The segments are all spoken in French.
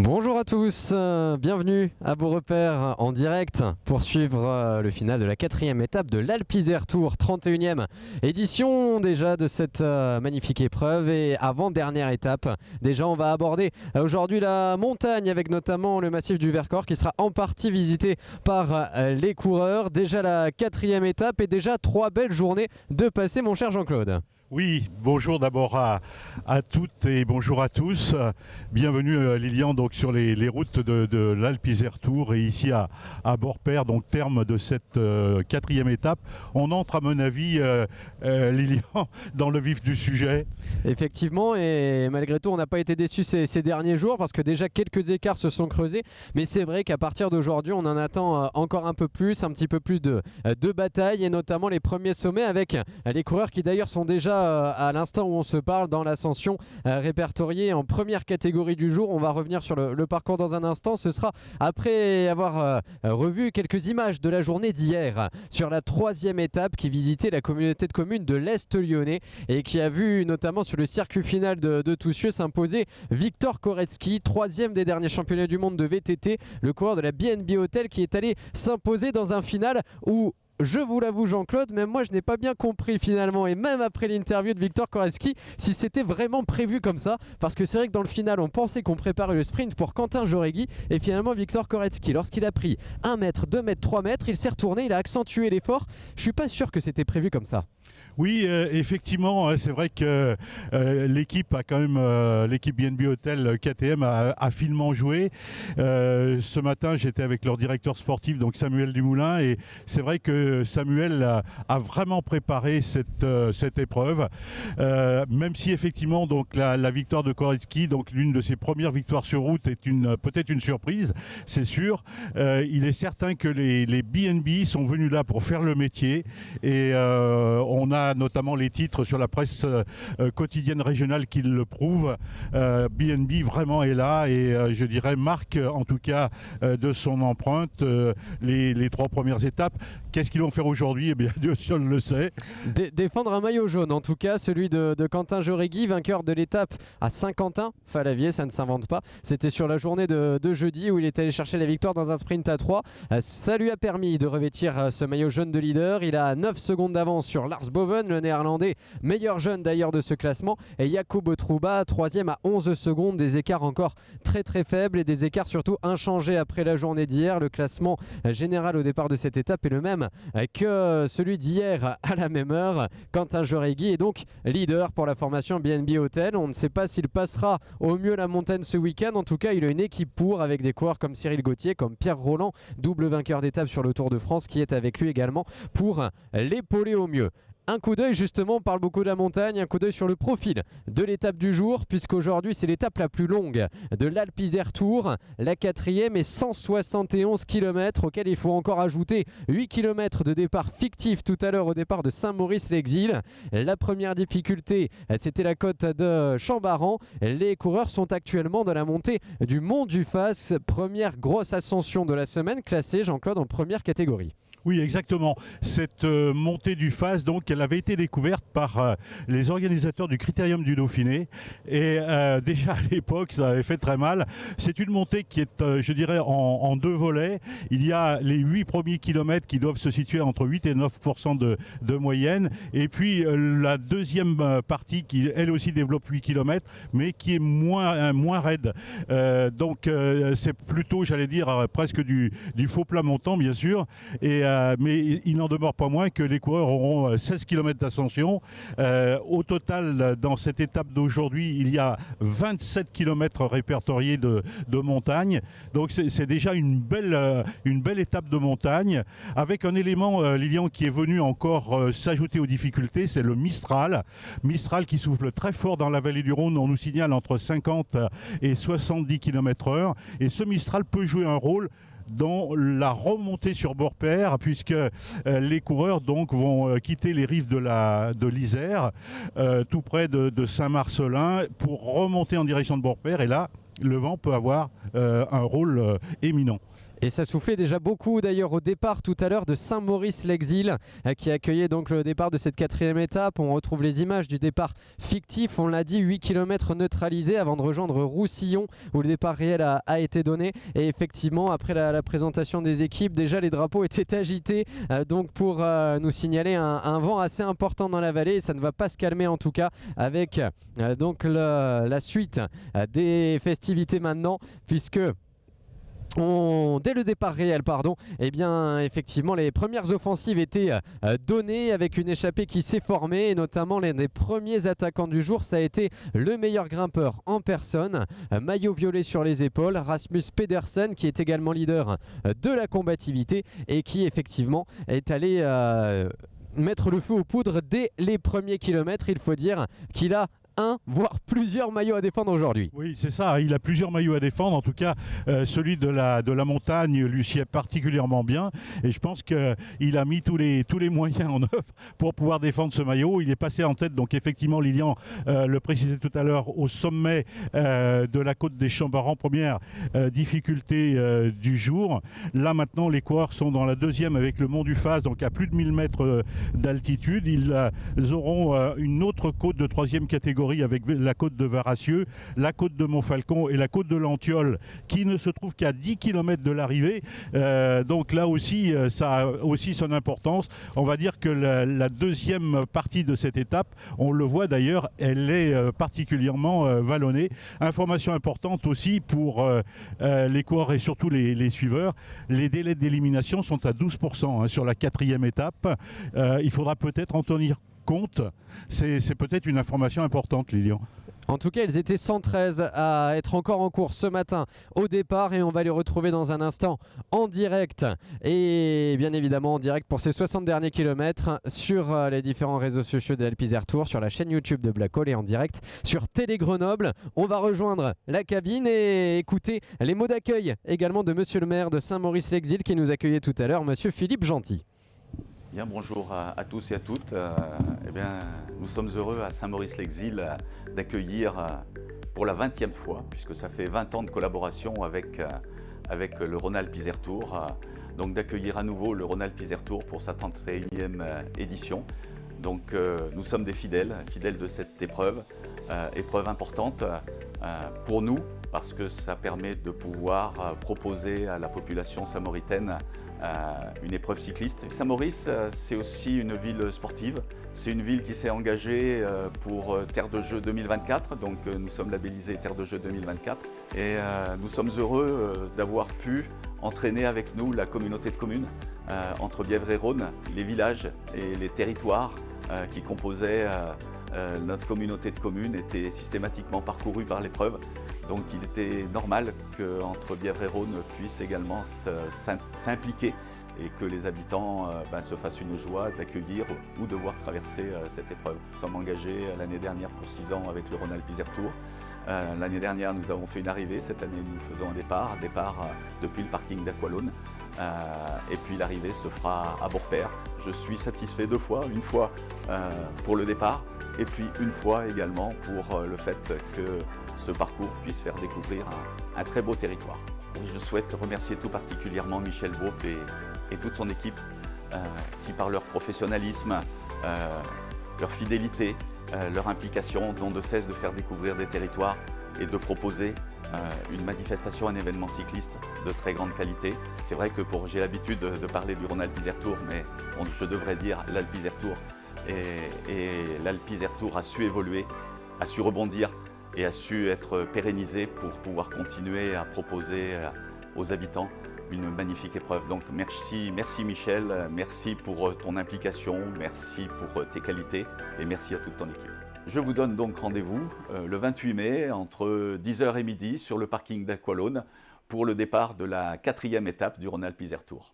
Bonjour à tous, bienvenue à Beaurepaire en direct pour suivre le final de la 4e étape de l'Alpe Isère Tour, 31e édition déjà de cette magnifique épreuve et avant-dernière étape. Déjà on va aborder aujourd'hui la montagne avec notamment le massif du Vercors qui sera en partie visité par les coureurs. Déjà la 4e étape et déjà 3 belles journées de passer mon cher Jean-Claude. Oui, bonjour d'abord à toutes et bonjour à tous. Bienvenue Lilian donc sur les routes de l'Alpe Isère Tour et ici à Beaurepaire, donc terme de cette 4e étape. On entre à mon avis, Lilian, dans le vif du sujet. Effectivement, et malgré tout on n'a pas été déçus ces derniers jours parce que déjà quelques écarts se sont creusés, mais c'est vrai qu'à partir d'aujourd'hui on en attend encore un peu plus, un petit peu plus de bataille et notamment les premiers sommets avec les coureurs qui d'ailleurs sont déjà à l'instant où on se parle dans l'ascension répertoriée en première catégorie du jour. On va revenir sur le parcours dans un instant. Ce sera après avoir revu quelques images de la journée d'hier sur la 3e étape qui visitait la communauté de communes de l'Est lyonnais et qui a vu notamment sur le circuit final de Toussieux s'imposer Victor Koretsky, 3e des derniers championnats du monde de VTT, le coureur de la BNB Hotel qui est allé s'imposer dans un final où, je vous l'avoue Jean-Claude, même moi je n'ai pas bien compris finalement, et même après l'interview de Victor Koretsky, si c'était vraiment prévu comme ça, parce que c'est vrai que dans le final on pensait qu'on préparait le sprint pour Quentin Jauregui, et finalement Victor Koretsky, lorsqu'il a pris 1 mètre, 2 mètres, 3 mètres, il s'est retourné, il a accentué l'effort. Je suis pas sûr que c'était prévu comme ça. Oui, effectivement, c'est vrai que l'équipe a quand même, l'équipe BNB Hotel KTM a finement joué. Ce matin, j'étais avec leur directeur sportif, donc Samuel Dumoulin, et c'est vrai que Samuel a vraiment préparé cette épreuve. Même si effectivement, donc la victoire de Koretsky, donc l'une de ses premières victoires sur route, est peut-être une surprise, c'est sûr. Il est certain que les BNB sont venus là pour faire le métier, et on a notamment les titres sur la presse quotidienne régionale qui le prouvent. BNB vraiment est là et je dirais marque en tout cas de son empreinte les 3 premières étapes. Qu'est-ce qu'ils vont faire aujourd'hui? Eh bien Dieu seul le sait. Défendre un maillot jaune, en tout cas celui de Quentin Jauregui, vainqueur de l'étape à Saint-Quentin-Fallavier, ça ne s'invente pas. C'était sur la journée de jeudi où il est allé chercher la victoire dans un sprint à 3. Ça lui a permis de revêtir ce maillot jaune de leader. Il a 9 secondes d'avance sur Lars Boven, le néerlandais, meilleur jeune d'ailleurs de ce classement, et Jacob Trouba, 3e à 11 secondes, des écarts encore très très faibles et des écarts surtout inchangés après la journée d'hier. Le classement général au départ de cette étape est le même que celui d'hier à la même heure. Quentin Jauregui est donc leader pour la formation BNB Hotel. On ne sait pas s'il passera au mieux la montagne ce week-end, en tout cas il a une équipe pour, avec des coureurs comme Cyril Gauthier, comme Pierre Roland, double vainqueur d'étape sur le Tour de France, qui est avec lui également pour l'épauler au mieux. Un coup d'œil justement, on parle beaucoup de la montagne, un coup d'œil sur le profil de l'étape du jour, puisqu'aujourd'hui c'est l'étape la plus longue de l'Alpe Isère Tour, la 4e et 171 km, auquel il faut encore ajouter 8 km de départ fictif tout à l'heure au départ de Saint-Maurice-l'Exil. La première difficulté, c'était la côte de Chambaran. Les coureurs sont actuellement dans la montée du Mont du Fas, première grosse ascension de la semaine, classée Jean-Claude en première catégorie. Oui, exactement. Cette montée du Fas, donc, elle avait été découverte par les organisateurs du Critérium du Dauphiné. Et déjà à l'époque, ça avait fait très mal. C'est une montée qui est, je dirais, en 2 volets. Il y a les 8 premiers kilomètres qui doivent se situer entre 8 et 9% de moyenne. Et puis la deuxième partie qui, elle aussi, développe 8 kilomètres, mais qui est moins raide. Donc c'est plutôt, j'allais dire, presque du faux plat montant, bien sûr. Mais il n'en demeure pas moins que les coureurs auront 16 km d'ascension. Au total, dans cette étape d'aujourd'hui, il y a 27 km répertoriés de montagne. Donc c'est déjà une belle étape de montagne, avec un élément, Lilian, qui est venu encore s'ajouter aux difficultés, c'est le Mistral. Mistral qui souffle très fort dans la vallée du Rhône, on nous signale entre 50 et 70 km/h. Et ce Mistral peut jouer un rôle dans la remontée sur Beaurepaire, puisque les coureurs donc vont quitter les rives de l'Isère, tout près de Saint-Marcellin, pour remonter en direction de Beaurepaire. Et là, le vent peut avoir un rôle éminent. Et ça soufflait déjà beaucoup d'ailleurs au départ tout à l'heure de Saint-Maurice-l'Exil qui accueillait donc le départ de cette 4e étape. On retrouve les images du départ fictif, on l'a dit, 8 km neutralisés avant de rejoindre Roussillon où le départ réel a été donné. Et effectivement, après la présentation des équipes, déjà les drapeaux étaient agités donc pour nous signaler un vent assez important dans la vallée. Et ça ne va pas se calmer en tout cas avec donc la suite des festivités maintenant, puisque dès le départ réel, eh bien effectivement les premières offensives étaient données avec une échappée qui s'est formée, et notamment l'un des premiers attaquants du jour, ça a été le meilleur grimpeur en personne, maillot violet sur les épaules, Rasmus Pedersen, qui est également leader de la combativité et qui effectivement est allé mettre le feu aux poudres dès les premiers kilomètres. Il faut dire qu'il a voire plusieurs maillots à défendre aujourd'hui. Oui, c'est ça, il a plusieurs maillots à défendre. En tout cas, celui de la montagne lui sied particulièrement bien. Et je pense qu'il a mis tous les moyens en œuvre pour pouvoir défendre ce maillot. Il est passé en tête, donc effectivement, Lilian le précisait tout à l'heure, au sommet de la côte des Chambarans, première difficulté du jour. Là, maintenant, les coureurs sont dans la 2e avec le Mont du Faz, donc à plus de 1000 mètres d'altitude. Ils auront une autre côte de 3e catégorie avec la côte de Varassieux, la côte de Montfalcon et la côte de l'Antiole, qui ne se trouve qu'à 10 km de l'arrivée. Donc là aussi, ça a aussi son importance. On va dire que la 2e partie de cette étape, on le voit d'ailleurs, elle est particulièrement vallonnée. Information importante aussi pour les coureurs et surtout les suiveurs, les délais d'élimination sont à 12% sur la 4e étape. Il faudra peut-être en tenir compte. C'est peut-être une information importante, Lilian. En tout cas, ils étaient 113 à être encore en course ce matin au départ, et on va les retrouver dans un instant en direct, et bien évidemment en direct pour ces 60 derniers kilomètres sur les différents réseaux sociaux de l'Alpizère Tour, sur la chaîne YouTube de Black Hole et en direct sur Télé Grenoble. On va rejoindre la cabine et écouter les mots d'accueil également de monsieur le maire de Saint-Maurice-l'Exil qui nous accueillait tout à l'heure, monsieur Philippe Gentil. Bien, bonjour à tous et à toutes. Eh bien, nous sommes heureux à Saint-Maurice-l'Exil d'accueillir pour la 20e fois, puisque ça fait 20 ans de collaboration avec le Rhône-Alpes Isère Tour, donc d'accueillir à nouveau le Rhône-Alpes Isère Tour pour sa 31e édition. Donc nous sommes des fidèles de cette épreuve importante pour nous, parce que ça permet de pouvoir proposer à la population saint-mauritaine une épreuve cycliste. Saint-Maurice, c'est aussi une ville sportive. C'est une ville qui s'est engagée pour Terre de Jeux 2024, donc nous sommes labellisés Terre de Jeux 2024. Et nous sommes heureux d'avoir pu entraîner avec nous la communauté de communes entre Bièvre et Rhône, les villages et les territoires qui composaient notre communauté de communes étaient systématiquement parcourus par l'épreuve. Donc il était normal qu'entre Bièvre et Rhône puisse également s'impliquer et que les habitants se fassent une joie d'accueillir ou de voir traverser cette épreuve. Nous sommes engagés l'année dernière pour 6 ans avec le Rhône-Alpes Isère Tour. L'année dernière, nous avons fait une arrivée. Cette année, nous faisons un départ depuis le parking d'Aqualone. Et puis l'arrivée se fera à Beaurepaire. Je suis satisfait 2 fois, une fois pour le départ et puis une fois également pour le fait que ce parcours puisse faire découvrir un très beau territoire. Et je souhaite remercier tout particulièrement Michel Bourp et toute son équipe qui, par leur professionnalisme, leur fidélité, leur implication, n'ont de cesse de faire découvrir des territoires et de proposer une manifestation, un événement cycliste de très grande qualité. C'est vrai que j'ai l'habitude de parler du Rhône-Alpes Isère Tour, mais je devrais dire l'Alpes Isère Tour. Et l'Alpes Isère Tour a su évoluer, a su rebondir et a su être pérennisé pour pouvoir continuer à proposer aux habitants une magnifique épreuve. Donc merci Michel, merci pour ton implication, merci pour tes qualités et merci à toute ton équipe. Je vous donne donc rendez-vous le 28 mai entre 10h et midi sur le parking d'Aqualone pour le départ de la 4e étape du Rhône-Alpes Isère Tour.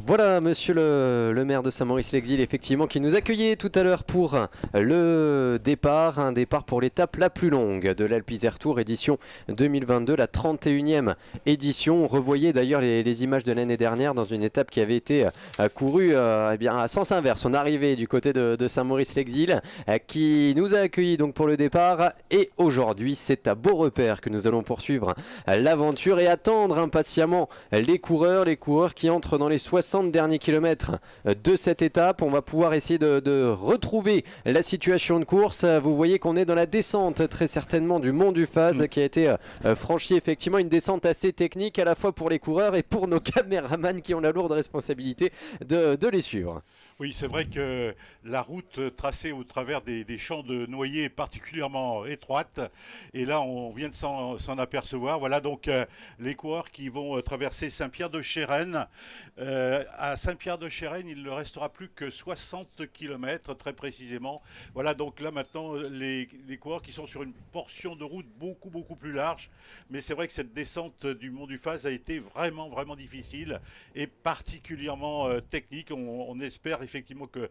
Voilà, monsieur le maire de Saint-Maurice-l'Exil, effectivement, qui nous accueillait tout à l'heure pour le départ, un départ pour l'étape la plus longue de l'Alpe Isère Tour édition 2022, la 31e édition. On revoyait d'ailleurs les images de l'année dernière dans une étape qui avait été courue à sens inverse. On arrivait du côté de Saint-Maurice-l'Exil, qui nous a accueillis donc pour le départ. Et aujourd'hui, c'est à Beaurepaire que nous allons poursuivre l'aventure et attendre impatiemment les coureurs qui entrent dans les 60 derniers kilomètres de cette étape. On va pouvoir essayer de retrouver la situation de course. Vous voyez qu'on est dans la descente très certainement du Mont du Faz qui a été franchi, effectivement une descente assez technique à la fois pour les coureurs et pour nos caméramans qui ont la lourde responsabilité de les suivre. Oui, c'est vrai que la route tracée au travers des champs de noyers est particulièrement étroite. Et là, on vient de s'en apercevoir. Voilà donc les coureurs qui vont traverser Saint-Pierre-de-Chérennes. À Saint-Pierre-de-Chérennes, il ne restera plus que 60 km très précisément. Voilà donc là maintenant les coureurs qui sont sur une portion de route beaucoup plus large. Mais c'est vrai que cette descente du Mont du Faz a été vraiment difficile et particulièrement technique. On espère effectivement que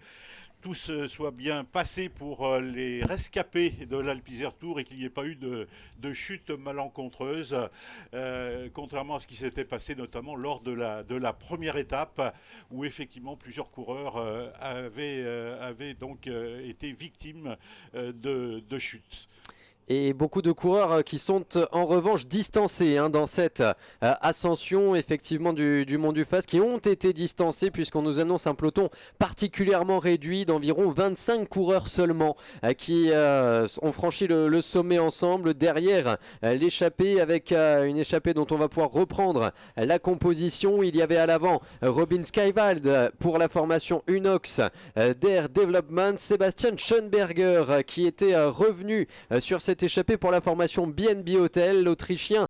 tout soit bien passé pour les rescapés de l'Alpe Isère Tour et qu'il n'y ait pas eu de chute malencontreuse, contrairement à ce qui s'était passé notamment lors de la première étape où effectivement plusieurs coureurs avaient donc été victimes de chutes. Et beaucoup de coureurs qui sont en revanche distancés dans cette ascension effectivement du Mont du Faz, qui ont été distancés puisqu'on nous annonce un peloton particulièrement réduit d'environ 25 coureurs seulement qui ont franchi le sommet ensemble. Derrière l'échappée, avec une échappée dont on va pouvoir reprendre la composition. Il y avait à l'avant Robin Skywald pour la formation Unox Dare Development, Sébastien Schoenberger qui était revenu sur cette échappé pour la formation BNB Hotel, l'Autrichien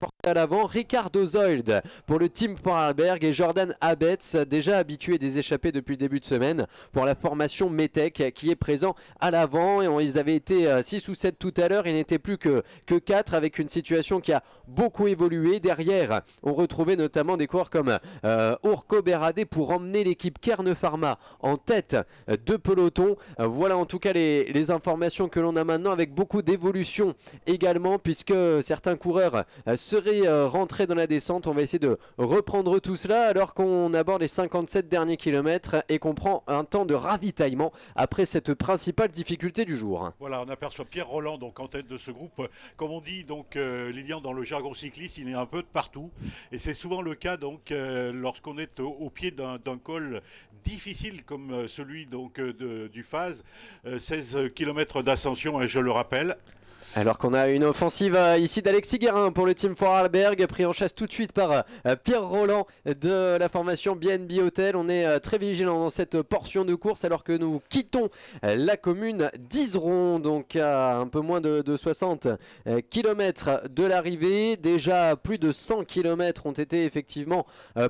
porté à l'avant, Ricardo Zold pour le Team Vorarlberg et Jordan Abetz, déjà habitué des échappées depuis le début de semaine, pour la formation Metec qui est présent à l'avant. Et ils avaient été 6 ou 7 tout à l'heure, il n'était plus que 4 avec une situation qui a beaucoup évolué. Derrière, on retrouvait notamment des coureurs comme Urko Berade pour emmener l'équipe Kern Pharma en tête de peloton. Voilà en tout cas les informations que l'on a maintenant, avec beaucoup d'évolution également, puisque certains coureurs serait rentré dans la descente. On va essayer de reprendre tout cela alors qu'on aborde les 57 derniers kilomètres et qu'on prend un temps de ravitaillement après cette principale difficulté du jour. Voilà, on aperçoit Pierre Rolland donc en tête de ce groupe. Comme on dit donc Lilian dans le jargon cycliste, il est un peu de partout et c'est souvent le cas donc lorsqu'on est au pied d'un col difficile comme celui donc du Faz, 16 km d'ascension, je le rappelle. Alors qu'on a une offensive ici d'Alexis Guérin pour le Team Vorarlberg, pris en chasse tout de suite par Pierre Rolland de la formation BNB Hotel. On est très vigilant dans cette portion de course alors que nous quittons la commune d'Iseron, donc à un peu moins de 60 km de l'arrivée. Déjà plus de 100 km ont été effectivement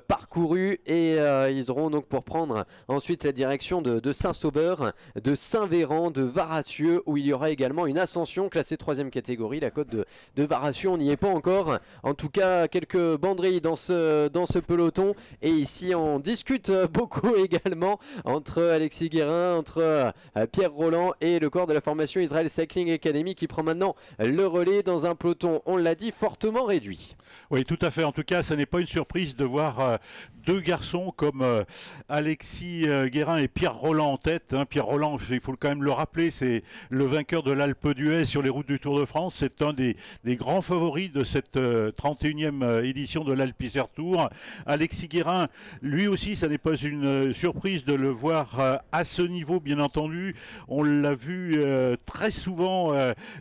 parcourus et Iseron donc pour prendre ensuite la direction de Saint-Sauveur, de Saint-Véran, de Varassieux, où il y aura également une ascension classée 3e catégorie, la côte de Varassieux. On n'y est pas encore, en tout cas quelques banderilles dans ce peloton, et ici on discute beaucoup également entre Alexis Guérin, entre Pierre Rolland et le corps de la formation Israel Cycling Academy qui prend maintenant le relais dans un peloton, on l'a dit, fortement réduit. Oui, tout à fait. En tout cas, ce n'est pas une surprise de voir deux garçons comme Alexis Guérin et Pierre Rolland en tête. Pierre Rolland, il faut quand même le rappeler, c'est le vainqueur de l'Alpe d'Huez sur les routes du Tour de France. C'est un des grands favoris de cette 31e édition de l'Alpe Isère Tour. Alexis Guérin, lui aussi, ça n'est pas une surprise de le voir à ce niveau, bien entendu. On l'a vu très souvent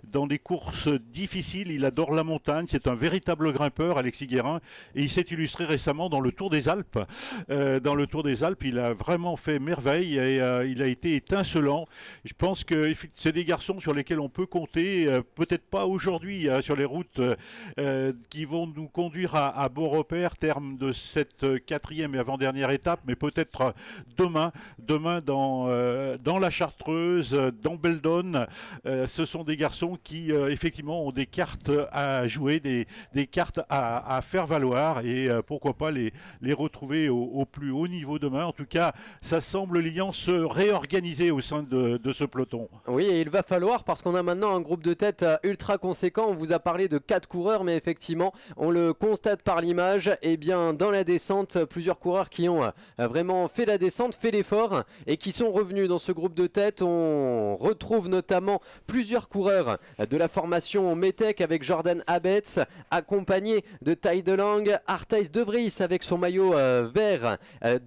dans des courses difficiles. Il adore la montagne. C'est un véritable grimpeur, Alexis Guérin. Et il s'est illustré récemment dans le Tour des Alpes. Dans le Tour des Alpes, il a vraiment fait merveille et il a été étincelant. Je pense que c'est des garçons sur lesquels on peut compter peut-être pas aujourd'hui hein, sur les routes qui vont nous conduire à beau repère, terme de cette quatrième et avant-dernière étape, mais peut-être demain dans la Chartreuse, dans Beldon. Ce sont des garçons qui effectivement ont des cartes à jouer, des cartes à faire valoir et pourquoi pas les retrouver au plus haut niveau demain. En tout cas, ça semble Lilian se réorganiser au sein de ce peloton. Oui, et il va falloir parce qu'on a maintenant un groupe de tête ultra conséquent. On vous a parlé de 4 coureurs, mais effectivement, on le constate par l'image. Et bien, dans la descente, plusieurs coureurs qui ont vraiment fait la descente, fait l'effort et qui sont revenus dans ce groupe de tête. On retrouve notamment plusieurs coureurs de la formation Metec avec Jordan Abetz, accompagné de Ty Delang, Arthijs de Vries avec son maillot vert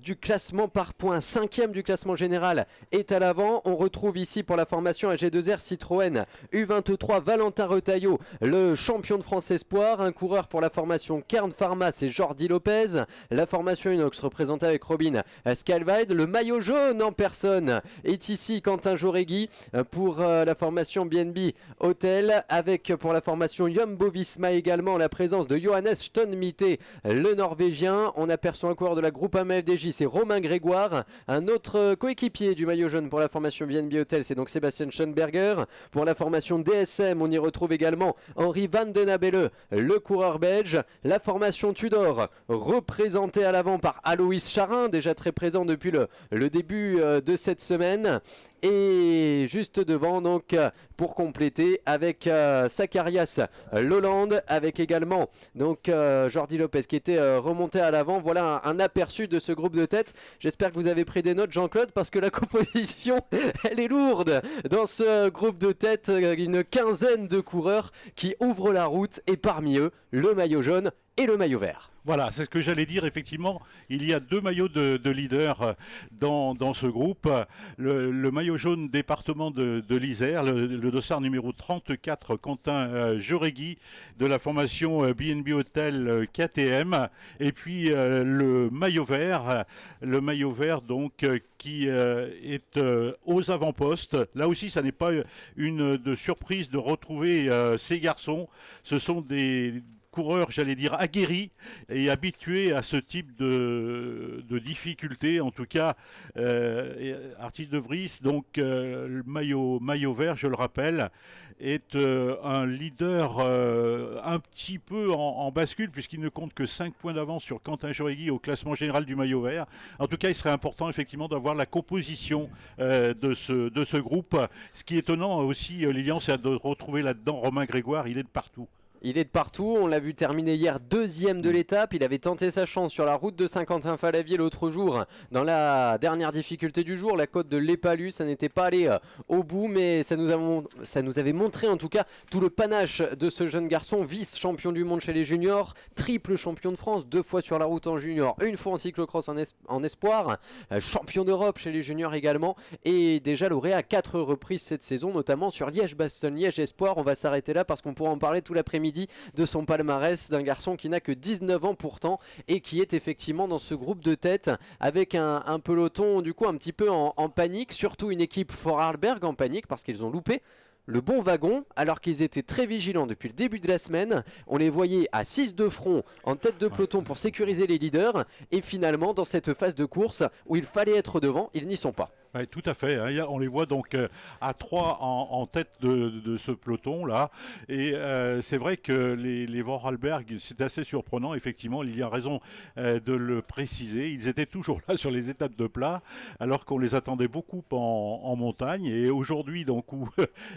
du classement par points, 5e du classement général, est à l'avant. On retrouve ici pour la formation AG2R Citroën U23 Valentin Retailleau, le champion de France Espoir. Un coureur pour la formation Kern Pharma, c'est Jordi Lopez. La formation Inox représentée avec Robin Scalvide. Le maillot jaune en personne est ici Quentin Jauregui pour la formation BNB Hotel, avec pour la formation Jumbo Visma également la présence de Johannes Stonmite, le Norvégien. On aperçoit un coureur de la groupe AMFDJ, c'est Romain Grégoire. Un autre coéquipier du maillot jaune pour la formation BNB Hotel, c'est donc Sébastien Schoenberger. Pour la formation DSM, on y retrouve également Henri Van Den Abele, le coureur belge. La formation Tudor, représentée à l'avant par Aloïs Charin, déjà très présent depuis le début de cette semaine. Et juste devant, donc, pour compléter, avec Zacharias Lolland, avec également donc Jordi Lopez qui était remonté à l'avant. Voilà un aperçu de ce groupe de tête. J'espère que vous avez pris des notes, Jean-Claude, parce que la composition, elle est lourde. Dans ce groupe de tête, une quinzaine de coureurs qui ouvrent la route, et parmi eux, le maillot jaune et le maillot vert. Voilà, c'est ce que j'allais dire. Effectivement, il y a 2 maillots de leader dans ce groupe. Le maillot jaune département de l'Isère, le dossard numéro 34, Quentin Jauregui, de la formation BNB Hotel KTM. Et puis le maillot vert donc qui est aux avant-postes. Là aussi, ça n'est pas une de surprise de retrouver ces garçons. Ce sont des coureurs, j'allais dire, aguerris et habitués à ce type de difficultés. En tout cas, Arthijs de Vries, donc le maillot vert, je le rappelle, est un leader un petit peu en bascule, puisqu'il ne compte que 5 points d'avance sur Quentin Jauregui au classement général du maillot vert. En tout cas, il serait important effectivement d'avoir la composition de ce groupe. Ce qui est étonnant aussi, Lilian, c'est de retrouver là-dedans Romain Grégoire. Il est de partout. Il est de partout, on l'a vu terminer hier 2e de l'étape. Il avait tenté sa chance sur la route de Saint-Quentin-Falavier l'autre jour, dans la dernière difficulté du jour, la côte de l'Épalu. Ça n'était pas allé au bout, mais ça nous avait montré en tout cas tout le panache de ce jeune garçon, vice-champion du monde chez les juniors, triple champion de France, 2 fois sur la route en junior, 1 fois en cyclocross en espoir, champion d'Europe chez les juniors également, et déjà lauréat à 4 reprises cette saison, notamment sur Liège-Bastogne-Liège Espoir. On va s'arrêter là parce qu'on pourra en parler tout l'après-midi de son palmarès, d'un garçon qui n'a que 19 ans pourtant et qui est effectivement dans ce groupe de tête avec un peloton du coup un petit peu en panique, surtout une équipe Vorarlberg en panique parce qu'ils ont loupé le bon wagon alors qu'ils étaient très vigilants depuis le début de la semaine. On les voyait à 6 de front en tête de peloton pour sécuriser les leaders, et finalement dans cette phase de course où il fallait être devant, ils n'y sont pas. Oui, tout à fait. On les voit donc à 3 en tête de ce peloton-là. Et c'est vrai que les Vorarlberg, c'est assez surprenant. Effectivement, il y a raison de le préciser. Ils étaient toujours là sur les étapes de plat, alors qu'on les attendait beaucoup en montagne. Et aujourd'hui, donc, où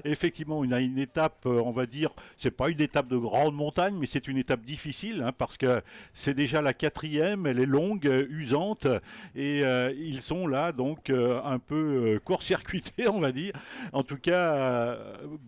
effectivement, on a une étape, on va dire, c'est pas une étape de grande montagne, mais c'est une étape difficile, parce que c'est déjà la 4e, elle est longue, usante. Et ils sont là, donc, un peu court-circuité, on va dire. En tout cas,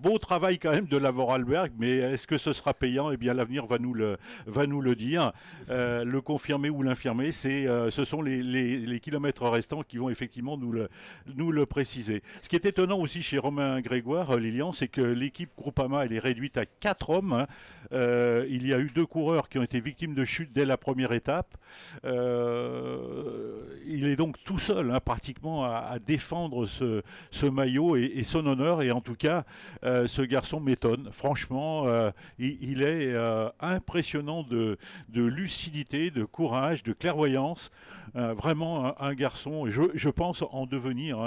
beau travail quand même de la Vorarlberg, mais est-ce que ce sera payant? Eh bien, l'avenir va nous le dire. Le confirmer ou l'infirmer, ce sont les kilomètres restants qui vont effectivement nous le préciser. Ce qui est étonnant aussi chez Romain Grégoire, Lilian, c'est que l'équipe Groupama, elle est réduite à 4 hommes. Il y a eu 2 coureurs qui ont été victimes de chute dès la première étape. Il est donc tout seul, pratiquement, à défendre ce maillot et son honneur. Et en tout cas, ce garçon m'étonne. Franchement, il est impressionnant de lucidité, de courage, de clairvoyance. Vraiment un garçon, et je pense en devenir.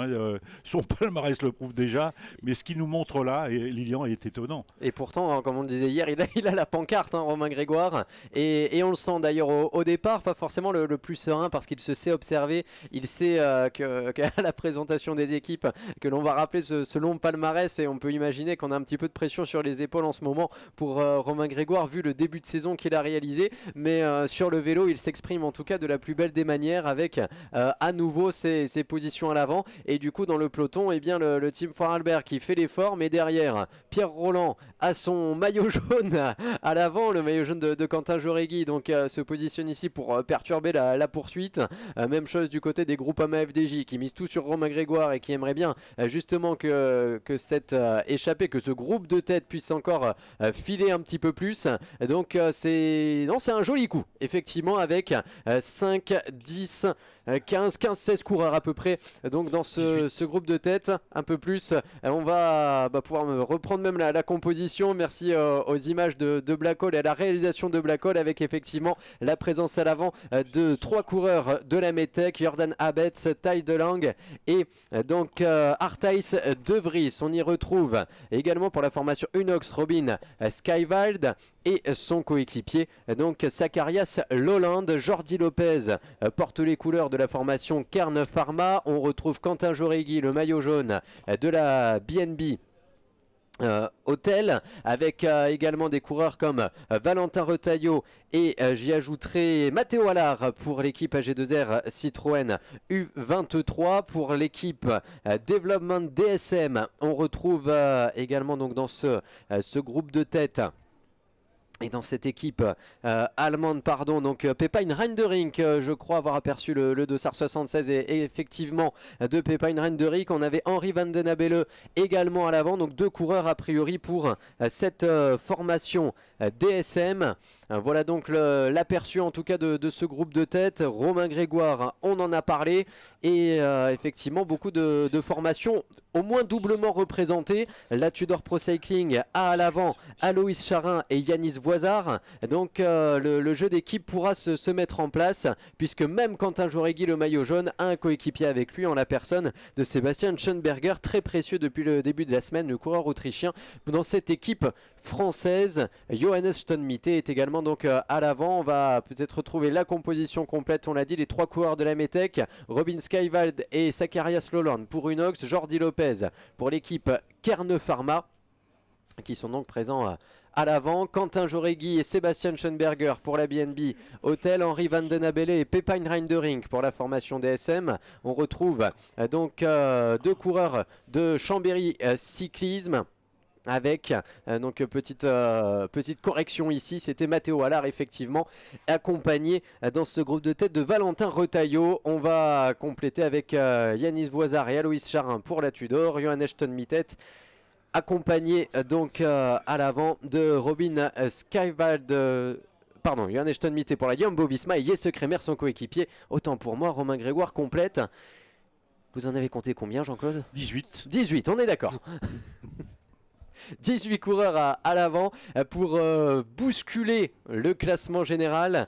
Son palmarès le prouve déjà, mais ce qu'il nous montre là, et Lilian, est étonnant. Et pourtant, comme on le disait hier, il a la pancarte, Romain Grégoire, et on le sent d'ailleurs au départ, pas forcément le plus serein, parce qu'il se sait observer, il sait qu'à la présentation des équipes, que l'on va rappeler ce long palmarès, et on peut imaginer qu'on a un petit peu de pression sur les épaules en ce moment pour Romain Grégoire, vu le début de saison qu'il a réalisé, mais sur le vélo, il s'exprime en tout cas de la plus belle des manières, avec à nouveau ses positions à l'avant, et du coup dans le peloton, eh bien, le team Vorarlberg qui fait l'effort, mais derrière, Pierre Roland a son maillot jaune à l'avant, le maillot jaune de Quentin Jauregui, donc se positionne ici pour perturber la poursuite. Même chose du côté des Groupama FDJ qui misent tout sur Romain Grégoire et qui aimerait bien justement que cette échappée, que ce groupe de tête puisse encore filer un petit peu plus. Donc c'est un joli coup, effectivement, avec 5, 10, 16 coureurs à peu près, donc dans ce groupe de tête, un peu plus. On va pouvoir reprendre même la composition. Merci aux images de Black Hole et à la réalisation de Black Hole, avec effectivement la présence à l'avant de 3 coureurs de la Metec, Jordan Abetz, Tai Delang et donc Arthijs De Vries. On y retrouve également pour la formation Unox Robin Skywald et son coéquipier donc Zacharias Lolland. Jordi Lopez porte les couleurs de la formation Kern Pharma. On retrouve Quentin Jauregui, le maillot jaune de la BNB Hôtel, avec également des coureurs comme Valentin Retailleau et j'y ajouterai Matteo Allard pour l'équipe AG2R Citroën U23. Pour l'équipe Development DSM, on retrouve également donc dans ce groupe de tête et dans cette équipe allemande, donc Pepijn Reinderink, je crois avoir aperçu le dossard 76 et effectivement de Pepijn Reinderink. On avait Henri Van Den Abele également à l'avant, donc 2 coureurs a priori pour cette formation DSM. Voilà donc l'aperçu en tout cas de ce groupe de tête. Romain Grégoire, on en a parlé, et effectivement beaucoup de formations au moins doublement représentées. La Tudor Pro Cycling a à l'avant Aloïs Charin et Yanis Voisard. Donc le jeu d'équipe pourra se mettre en place, puisque même Quentin Jauregui, le maillot jaune, a un coéquipier avec lui en la personne de Sébastien Schoenberger, très précieux depuis le début de la semaine, le coureur autrichien dans cette équipe française. Johannes Stonmite est également donc à l'avant. On va peut-être retrouver la composition complète, on l'a dit, les 3 coureurs de la Metec, Robin Skywald et Zacharias Lolland pour Unox, Jordi Lopez pour l'équipe Kern Pharma, qui sont donc présents à l'avant, Quentin Jauregui et Sébastien Schoenberger pour la BNB Hôtel, Henri Van Den Abele et Pepijn Reinderink pour la formation DSM. On retrouve donc 2 coureurs de Chambéry Cyclisme, avec donc petite correction ici, c'était Matteo Allard effectivement, accompagné dans ce groupe de tête de Valentin Retailleau. On va compléter avec Yanis Voisard et Aloïs Charin pour la Tudor, Johannes Stonmitet accompagné donc à l'avant de Robin Skywald, Johannes Stonmitet pour la Jumbo Visma, et Jesse Kremer son coéquipier. Autant pour moi, Romain Grégoire complète. Vous en avez compté combien, Jean-Claude ? 18, on est d'accord. 18 coureurs à l'avant pour bousculer le classement général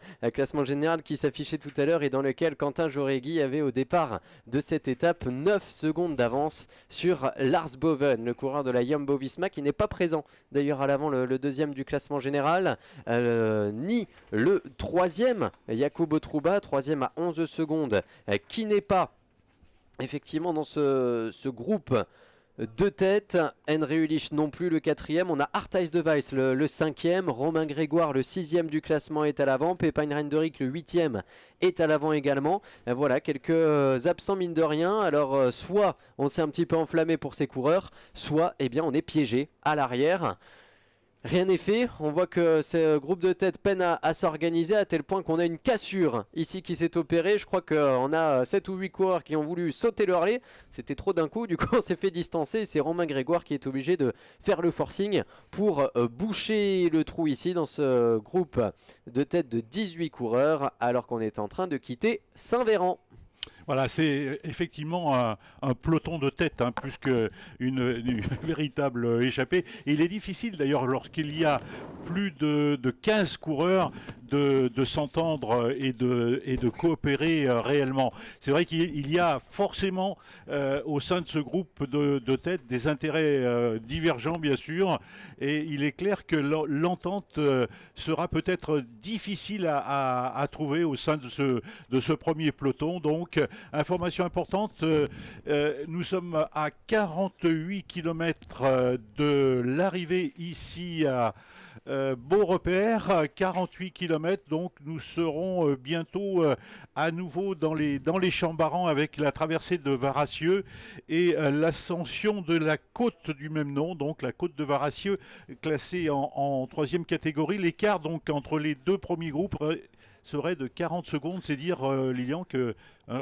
qui s'affichait tout à l'heure et dans lequel Quentin Jauregui avait au départ de cette étape 9 secondes d'avance sur Lars Boven, le coureur de la Jumbo Visma, qui n'est pas présent d'ailleurs à l'avant, le deuxième du classement général, ni le troisième, Jacobo Trouba, troisième à 11 secondes, qui n'est pas effectivement dans ce groupe de tête. Henry Ulich non plus, le 4e. On a Arthijs De Vries le 5e. Romain Grégoire, le 6e du classement, est à l'avant. Pepijn Reinderink, le 8e, est à l'avant également. Voilà, quelques absents mine de rien. Alors soit on s'est un petit peu enflammé pour ces coureurs, soit on est piégé à l'arrière. Rien n'est fait, on voit que ce groupe de tête peine à s'organiser, à tel point qu'on a une cassure ici qui s'est opérée. Je crois qu'on a 7 ou 8 coureurs qui ont voulu sauter leur lait, c'était trop d'un coup, du coup on s'est fait distancer. C'est Romain Grégoire qui est obligé de faire le forcing pour boucher le trou ici dans ce groupe de tête de 18 coureurs, alors qu'on est en train de quitter Saint-Véran. Voilà, c'est effectivement un peloton de tête, hein, plus qu'une véritable échappée. Et il est difficile d'ailleurs lorsqu'il y a plus de 15 coureurs de s'entendre et de coopérer réellement. C'est vrai qu'il y a forcément au sein de ce groupe de tête des intérêts divergents bien sûr. Et il est clair que l'entente sera peut-être difficile à trouver au sein de ce premier peloton. Donc, information importante, nous sommes à 48 km de l'arrivée ici à Beaurepaire, 48 km, donc nous serons bientôt à nouveau dans les champs barans avec la traversée de Varassieux et l'ascension de la côte du même nom, donc la côte de Varassieux classée en troisième catégorie. L'écart donc entre les deux premiers groupes serait de 40 secondes, c'est dire Lilian que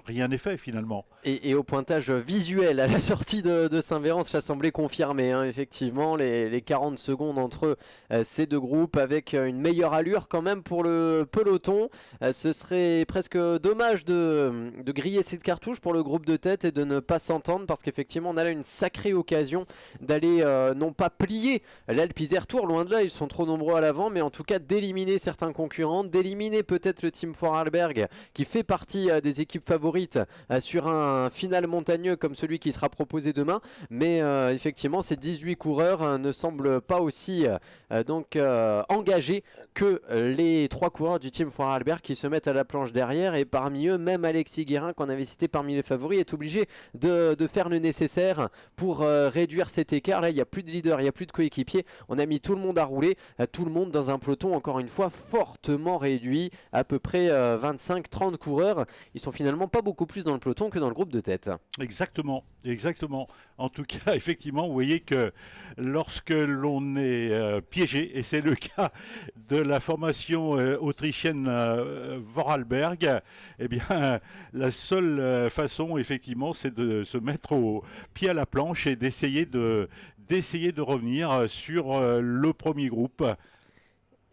rien n'est fait finalement. Et au pointage visuel à la sortie de Saint-Véran, ça semblait confirmer effectivement les 40 secondes entre ces deux groupes avec une meilleure allure quand même pour le peloton. Ce serait presque dommage de griller cette cartouche pour le groupe de tête et de ne pas s'entendre parce qu'effectivement on a là une sacrée occasion d'aller non pas plier l'Alpe Isère Tour, loin de là, ils sont trop nombreux à l'avant, mais en tout cas d'éliminer certains concurrents, d'éliminer peut-être le Team Vorarlberg qui fait partie des équipes favorites sur un final montagneux comme celui qui sera proposé demain, mais effectivement ces 18 coureurs ne semblent pas aussi engagés que les 3 coureurs du Team Vorarlberg qui se mettent à la planche derrière, et parmi eux même Alexis Guérin qu'on avait cité parmi les favoris est obligé de faire le nécessaire pour réduire cet écart. Là il n'y a plus de leader, il n'y a plus de coéquipier, on a mis tout le monde à rouler, tout le monde dans un peloton encore une fois fortement réduit, à peu près 25-30 coureurs. Ils sont finalement pas beaucoup plus dans le peloton que dans le groupe de tête. Exactement. En tout cas, effectivement, vous voyez que lorsque l'on est piégé, et c'est le cas de la formation autrichienne Vorarlberg, eh bien, la seule façon, effectivement, c'est de se mettre au pied à la planche et d'essayer de revenir sur le premier groupe.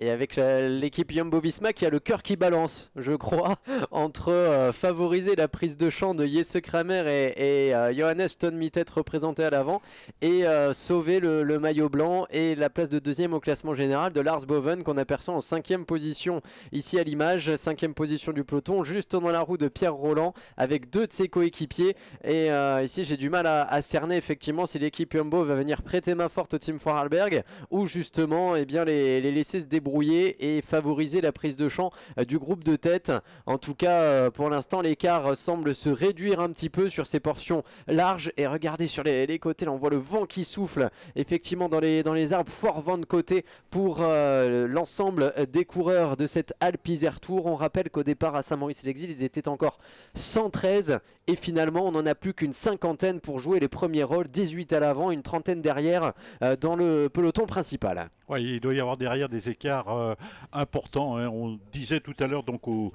Et avec l'équipe Jumbo-Visma qui a le cœur qui balance, je crois, entre favoriser la prise de champ de Jesse Kramer et Johannes Stone-Mittet représenté à l'avant, et sauver le maillot blanc et la place de deuxième au classement général de Lars Boven qu'on aperçoit en 5e position ici à l'image, 5e position du peloton, juste dans la roue de Pierre Roland avec 2 de ses coéquipiers. Et ici j'ai du mal à cerner effectivement si l'équipe Jumbo va venir prêter main forte au Team Vorarlberg ou justement bien les laisser se débrouiller et favoriser la prise de champ du groupe de tête. En tout cas pour l'instant l'écart semble se réduire un petit peu sur ces portions larges, et regardez sur les côtés, là on voit le vent qui souffle effectivement dans les arbres, fort vent de côté pour l'ensemble des coureurs de cette Alpe Isère Tour. On rappelle qu'au départ à Saint-Maurice-l'Exil ils étaient encore 113 et finalement on n'en a plus qu'une cinquantaine pour jouer les premiers rôles, 18 à l'avant, une trentaine derrière dans le peloton principal. Oui, il doit y avoir derrière des écarts importants. Hein. On disait tout à l'heure donc au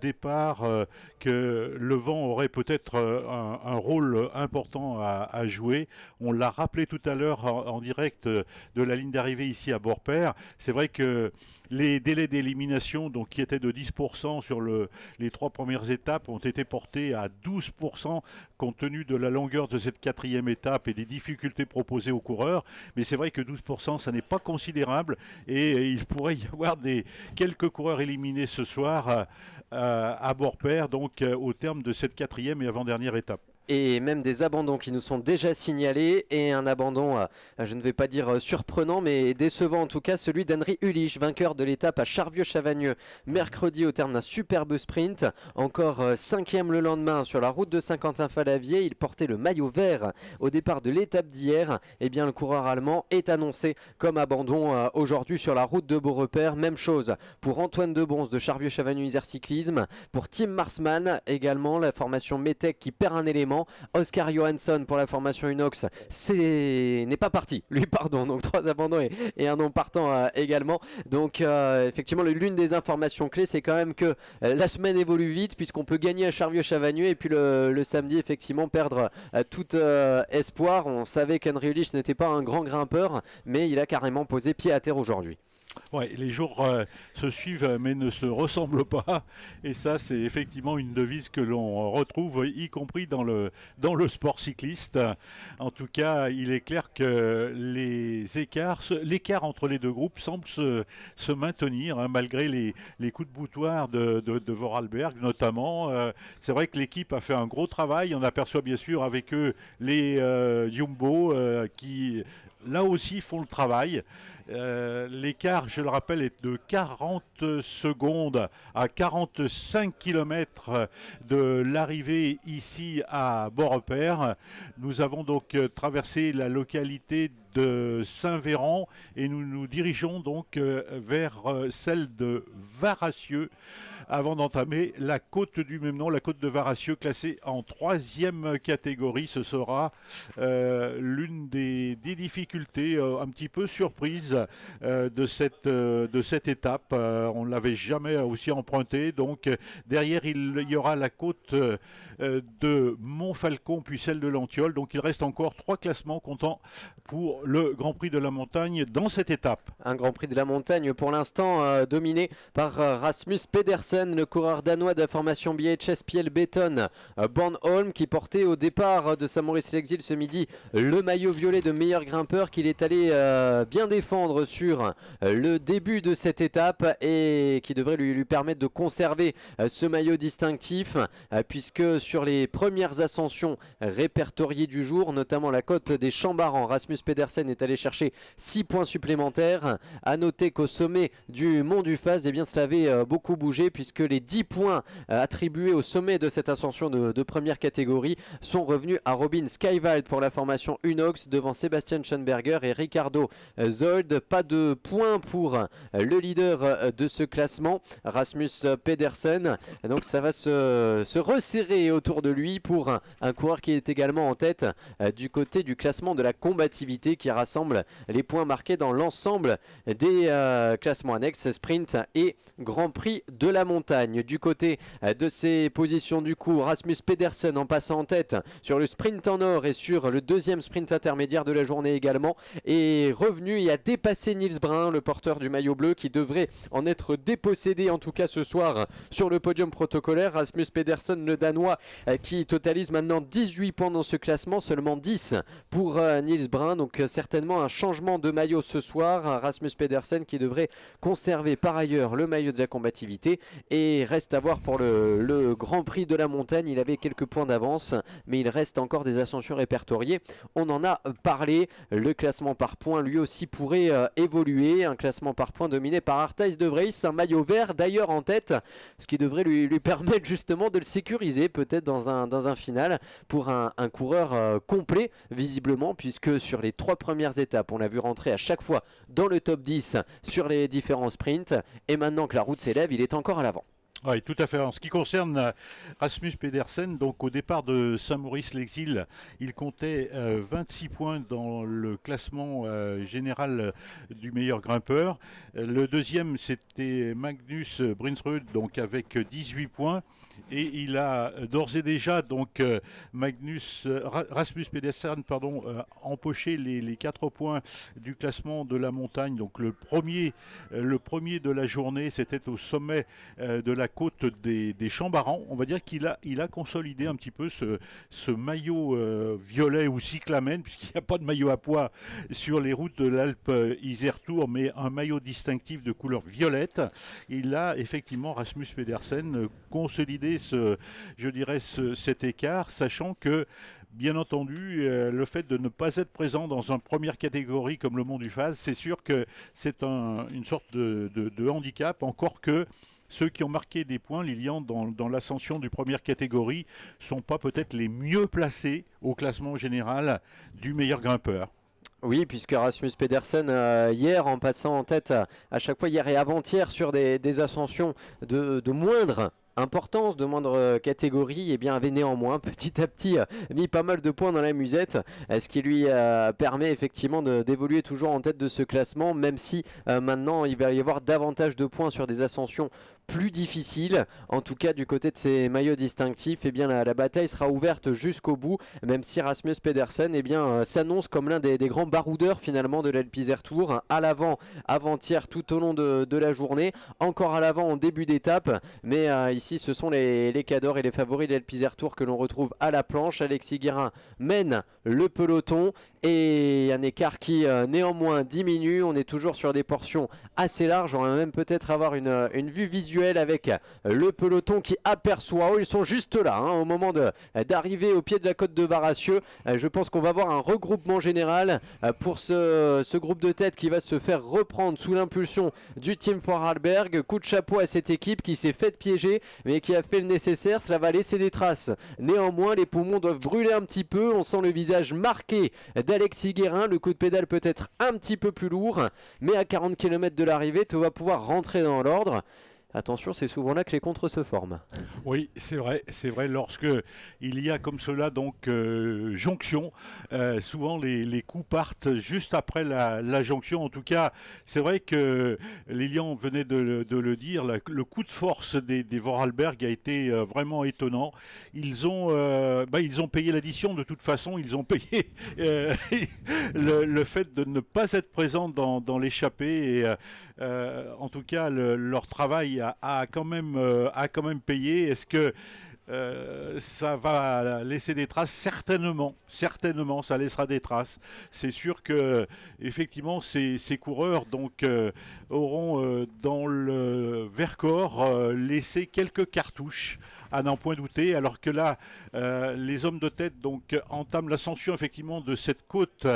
départ que le vent aurait peut-être un rôle important à jouer. On l'a rappelé tout à l'heure en direct de la ligne d'arrivée ici à Beaurepaire. C'est vrai que les délais d'élimination, donc qui étaient de 10% sur les 3 premières étapes, ont été portés à 12% compte tenu de la longueur de cette 4e étape et des difficultés proposées aux coureurs. Mais c'est vrai que 12%, ça n'est pas considérable, et il pourrait y avoir quelques coureurs éliminés ce soir à Beaurepaire, donc au terme de cette 4e et avant-dernière étape. Et même des abandons qui nous sont déjà signalés, et un abandon, je ne vais pas dire surprenant, mais décevant en tout cas, celui d'Henri Ulich, vainqueur de l'étape à Charvieux-Chavagneux mercredi au terme d'un superbe sprint, encore 5e le lendemain sur la route de Saint-Quentin-Fallavier. Il portait le maillot vert au départ de l'étape d'hier. Et bien le coureur allemand est annoncé comme abandon aujourd'hui sur la route de Beaurepaire. Même chose pour Antoine Debons de Charvieux-Chavagneux-Isère Cyclisme, pour Tim Marsman également, la formation Metec qui perd un élément. Oscar Johansson pour la formation Unox n'est pas parti, lui pardon, donc 3 abandons et un non partant également. Donc effectivement l'une des informations clés c'est quand même que la semaine évolue vite, puisqu'on peut gagner à Charvieux-Chavagneux et puis le samedi effectivement perdre tout espoir. On savait qu'Henri Ulich n'était pas un grand grimpeur, mais il a carrément posé pied à terre aujourd'hui. Ouais, les jours se suivent mais ne se ressemblent pas. Et ça, c'est effectivement une devise que l'on retrouve, y compris dans le sport cycliste. En tout cas, il est clair que l'écart entre les deux groupes semble se maintenir, hein, malgré les coups de boutoir de Vorarlberg notamment. C'est vrai que l'équipe a fait un gros travail. On aperçoit bien sûr avec eux les Jumbo qui là aussi font le travail. L'écart, je le rappelle, est de 40 secondes à 45 km de l'arrivée ici à Beaurepaire. Nous avons donc traversé la localité de Saint-Véran et nous nous dirigeons donc vers celle de Varassieux avant d'entamer la côte du même nom, la côte de Varassieux, classée en 3e catégorie. Ce sera l'une des difficultés un petit peu surprise de cette étape. On ne l'avait jamais aussi emprunté. Donc derrière, il y aura la côte de Montfalcon puis celle de l'Antiole. Donc il reste encore 3 classements comptant pour le Grand Prix de la Montagne dans cette étape. Un Grand Prix de la Montagne pour l'instant dominé par Rasmus Pedersen, le coureur danois de la formation BHS Piel Béton Bornholm, qui portait au départ de Saint-Maurice-l'Exil ce midi le maillot violet de meilleur grimpeur, qu'il est allé bien défendre sur le début de cette étape et qui devrait lui permettre de conserver ce maillot distinctif, puisque sur les premières ascensions répertoriées du jour, notamment la côte des Chambarans, Rasmus Pedersen est allé chercher 6 points supplémentaires. À noter qu'au sommet du Mont du Faz, eh bien, cela avait beaucoup bougé, puisque les 10 points attribués au sommet de cette ascension de première catégorie sont revenus à Robin Skywald pour la formation Unox devant Sébastien Schoenberger et Ricardo Zold. Pas de points pour le leader de ce classement, Rasmus Pedersen. Donc ça va se resserrer autour de lui pour un coureur qui est également en tête du côté du classement de la combativité, qui rassemble les points marqués dans l'ensemble des classements annexes sprint et Grand Prix de la montagne. Du côté de ces positions, du coup, Rasmus Pedersen en passant en tête sur le sprint en or et sur le deuxième sprint intermédiaire de la journée également, est revenu et a dépassé Nils Brun, le porteur du maillot bleu, qui devrait en être dépossédé en tout cas ce soir sur le podium protocolaire. Rasmus Pedersen, le danois, qui totalise maintenant 18 points dans ce classement, seulement 10 pour Nils Brun. Donc certainement un changement de maillot ce soir. Rasmus Pedersen qui devrait conserver par ailleurs le maillot de la combativité, et reste à voir pour le Grand Prix de la montagne. Il avait quelques points d'avance, mais il reste encore des ascensions répertoriées. On en a parlé. Le classement par points lui aussi pourrait évoluer. Un classement par points dominé par Arthijs de Vries, un maillot vert d'ailleurs en tête, ce qui devrait lui permettre justement de le sécuriser peut-être dans un final pour un coureur complet visiblement, puisque sur les 3 premières étapes on l'a vu rentrer à chaque fois dans le top 10 sur les différents sprints, et maintenant que la route s'élève, il est encore à l'avant. Oui, tout à fait. En ce qui concerne Rasmus Pedersen, donc au départ de Saint-Maurice-l'Exil, il comptait 26 points dans le classement général du meilleur grimpeur. Le deuxième, c'était Magnus Brinsrud, donc avec 18 points. Et il a d'ores et déjà, donc Rasmus Pedersen, empoché les 4 points du classement de la montagne. Donc le premier de la journée, c'était au sommet de la côte des Chambarans. On va dire qu'il a consolidé un petit peu ce maillot violet ou cyclamen, puisqu'il n'y a pas de maillot à pois sur les routes de l'Alpe Isère Tour, mais un maillot distinctif de couleur violette. Il a effectivement, Rasmus Pedersen, consolidé cet écart, sachant que bien entendu, le fait de ne pas être présent dans une première catégorie comme le Mont du Faz, c'est sûr que c'est une sorte de handicap, encore que ceux qui ont marqué des points, Lilian, dans l'ascension du première catégorie, ne sont pas peut-être les mieux placés au classement général du meilleur grimpeur. Oui, puisque Rasmus Pedersen, hier, en passant en tête à chaque fois, hier et avant-hier, sur des ascensions de moindre importance, de moindre catégorie, eh bien, avait néanmoins petit à petit mis pas mal de points dans la musette, ce qui lui permet effectivement d'évoluer toujours en tête de ce classement, même si maintenant il va y avoir davantage de points sur des ascensions plus difficiles. En tout cas, du côté de ces maillots distinctifs, eh bien, la bataille sera ouverte jusqu'au bout, même si Rasmus Pedersen eh bien, s'annonce comme l'un des grands baroudeurs finalement de l'Alpizer Tour, à l'avant avant-hier tout au long de la journée, encore à l'avant en début d'étape, mais ici ce sont les cadors et les favoris de l'Alpizer Tour que l'on retrouve à la planche. Alexis Guérin mène le peloton et un écart qui néanmoins diminue. On est toujours sur des portions assez larges, on va même peut-être avoir une vue visuelle avec le peloton qui aperçoit, ils sont juste là au moment d'arriver au pied de la côte de Varasieux. Je pense qu'on va avoir un regroupement général pour ce groupe de tête qui va se faire reprendre sous l'impulsion du Team Vorarlberg. Coup de chapeau à cette équipe qui s'est faite piéger mais qui a fait le nécessaire. Cela va laisser des traces. Néanmoins, les poumons doivent brûler un petit peu. On sent le visage marqué d'Alexis Guérin. Le coup de pédale peut être un petit peu plus lourd, mais à 40 km de l'arrivée, tout va pouvoir rentrer dans l'ordre. Attention, c'est souvent là que les contres se forment. Oui, c'est vrai. Lorsque il y a comme cela donc jonction, souvent les coups partent juste après la jonction. En tout cas, c'est vrai que Lilian venait de le dire, le coup de force des Vorarlberg a été vraiment étonnant. Ils ont payé l'addition de toute façon. Ils ont payé le fait de ne pas être présents dans l'échappée et en tout cas, leur travail a quand même payé. Est-ce que ça va laisser des traces? Certainement, ça laissera des traces. C'est sûr que effectivement, ces coureurs donc auront dans le Vercors laissé quelques cartouches, à n'en point douter. Alors que là, les hommes de tête donc entament l'ascension effectivement de cette côte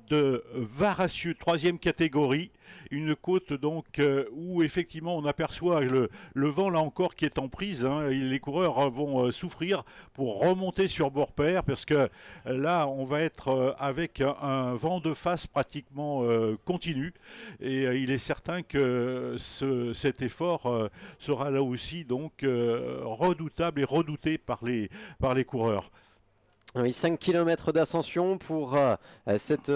de Varasieux, 3e catégorie, une côte donc où effectivement on aperçoit le vent là encore qui est en prise. Les coureurs vont souffrir pour remonter sur bord-pair parce que là on va être avec un vent de face pratiquement continu et il est certain que cet effort sera là aussi donc redoutable et redouté par les coureurs. Oui, 5 km d'ascension pour cette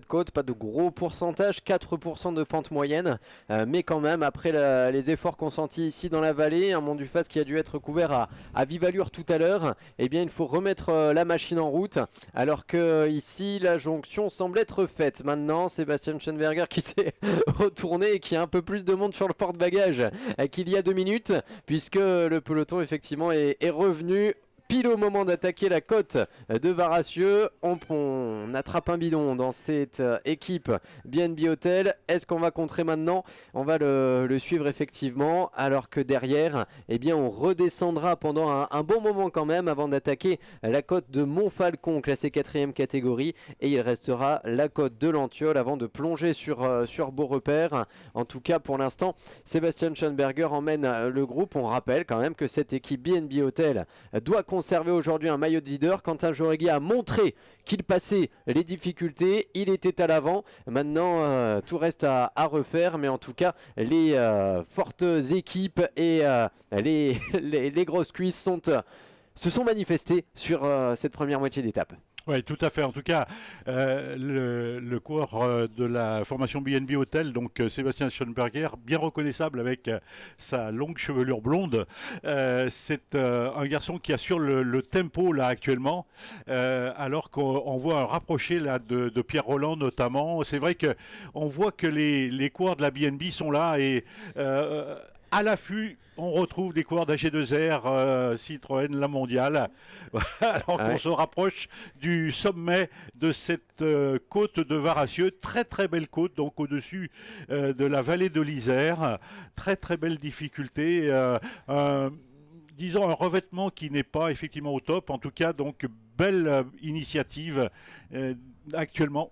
côte, pas de gros pourcentage, 4% de pente moyenne, mais quand même après les efforts consentis ici dans la vallée, un Mont du Fas qui a dû être couvert à vive allure tout à l'heure, eh bien il faut remettre la machine en route, alors que ici la jonction semble être faite. Maintenant, Sébastien Schoenberger qui s'est retourné et qui a un peu plus de monde sur le porte-bagages qu'il y a 2 minutes, puisque le peloton effectivement est revenu pile au moment d'attaquer la côte de Varasieux. On attrape un bidon dans cette équipe BNB Hotel. Est-ce qu'on va contrer maintenant? On va le suivre effectivement, alors que derrière, eh bien, on redescendra pendant un bon moment quand même avant d'attaquer la côte de Montfalcon, classée 4e catégorie, et il restera la côte de Lantiol avant de plonger sur Beaurepaire. En tout cas, pour l'instant, Sébastien Schoenberger emmène le groupe. On rappelle quand même que cette équipe BNB Hotel doit conserver aujourd'hui un maillot de leader. Quentin Jauregui a montré qu'il passait les difficultés, il était à l'avant. Maintenant, tout reste à refaire, mais en tout cas, les fortes équipes et les grosses cuisses se sont manifestées sur cette première moitié d'étape. Oui, tout à fait. En tout cas, le coureur de la formation BNB Hotel, donc Sébastien Schoenberger, bien reconnaissable avec sa longue chevelure blonde. C'est un garçon qui assure le tempo là actuellement, alors qu'on voit un rapproché là de Pierre Rolland notamment. C'est vrai qu'on voit que les coureurs de la BNB sont là et à l'affût, on retrouve des coureurs d'AG2R, Citroën, la mondiale, alors qu'on se rapproche du sommet de cette côte de Varasieux. Très très belle côte, donc au-dessus de la vallée de l'Isère. Très très belle difficulté. Disons un revêtement qui n'est pas effectivement au top. En tout cas, donc belle initiative actuellement.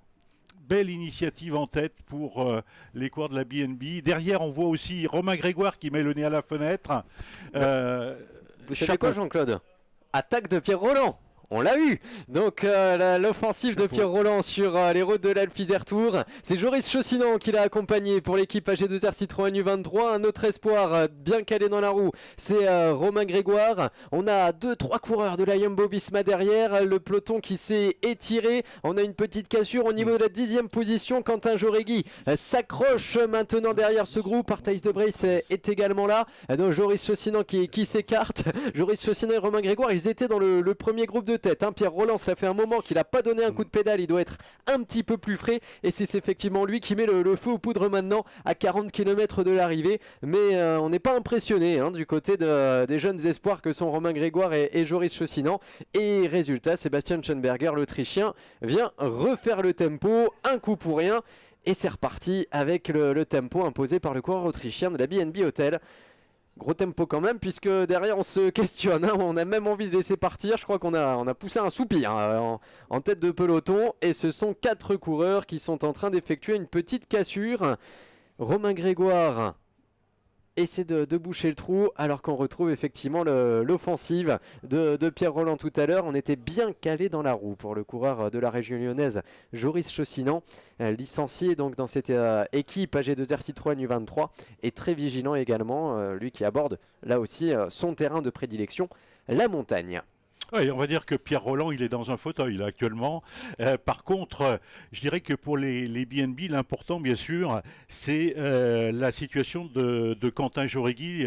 Belle initiative en tête pour les coureurs de la BNB. Derrière, on voit aussi Romain Grégoire qui met le nez à la fenêtre. Vous savez quoi, Jean-Claude? Attaque de Pierre Rolland. On l'a eu. Donc l'offensive de Pierre Rolland sur les routes de l'Alpe Isère Tour. C'est Joris Chaussinan qui l'a accompagné pour l'équipe AG2R Citroën U23. Un autre espoir bien calé dans la roue, c'est Romain Grégoire. On a 2-3 coureurs de la Jumbo-Visma derrière. Le peloton qui s'est étiré. On a une petite cassure au niveau de la 10e position. Quentin Jauregui s'accroche maintenant derrière ce groupe. Artaïs de Brace est également là. Donc Joris Chaussinan qui s'écarte. Joris Chaussinan et Romain Grégoire, ils étaient dans le premier groupe de tête. Pierre Rolland, ça fait un moment qu'il n'a pas donné un coup de pédale, il doit être un petit peu plus frais et c'est effectivement lui qui met le feu aux poudres maintenant à 40 km de l'arrivée. Mais on n'est pas impressionné du côté des jeunes espoirs que sont Romain Grégoire et Joris Chaussinan. Et résultat, Sébastien Schoenberger, l'Autrichien, vient refaire le tempo, un coup pour rien. Et c'est reparti avec le tempo imposé par le coureur autrichien de la BNB Hotel. Gros tempo quand même, puisque derrière on se questionne, on a même envie de laisser partir. Je crois qu'on a poussé un soupir en tête de peloton. Et ce sont 4 coureurs qui sont en train d'effectuer une petite cassure. Romain Grégoire essaie de boucher le trou, alors qu'on retrouve effectivement l'offensive de Pierre Rolland tout à l'heure. On était bien calé dans la roue pour le coureur de la région lyonnaise, Joris Chaussinan, licencié donc dans cette équipe AG2R Citroën U23, et très vigilant également, lui qui aborde là aussi son terrain de prédilection, la montagne. Oui, on va dire que Pierre Rolland, il est dans un fauteuil là actuellement. Par contre, je dirais que pour les BNB, l'important, bien sûr, c'est la situation de Quentin Jauregui,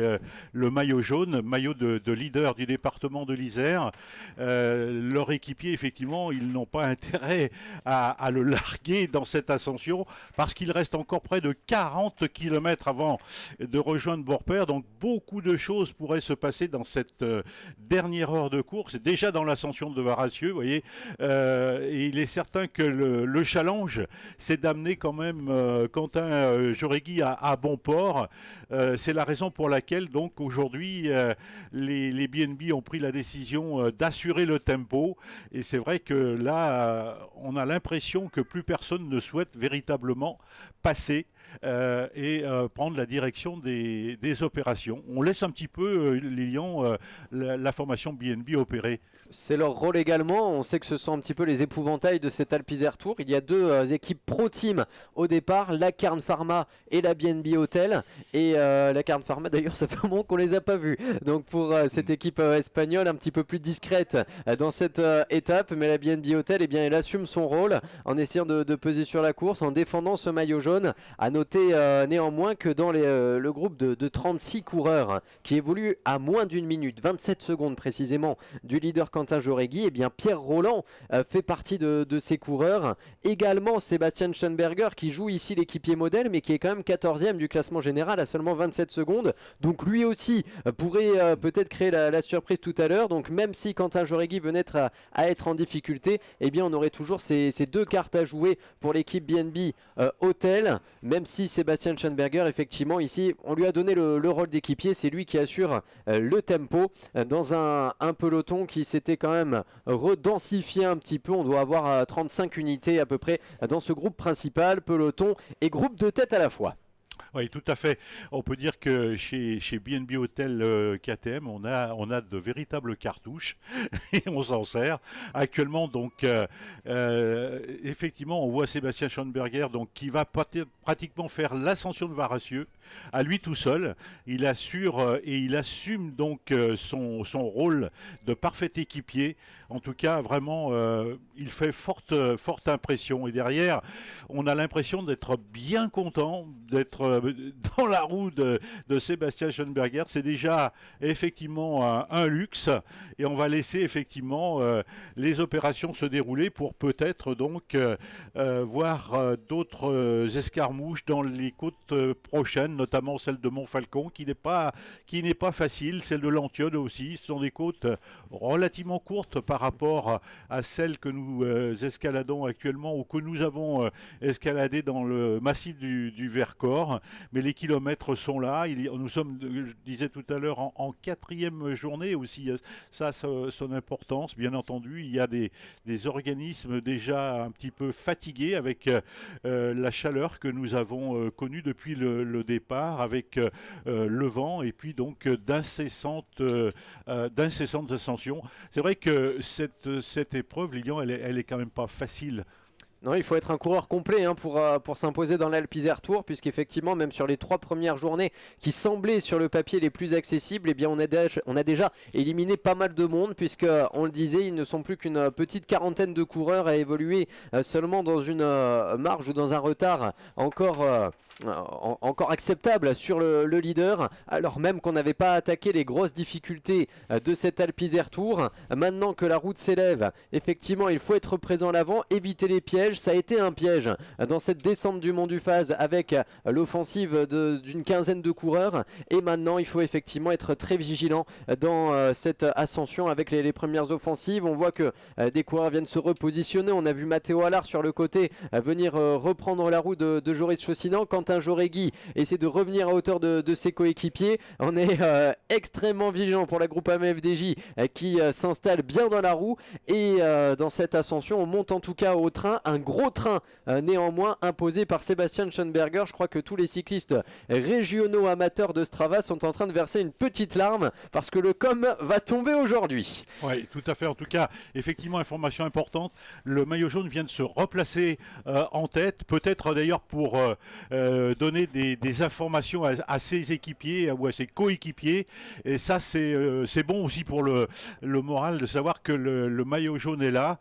le maillot jaune, maillot de leader du département de l'Isère. Leur équipier, effectivement, ils n'ont pas intérêt à le larguer dans cette ascension parce qu'il reste encore près de 40 km avant de rejoindre Beaurepaire. Donc, beaucoup de choses pourraient se passer dans cette dernière heure de course. Déjà dans l'ascension de Varassieux, vous voyez, et il est certain que le challenge, c'est d'amener quand même Quentin Jauregui à bon port. C'est la raison pour laquelle, donc, aujourd'hui, les BNB ont pris la décision d'assurer le tempo. Et c'est vrai que là, on a l'impression que plus personne ne souhaite véritablement passer et prendre la direction des opérations. On laisse un petit peu, Lilian, la formation BNB opérer. C'est leur rôle également. On sait que ce sont un petit peu les épouvantails de cet Alpe Isère Tour. Il y a 2 équipes pro team au départ, la Cairn Pharma et la BNB Hotel. Et la Cairn Pharma, d'ailleurs, ça fait un moment qu'on les a pas vus. Donc pour cette équipe espagnole, un petit peu plus discrète dans cette étape. Mais la BNB Hotel, eh bien, elle assume son rôle en essayant de peser sur la course, en défendant ce maillot jaune. À noter néanmoins que dans le groupe de 36 coureurs qui évoluent à moins d'une minute, 27 secondes précisément, du leader Quentin Jauregui, eh bien Pierre Rolland fait partie de ces coureurs. Également Sébastien Schoenberger qui joue ici l'équipier modèle, mais qui est quand même 14e du classement général à seulement 27 secondes. Donc lui aussi pourrait peut-être créer la surprise tout à l'heure. Donc même si Quentin Jauregui venait à être en difficulté, eh bien on aurait toujours ces 2 cartes à jouer pour l'équipe BNB Hotel. Même si Sébastien Schoenberger, effectivement, ici, on lui a donné le rôle d'équipier. C'est lui qui assure le tempo dans un peloton qui s'était quand même redensifié un petit peu. On doit avoir 35 unités à peu près dans ce groupe principal, peloton et groupe de tête à la fois. Oui, tout à fait. On peut dire que chez BNB Hotel KTM, on a de véritables cartouches et on s'en sert. Actuellement, donc, effectivement, on voit Sébastien Schoenberger donc, qui va pratiquement faire l'ascension de Varassieux à lui tout seul. Il assure et il assume donc son rôle de parfait équipier. En tout cas, vraiment, il fait forte impression. Et derrière, on a l'impression d'être bien content, d'être dans la roue de Sébastien Schoenberger. C'est déjà effectivement un luxe. Et on va laisser effectivement les opérations se dérouler pour peut-être donc voir d'autres escarmouches dans les côtes prochaines, notamment celle de Montfalcon, qui n'est pas facile, celle de l'Anthiode aussi. Ce sont des côtes relativement courtes par rapport à celles que nous escaladons actuellement ou que nous avons escaladées dans le massif du Vercors. mais les kilomètres sont là. Nous sommes, je disais tout à l'heure, en 4e journée aussi. Ça son importance, bien entendu. Il y a des organismes déjà un petit peu fatigués avec la chaleur que nous avons connue depuis le départ, avec le vent et puis donc d'incessantes ascensions. C'est vrai que cette épreuve, Lilian, elle est quand même pas facile. Non, il faut être un coureur complet pour s'imposer dans l'Alpe Isère Tour, puisqu'effectivement, même sur les 3 premières journées qui semblaient sur le papier les plus accessibles, eh bien on a déjà éliminé pas mal de monde, puisque on le disait, ils ne sont plus qu'une petite quarantaine de coureurs à évoluer seulement dans une marge ou dans un retard encore acceptable sur le leader, alors même qu'on n'avait pas attaqué les grosses difficultés de cette Alpe Isère Tour. Maintenant que la route s'élève, effectivement, il faut être présent à l'avant, éviter les pièges. Ça a été un piège dans cette descente du Mont du Faz avec l'offensive d'une quinzaine de coureurs, et maintenant il faut effectivement être très vigilant dans cette ascension avec les premières offensives. On voit que des coureurs viennent se repositionner. On a vu Matteo Allard sur le côté venir reprendre la roue de Joris Chaussinan. Quentin Jauregui essaie de revenir à hauteur de ses coéquipiers. On est extrêmement vigilant pour la Groupama FDJ qui s'installe bien dans la roue, et dans cette ascension on monte en tout cas au train, un gros train néanmoins imposé par Sébastien Schoenberger. Je crois que tous les cyclistes régionaux amateurs de Strava sont en train de verser une petite larme parce que le com va tomber aujourd'hui. Oui, tout à fait. En tout cas, effectivement, information importante, le maillot jaune vient de se replacer en tête, peut-être d'ailleurs pour donner des informations à ses équipiers ou à ses coéquipiers, et ça c'est bon aussi pour le moral de savoir que le maillot jaune est là.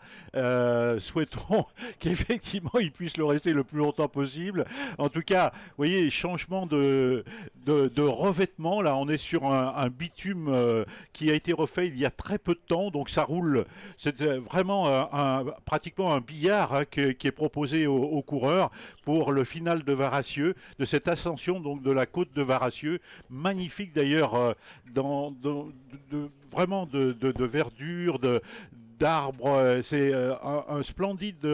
Souhaitons qu'effectivement il puisse le rester le plus longtemps possible. En tout cas, vous voyez, changement de revêtement. Là, on est sur un bitume qui a été refait il y a très peu de temps, donc ça roule. C'est vraiment pratiquement un billard qui est proposé aux coureurs pour le final de Varassieux, de cette ascension donc de la côte de Varassieux. Magnifique d'ailleurs, vraiment de verdure, d'arbres. C'est un splendide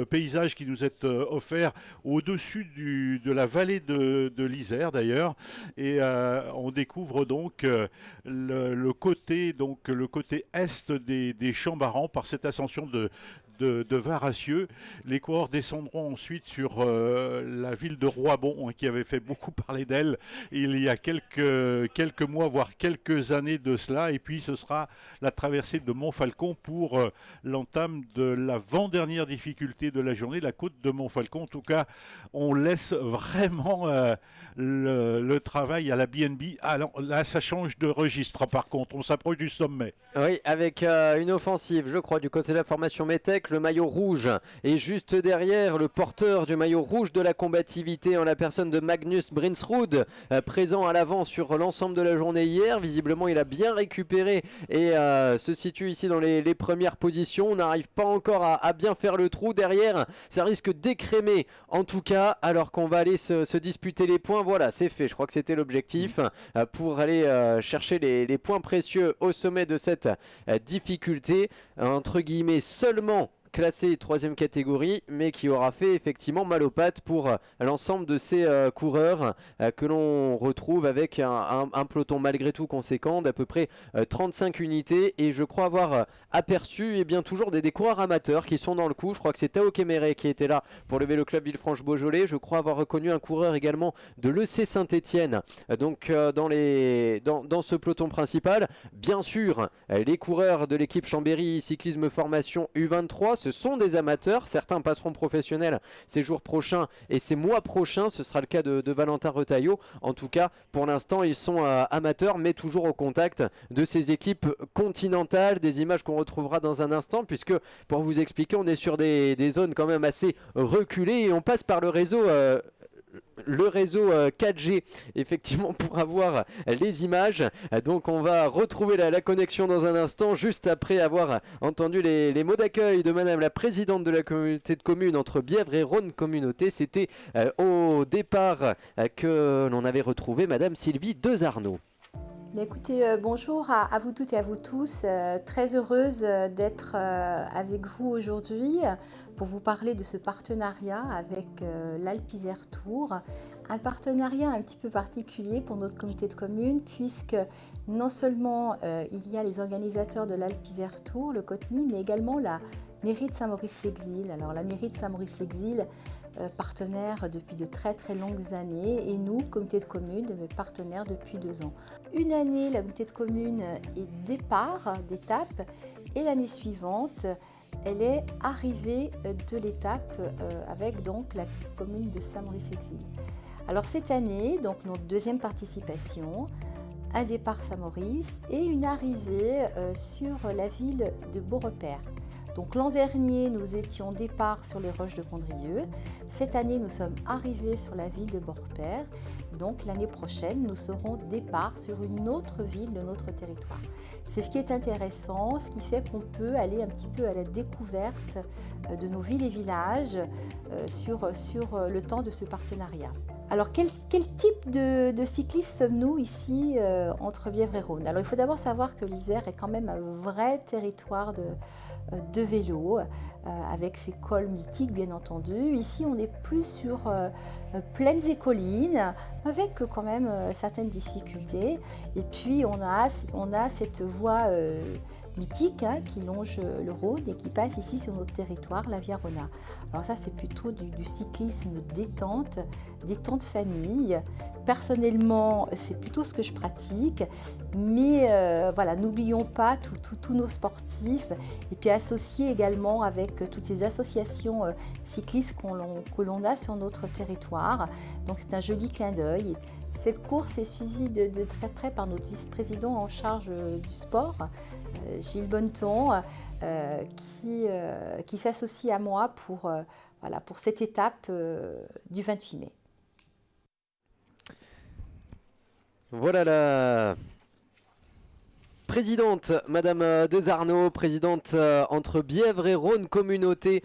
paysage qui nous est offert au-dessus de la vallée de l'Isère d'ailleurs, et on découvre donc le côté est des Champs-Barans par cette ascension de Varassieux. Les coureurs descendront ensuite sur la ville de Roibon, qui avait fait beaucoup parler d'elle il y a quelques mois, voire quelques années de cela. Et puis ce sera la traversée de Montfalcon pour l'entame de l'avant-dernière difficulté de la journée, la côte de Montfalcon. En tout cas, on laisse vraiment le travail à la BNB. Alors là, ça change de registre par contre, on s'approche du sommet. Oui, avec une offensive, je crois, du côté de la formation Metec. Le maillot rouge est juste derrière, le porteur du maillot rouge de la combativité en la personne de Magnus Brinsrud, présent à l'avant sur l'ensemble de la journée hier. Visiblement il a bien récupéré et se situe ici dans les premières positions. On n'arrive pas encore à bien faire le trou derrière, ça risque d'écrémer en tout cas, alors qu'on va aller se disputer les points. Voilà, c'est fait, je crois que c'était l'objectif pour aller chercher les points précieux au sommet de cette difficulté, entre guillemets seulement classé 3e catégorie, mais qui aura fait effectivement mal aux pattes pour l'ensemble de ces coureurs que l'on retrouve avec un peloton malgré tout conséquent d'à peu près 35 unités, et je crois avoir aperçu bien toujours des coureurs amateurs qui sont dans le coup. Je crois que c'est Tao Kéméré qui était là pour le Vélo Club Villefranche-Beaujolais. Je crois avoir reconnu un coureur également de l'EC Saint-Étienne donc dans ce peloton principal. Bien sûr, les coureurs de l'équipe Chambéry Cyclisme Formation U23, ce sont des amateurs. Certains passeront professionnels ces jours prochains et ces mois prochains. Ce sera le cas de Valentin Retailleau. En tout cas, pour l'instant, ils sont amateurs, mais toujours au contact de ces équipes continentales. Des images qu'on retrouvera dans un instant, puisque pour vous expliquer, on est sur des zones quand même assez reculées et on passe par le réseau 4G effectivement pour avoir les images. Donc on va retrouver la connexion dans un instant, juste après avoir entendu les mots d'accueil de madame la présidente de la communauté de communes entre Bièvre et Rhône Communauté. C'était au départ que l'on avait retrouvé madame Sylvie Dezarnaud. Écoutez, bonjour à vous toutes et à vous tous. Très heureuse d'être avec vous aujourd'hui pour vous parler de ce partenariat avec l'Alpe Isère Tour. Un partenariat un petit peu particulier pour notre comité de communes, puisque non seulement il y a les organisateurs de l'Alpe Isère Tour, le COTMI, mais également la mairie de Saint-Maurice-l'Exil. Alors la mairie de Saint-Maurice-l'Exil, partenaire depuis de très très longues années, et nous, comité de communes, partenaires depuis 2 ans. Une année, la comité de communes est départ d'étape, et l'année suivante, elle est arrivée de l'étape avec donc la commune de Saint-Maurice-l'Exil. Alors cette année, donc notre deuxième participation, un départ Saint-Maurice et une arrivée sur la ville de Beaurepaire. Donc l'an dernier, nous étions départ sur les Roches de Condrieu. Cette année, nous sommes arrivés sur la ville de Beaurepaire. Donc l'année prochaine, nous serons départ sur une autre ville de notre territoire. C'est ce qui est intéressant, ce qui fait qu'on peut aller un petit peu à la découverte de nos villes et villages sur le temps de ce partenariat. Alors quel type de cyclistes sommes-nous ici entre Bièvre et Rhône? Alors il faut d'abord savoir que l'Isère est quand même un vrai territoire de vélo, avec ses cols mythiques bien entendu. Ici on est plus sur plaines et collines, avec quand même certaines difficultés. Et puis on a cette voie mythique qui longe le Rhône et qui passe ici sur notre territoire, la Via Rhôna. Alors ça c'est plutôt du cyclisme détente famille. Personnellement c'est plutôt ce que je pratique, mais voilà, n'oublions pas tous nos sportifs, et puis associés également avec toutes ces associations cyclistes que l'on a sur notre territoire. Donc c'est un joli clin d'œil. Cette course est suivie de très près par notre vice-président en charge du sport, Gilles Bonneton, qui s'associe à moi pour cette étape du 28 mai. Voilà la présidente, Madame Desarnaud, présidente entre Bièvre et Rhône Communauté,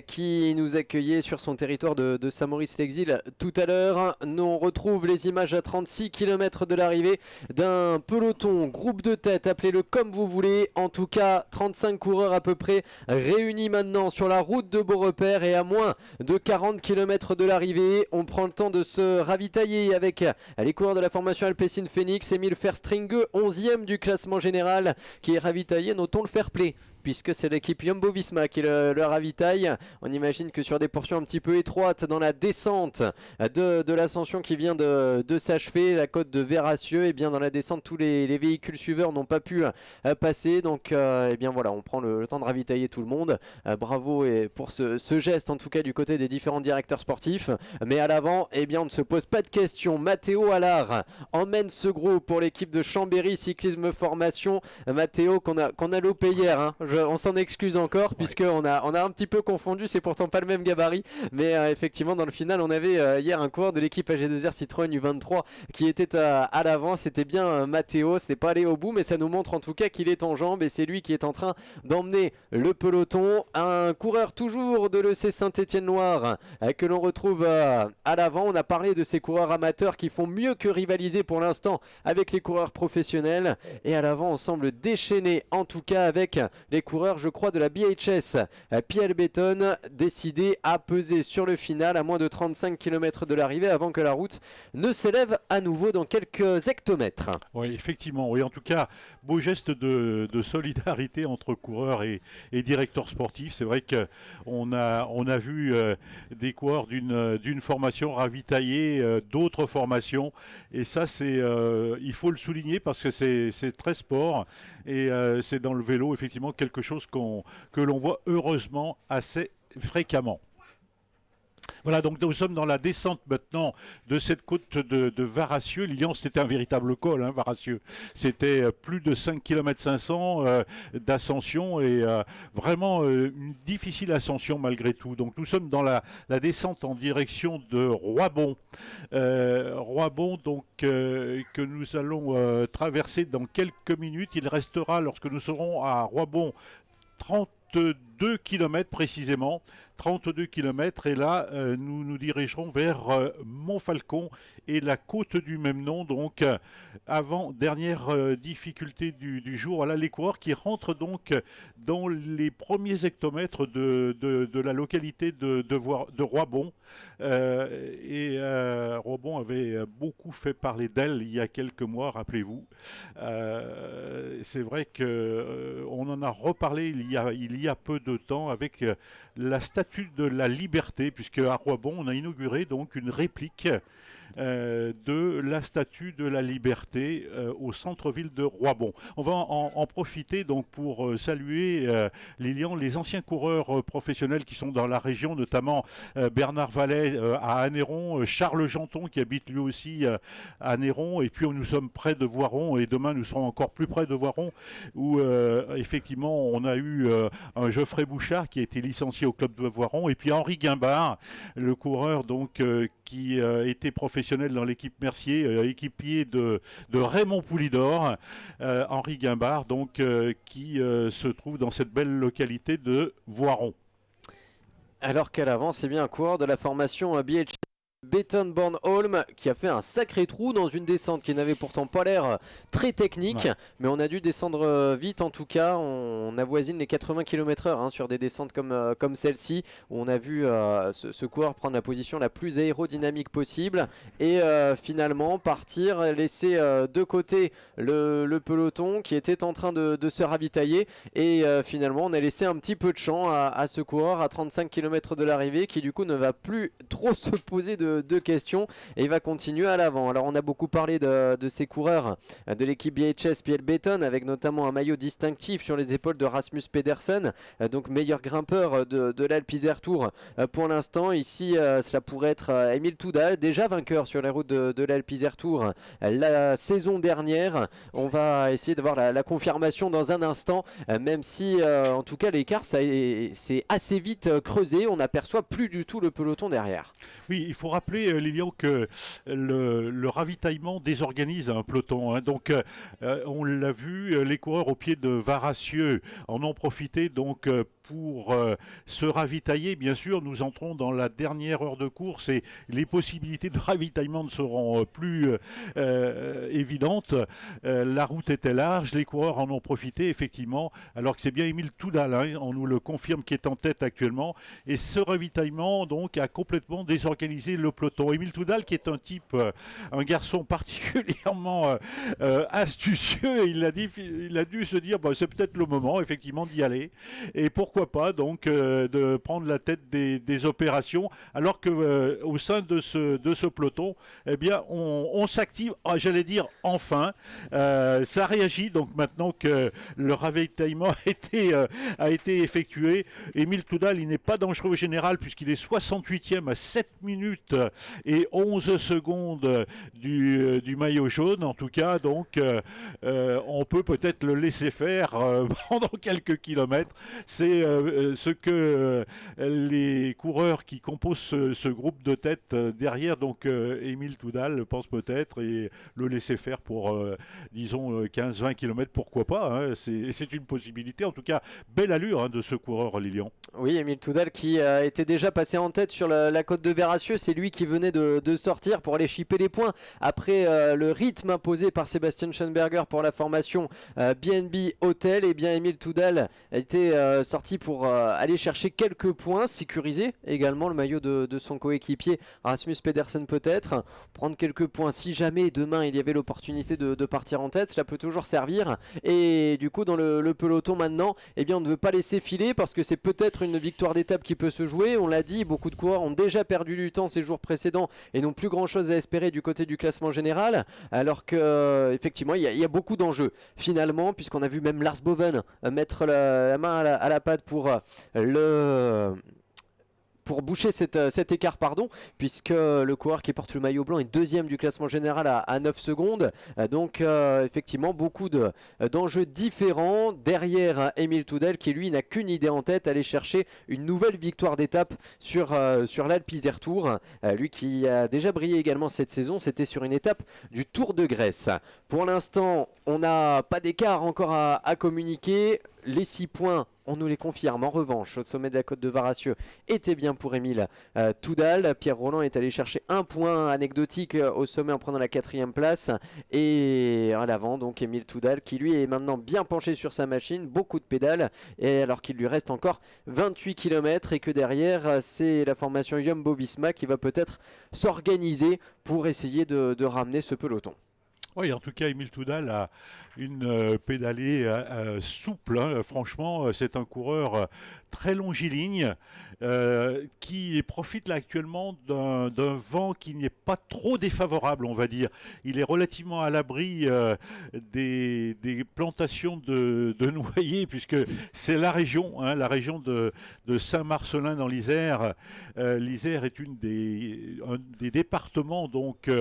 qui nous accueillait sur son territoire de Saint-Maurice-l'Exil tout à l'heure. Nous on retrouve les images à 36 km de l'arrivée d'un peloton, groupe de tête, appelez-le comme vous voulez. En tout cas, 35 coureurs à peu près réunis maintenant sur la route de Beaurepaire, et à moins de 40 km de l'arrivée. On prend le temps de se ravitailler avec les coureurs de la formation Alpecin Phoenix. Emile Verstringue, 11e du classement général, qui est ravitaillé, notons le fair play, puisque c'est l'équipe Jumbo-Visma qui le ravitaille. On imagine que sur des portions un petit peu étroites dans la descente de l'ascension qui vient de s'achever, la côte de Vérassieux, et bien dans la descente tous les véhicules suiveurs n'ont pas pu passer. Donc et bien voilà, on prend le temps de ravitailler tout le monde. Bravo et pour ce geste en tout cas du côté des différents directeurs sportifs. Mais à l'avant, eh bien on ne se pose pas de questions. Mathéo Allard emmène ce groupe pour l'équipe de Chambéry Cyclisme Formation. Mathéo qu'on a loupé hier, hein. On s'en excuse encore, puisqu'on a un petit peu confondu, c'est pourtant pas le même gabarit, mais effectivement dans le final on avait hier un coureur de l'équipe AG2R Citroën U23 qui était à l'avant. C'était bien Mathéo, c'est pas allé au bout, mais ça nous montre en tout cas qu'il est en jambes, et c'est lui qui est en train d'emmener le peloton. Un coureur toujours de l'EC Saint-Étienne-Loire que l'on retrouve à l'avant. On a parlé de ces coureurs amateurs qui font mieux que rivaliser pour l'instant avec les coureurs professionnels, et à l'avant on semble déchaîner en tout cas avec les coureurs, je crois, de la BHS Piel Béton, décidés à peser sur le final à moins de 35 km de l'arrivée avant que la route ne s'élève à nouveau dans quelques hectomètres. Oui, effectivement. Oui, en tout cas, beau geste de solidarité entre coureurs et directeurs sportifs. C'est vrai qu'on a vu des coureurs d'une formation ravitailler d'autres formations, et ça, il faut le souligner parce que c'est très sport, et c'est dans le vélo effectivement quelque chose que l'on voit heureusement assez fréquemment. Voilà, donc nous sommes dans la descente maintenant de cette côte de Varassieux. Lilian, c'était un véritable col, hein, Varassieux. C'était plus de 5 km 500 d'ascension, et vraiment une difficile ascension malgré tout. Donc nous sommes dans la descente en direction de Roibon. Roibon, donc, que nous allons traverser dans quelques minutes. Il restera, lorsque nous serons à Roibon, 32 2 km précisément, 32 km. Et là, nous nous dirigerons vers Montfalcon et la côte du même nom. Donc, avant dernière difficulté du jour. Voilà les coureurs qui rentrent donc dans les premiers hectomètres de la localité de Roibon. Roibon avait beaucoup fait parler d'elle il y a quelques mois, rappelez-vous. C'est vrai qu'on en a reparlé il y a peu de temps avec la statue de la liberté, puisque à Roibon, on a inauguré donc une réplique de la statue de la liberté au centre-ville de Roibon. On va en profiter donc pour saluer Lilian, les anciens coureurs professionnels qui sont dans la région, notamment Bernard Vallet à Anneyron, Charles Janton qui habite lui aussi à Anneyron, et puis nous sommes près de Voiron, et demain nous serons encore plus près de Voiron, où effectivement on a eu un Geoffrey Bouchard qui a été licencié au club de Voiron, et puis Henri Guimbard, le coureur donc qui était professionnel dans l'équipe Mercier, équipier de Raymond Poulidor, Henri Guimbard, donc qui se trouve dans cette belle localité de Voiron. Alors qu'à l'avant, c'est bien un coureur de la formation BHS Beton Bornholm qui a fait un sacré trou dans une descente qui n'avait pourtant pas l'air très technique, mais on a dû descendre vite. En tout cas, on avoisine les 80 km/h sur des descentes comme celle-ci, où on a vu ce coureur prendre la position la plus aérodynamique possible et finalement partir, laisser de côté le peloton qui était en train de se ravitailler, et finalement on a laissé un petit peu de champ à ce coureur à 35 km de l'arrivée, qui du coup ne va plus trop se poser de questions et il va continuer à l'avant. Alors on a beaucoup parlé de ces coureurs de l'équipe BHS PL Beton, avec notamment un maillot distinctif sur les épaules de Rasmus Pedersen, donc meilleur grimpeur de l'Alpe Isère Tour pour l'instant. Ici cela pourrait être Emil Toudal, déjà vainqueur sur les routes de l'Alpe Isère Tour la saison dernière. On va essayer d'avoir la confirmation dans un instant, même si en tout cas l'écart c'est assez vite creusé, on n'aperçoit plus du tout le peloton derrière. Oui, il faut rappeler, Lilian, que le ravitaillement désorganise un peloton. Donc, on l'a vu, les coureurs au pied de Varassieux en ont profité donc pour se ravitailler. Bien sûr, nous entrons dans la dernière heure de course et les possibilités de ravitaillement ne seront plus évidentes. La route était large, les coureurs en ont profité, effectivement, alors que c'est bien Emil Toudal, on nous le confirme, qui est en tête actuellement. Et ce ravitaillement, donc, a complètement désorganisé le peloton. Emil Toudal, qui est un type, un garçon particulièrement astucieux, il a dû se dire, c'est peut-être le moment, effectivement, d'y aller. Et pourquoi pas, donc, de prendre la tête des opérations, alors que au sein de ce peloton, eh bien, on s'active, j'allais dire, enfin. Ça réagit, donc, maintenant que le ravitaillement a été effectué. Emil Toudal, il n'est pas dangereux au général, puisqu'il est 68e à 7 minutes et 11 secondes du maillot jaune, en tout cas. Donc, on peut peut-être le laisser faire pendant quelques kilomètres. C'est ce que les coureurs qui composent ce groupe de tête derrière, donc Emil Toudal, pense peut-être, et le laisser faire pour, disons, 15-20 km, pourquoi pas. C'est une possibilité. En tout cas, belle allure de ce coureur, Lilian. Oui, Emil Toudal qui était déjà passé en tête sur la côte de Varassieux. C'est lui qui venait de sortir pour aller chipper les points après le rythme imposé par Sébastien Schoenberger pour la formation BNB Hotel. Et bien Emil Toudal a été sorti pour aller chercher quelques points, sécuriser également le maillot de son coéquipier Rasmus Pedersen, peut-être prendre quelques points si jamais demain il y avait l'opportunité de partir en tête. Cela peut toujours servir. Et du coup dans le peloton maintenant, eh bien on ne veut pas laisser filer, parce que c'est peut-être une victoire d'étape qui peut se jouer. On l'a dit, beaucoup de coureurs ont déjà perdu du temps ces jours précédents et n'ont plus grand chose à espérer du côté du classement général, alors que effectivement il y a beaucoup d'enjeux finalement, puisqu'on a vu même Lars Boven mettre la main à la pâte pour boucher cet écart, puisque le coureur qui porte le maillot blanc est deuxième du classement général à 9 secondes. Donc effectivement beaucoup d'enjeux différents derrière Emil Toudal, qui lui n'a qu'une idée en tête, aller chercher une nouvelle victoire d'étape sur l'Alpe Isère Tour. Lui qui a déjà brillé également cette saison, c'était sur une étape du Tour de Grèce. Pour l'instant, on n'a pas d'écart encore à communiquer. Les 6 points on nous les confirme. En revanche, au sommet de la côte de Varassieux, était bien pour Émile Toudal. Pierre Rolland est allé chercher un point anecdotique au sommet en prenant la 4e place. Et à l'avant, donc Émile Toudal qui lui est maintenant bien penché sur sa machine, beaucoup de pédales, et alors qu'il lui reste encore 28 km et que derrière, c'est la formation Jumbo-Visma qui va peut-être s'organiser pour essayer de ramener ce peloton. Oui, en tout cas, Émile Toudal a une pédalée souple. Hein. Franchement, c'est un coureur très longiligne qui profite là actuellement d'un vent qui n'est pas trop défavorable, on va dire. Il est relativement à l'abri des plantations de noyers, puisque c'est la région de Saint-Marcellin dans l'Isère. L'Isère est un des départements donc,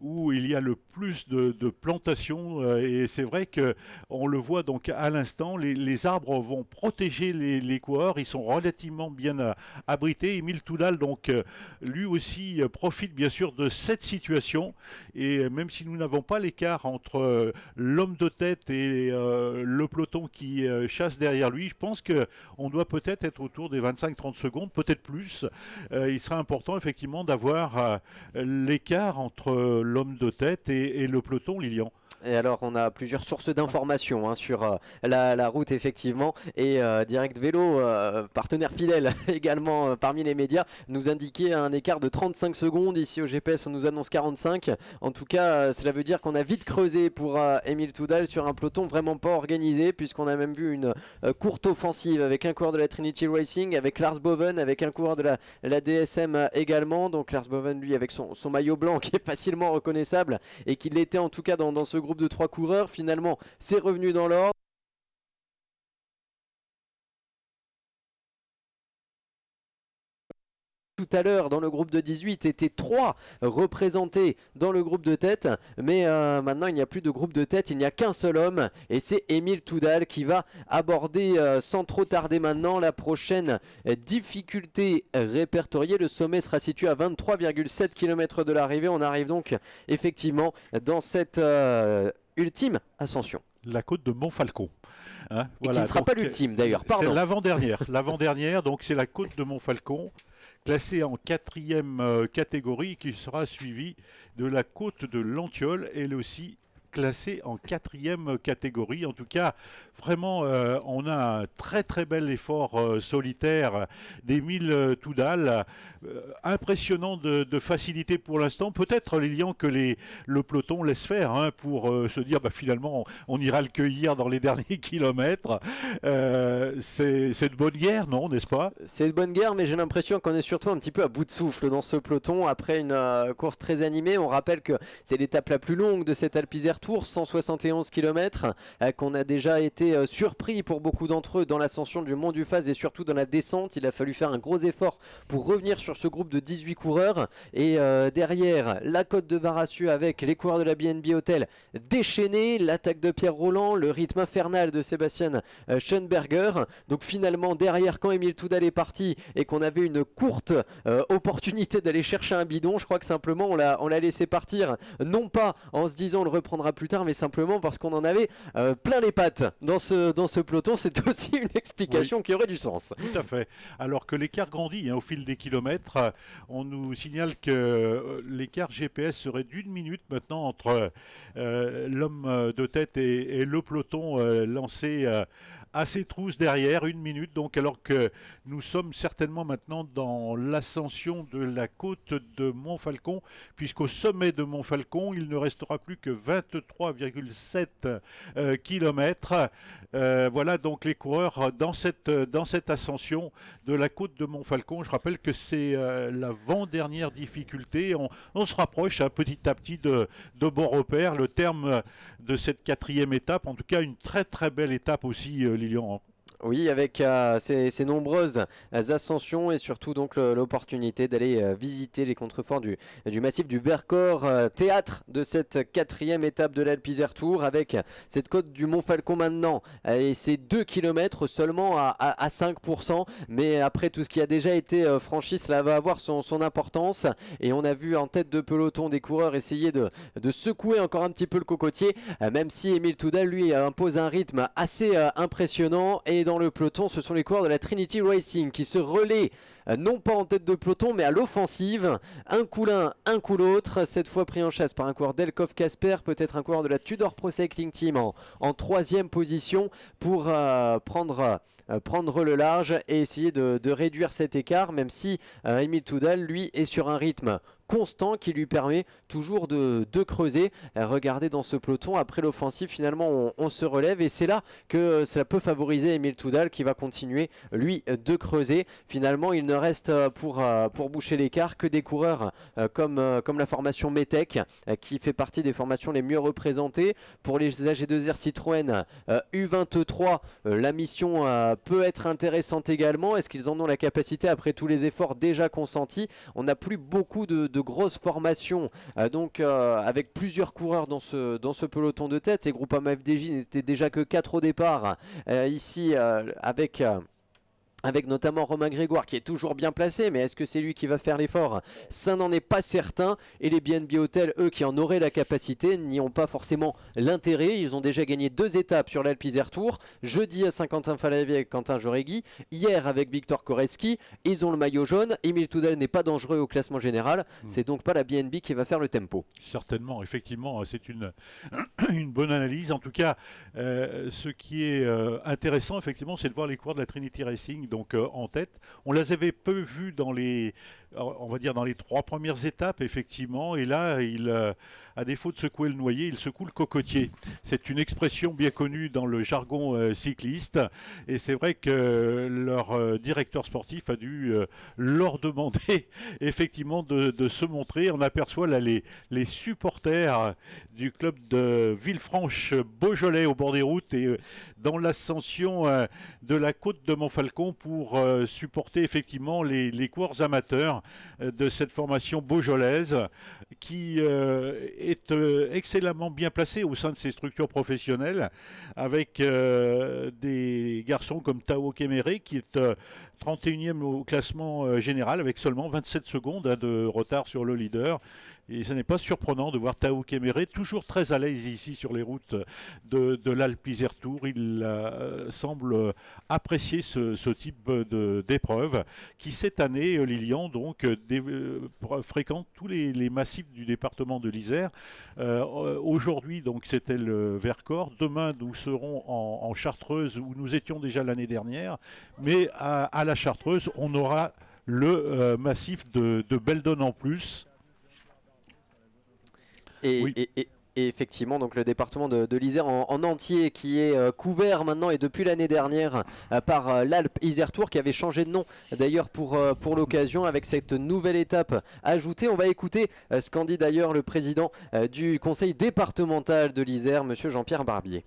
où il y a le plus de plantations et c'est vrai qu'on le voit donc à l'instant, les arbres vont protéger les coureurs, ils sont relativement bien abrités. Émile Toudal donc lui aussi profite bien sûr de cette situation et même si nous n'avons pas l'écart entre l'homme de tête et le peloton qui chasse derrière lui, je pense qu'on doit peut-être être autour des 25-30 secondes, peut-être plus. Il sera important effectivement d'avoir l'écart entre l'homme de tête et le peloton, Lilian. Et alors on a plusieurs sources d'informations sur la route effectivement et Direct Vélo, partenaire fidèle également parmi les médias, nous indiquait un écart de 35 secondes. Ici au GPS on nous annonce 45. En tout cas cela veut dire qu'on a vite creusé pour Émile Toudal sur un peloton vraiment pas organisé, puisqu'on a même vu une courte offensive avec un coureur de la Trinity Racing, avec Lars Boven, avec un coureur de la DSM également. Donc Lars Boven lui avec son maillot blanc qui est facilement reconnaissable et qui l'était en tout cas dans ce groupe de 3 coureurs. Finalement c'est revenu dans l'ordre. Tout à l'heure dans le groupe de 18 étaient 3 représentés dans le groupe de tête, mais maintenant il n'y a plus de groupe de tête, il n'y a qu'un seul homme et c'est Émile Toudal qui va aborder sans trop tarder maintenant la prochaine difficulté répertoriée. Le sommet sera situé à 23,7 km de l'arrivée. On arrive donc effectivement dans cette ultime ascension. La côte de Montfalcon. Hein, voilà, qui ne sera pas l'ultime d'ailleurs, pardon. C'est l'avant-dernière, donc c'est la côte de Montfalcon, classée en 4e catégorie, qui sera suivie de la côte de l'Antiole, elle aussi classée en 4e catégorie. En tout cas, vraiment, on a un très très bel effort solitaire d'Émile Toudal. Impressionnant de facilité pour l'instant. Peut-être, Lilian, que le peloton laisse faire hein, pour se dire finalement on ira le cueillir dans les derniers kilomètres. C'est de bonne guerre, non, n'est-ce pas? C'est de bonne guerre, mais j'ai l'impression qu'on est surtout un petit peu à bout de souffle dans ce peloton après une course très animée. On rappelle que c'est l'étape la plus longue de cette Alpes-Isère Tour, 171 km, qu'on a déjà été surpris pour beaucoup d'entre eux dans l'ascension du Mont du Faz et surtout dans la descente. Il a fallu faire un gros effort pour revenir sur ce groupe de 18 coureurs et derrière la côte de Varassieux avec les coureurs de la BNB Hotel déchaînés, l'attaque de Pierre Rolland, le rythme infernal de Sébastien Schoenberger. Donc finalement derrière, quand Émile Toudal est parti et qu'on avait une courte opportunité d'aller chercher un bidon, je crois que simplement on l'a laissé partir, non pas en se disant on le reprendra plus tard, mais simplement parce qu'on en avait plein les pattes dans ce peloton. C'est aussi une explication qui aurait du sens. Tout à fait. Alors que l'écart grandit au fil des kilomètres, on nous signale que l'écart GPS serait d'1 minute maintenant entre l'homme de tête et le peloton lancé à ses trousses derrière, 1 minute. Donc alors que nous sommes certainement maintenant dans l'ascension de la côte de Montfalcon, puisqu'au sommet de Montfalcon, il ne restera plus que 23,7 km. Voilà donc les coureurs dans cette ascension de la côte de Montfalcon. Je rappelle que c'est l'avant-dernière difficulté. On se rapproche petit à petit de bons repères, le terme de cette 4e étape. En tout cas, une très très belle étape aussi, Lilian. Oui, avec ces nombreuses ascensions et surtout donc l'opportunité d'aller visiter les contreforts du massif du Vercors, théâtre de cette 4e étape de l'Alpes-Isère Tour, avec cette côte du Montfalcon maintenant et ces 2 km seulement à 5%, mais après tout ce qui a déjà été franchi, cela va avoir son importance et on a vu en tête de peloton des coureurs essayer de secouer encore un petit peu le cocotier, même si Émile Toudal lui impose un rythme assez impressionnant. Et dans le peloton, ce sont les coureurs de la Trinity Racing qui se relaient non pas en tête de peloton mais à l'offensive. Un coup l'un, un coup l'autre, cette fois pris en chasse par un coureur d'Elkov Casper, peut-être un coureur de la Tudor Pro Cycling Team en troisième position pour prendre le large et essayer de réduire cet écart, même si Emil Tudal lui est sur un rythme constant qui lui permet toujours de creuser. Regardez dans ce peloton, après l'offensive finalement on se relève et c'est là que cela peut favoriser Emil Tudal qui va continuer lui de creuser. Finalement il ne reste pour boucher l'écart que des coureurs comme la formation Metec qui fait partie des formations les mieux représentées. Pour les AG2R Citroën U23 la mission peut être intéressante également. Est-ce qu'ils en ont la capacité après tous les efforts déjà consentis? On n'a plus beaucoup de grosses formations avec plusieurs coureurs dans ce peloton de tête. Les Groupama FDJ n'étaient déjà que 4 au départ ici avec notamment Romain Grégoire qui est toujours bien placé, mais est-ce que c'est lui qui va faire l'effort? Ça n'en est pas certain. Et les BNB Hotels, eux qui en auraient la capacité, n'y ont pas forcément l'intérêt. Ils ont déjà gagné 2 étapes sur l'Alpe Isère Tour, jeudi à Saint-Quentin-Fallavier avec Quentin Jauregui, hier avec Victor Koretzki. Ils ont le maillot jaune. Emil Tudal n'est pas dangereux au classement général. C'est donc pas la BNB qui va faire le tempo. Certainement, effectivement, c'est une bonne analyse. En tout cas, ce qui est intéressant, effectivement, c'est de voir les coureurs de la Trinity Racing donc en tête. On les avait peu vus dans les 3 premières étapes, effectivement, et là, à défaut de secouer le noyer, il secoue le cocotier. C'est une expression bien connue dans le jargon cycliste, et c'est vrai que leur directeur sportif a dû leur demander effectivement de se montrer. On aperçoit là les supporters du club de Villefranche-Beaujolais au bord des routes et dans l'ascension de la côte de Montfalcon pour supporter effectivement les coureurs amateurs de cette formation beaujolaise qui est excellemment bien placée au sein de ces structures professionnelles avec des garçons comme Tao Kéméré qui est 31e au classement général avec seulement 27 secondes de retard sur le leader. Et ce n'est pas surprenant de voir Tao Kéméré toujours très à l'aise ici sur les routes de l'Alpe Isère Tour. Il semble apprécier ce type d'épreuve qui cette année, Lilian, donc fréquente tous les massifs du département de l'Isère. Aujourd'hui, donc c'était le Vercors. Demain, nous serons en Chartreuse où nous étions déjà l'année dernière. Mais à la Chartreuse, on aura le massif de Beldon en plus. Et effectivement, donc le département de l'Isère en entier qui est couvert maintenant et depuis l'année dernière par l'Alpe Isère Tour qui avait changé de nom d'ailleurs pour l'occasion avec cette nouvelle étape ajoutée. On va écouter ce qu'en dit d'ailleurs le président du conseil départemental de l'Isère, monsieur Jean-Pierre Barbier.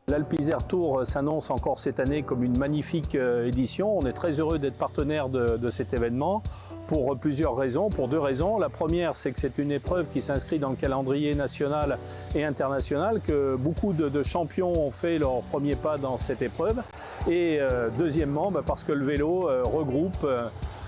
L'Alpe Isère Tour s'annonce encore cette année comme une magnifique édition. On est très heureux d'être partenaire de cet événement pour plusieurs raisons, pour 2 raisons. La première, c'est que c'est une épreuve qui s'inscrit dans le calendrier national et international, que beaucoup de champions ont fait leur premier pas dans cette épreuve. Et deuxièmement, parce que le vélo regroupe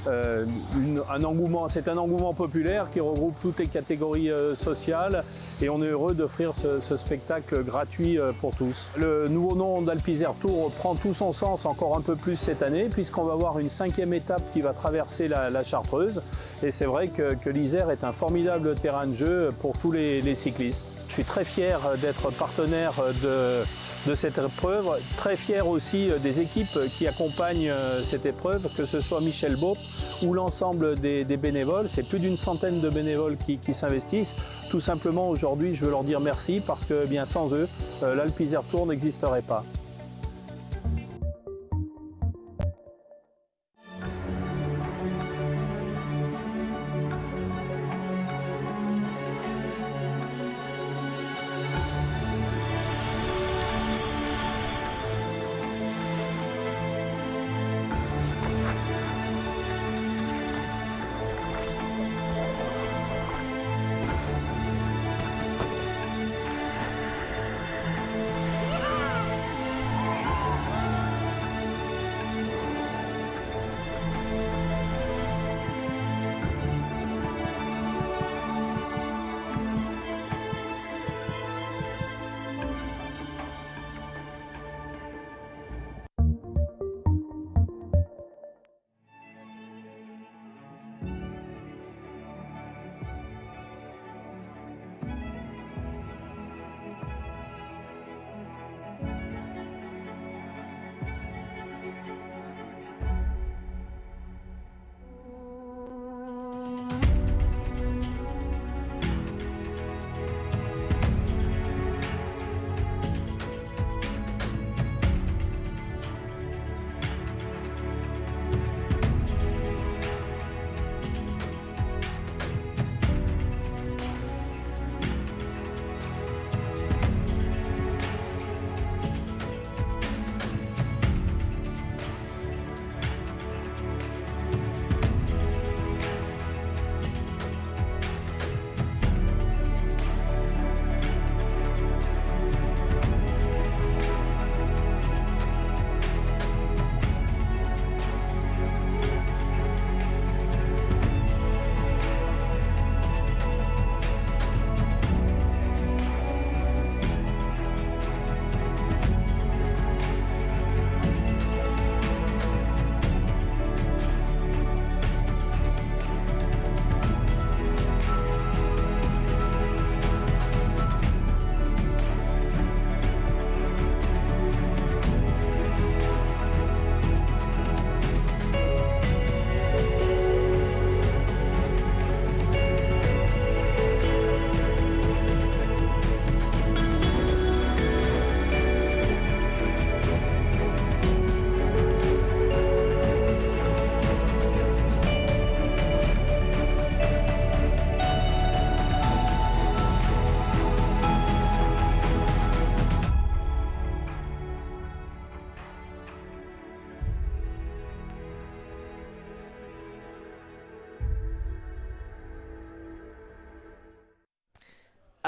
un engouement, c'est un engouement populaire qui regroupe toutes les catégories sociales et on est heureux d'offrir ce spectacle gratuit pour tous. Le nouveau nom d'Alpe Isère Tour prend tout son sens encore un peu plus cette année puisqu'on va avoir une 5e étape qui va traverser la Chartreuse et c'est vrai que l'Isère est un formidable terrain de jeu pour tous les cyclistes. Je suis très fier d'être partenaire de cette épreuve, très fier aussi des équipes qui accompagnent cette épreuve, que ce soit Michel Baup ou l'ensemble des bénévoles. C'est plus d'une centaine de bénévoles qui s'investissent. Tout simplement aujourd'hui, je veux leur dire merci parce que bien sans eux, l'Alpe Isère Tour n'existerait pas.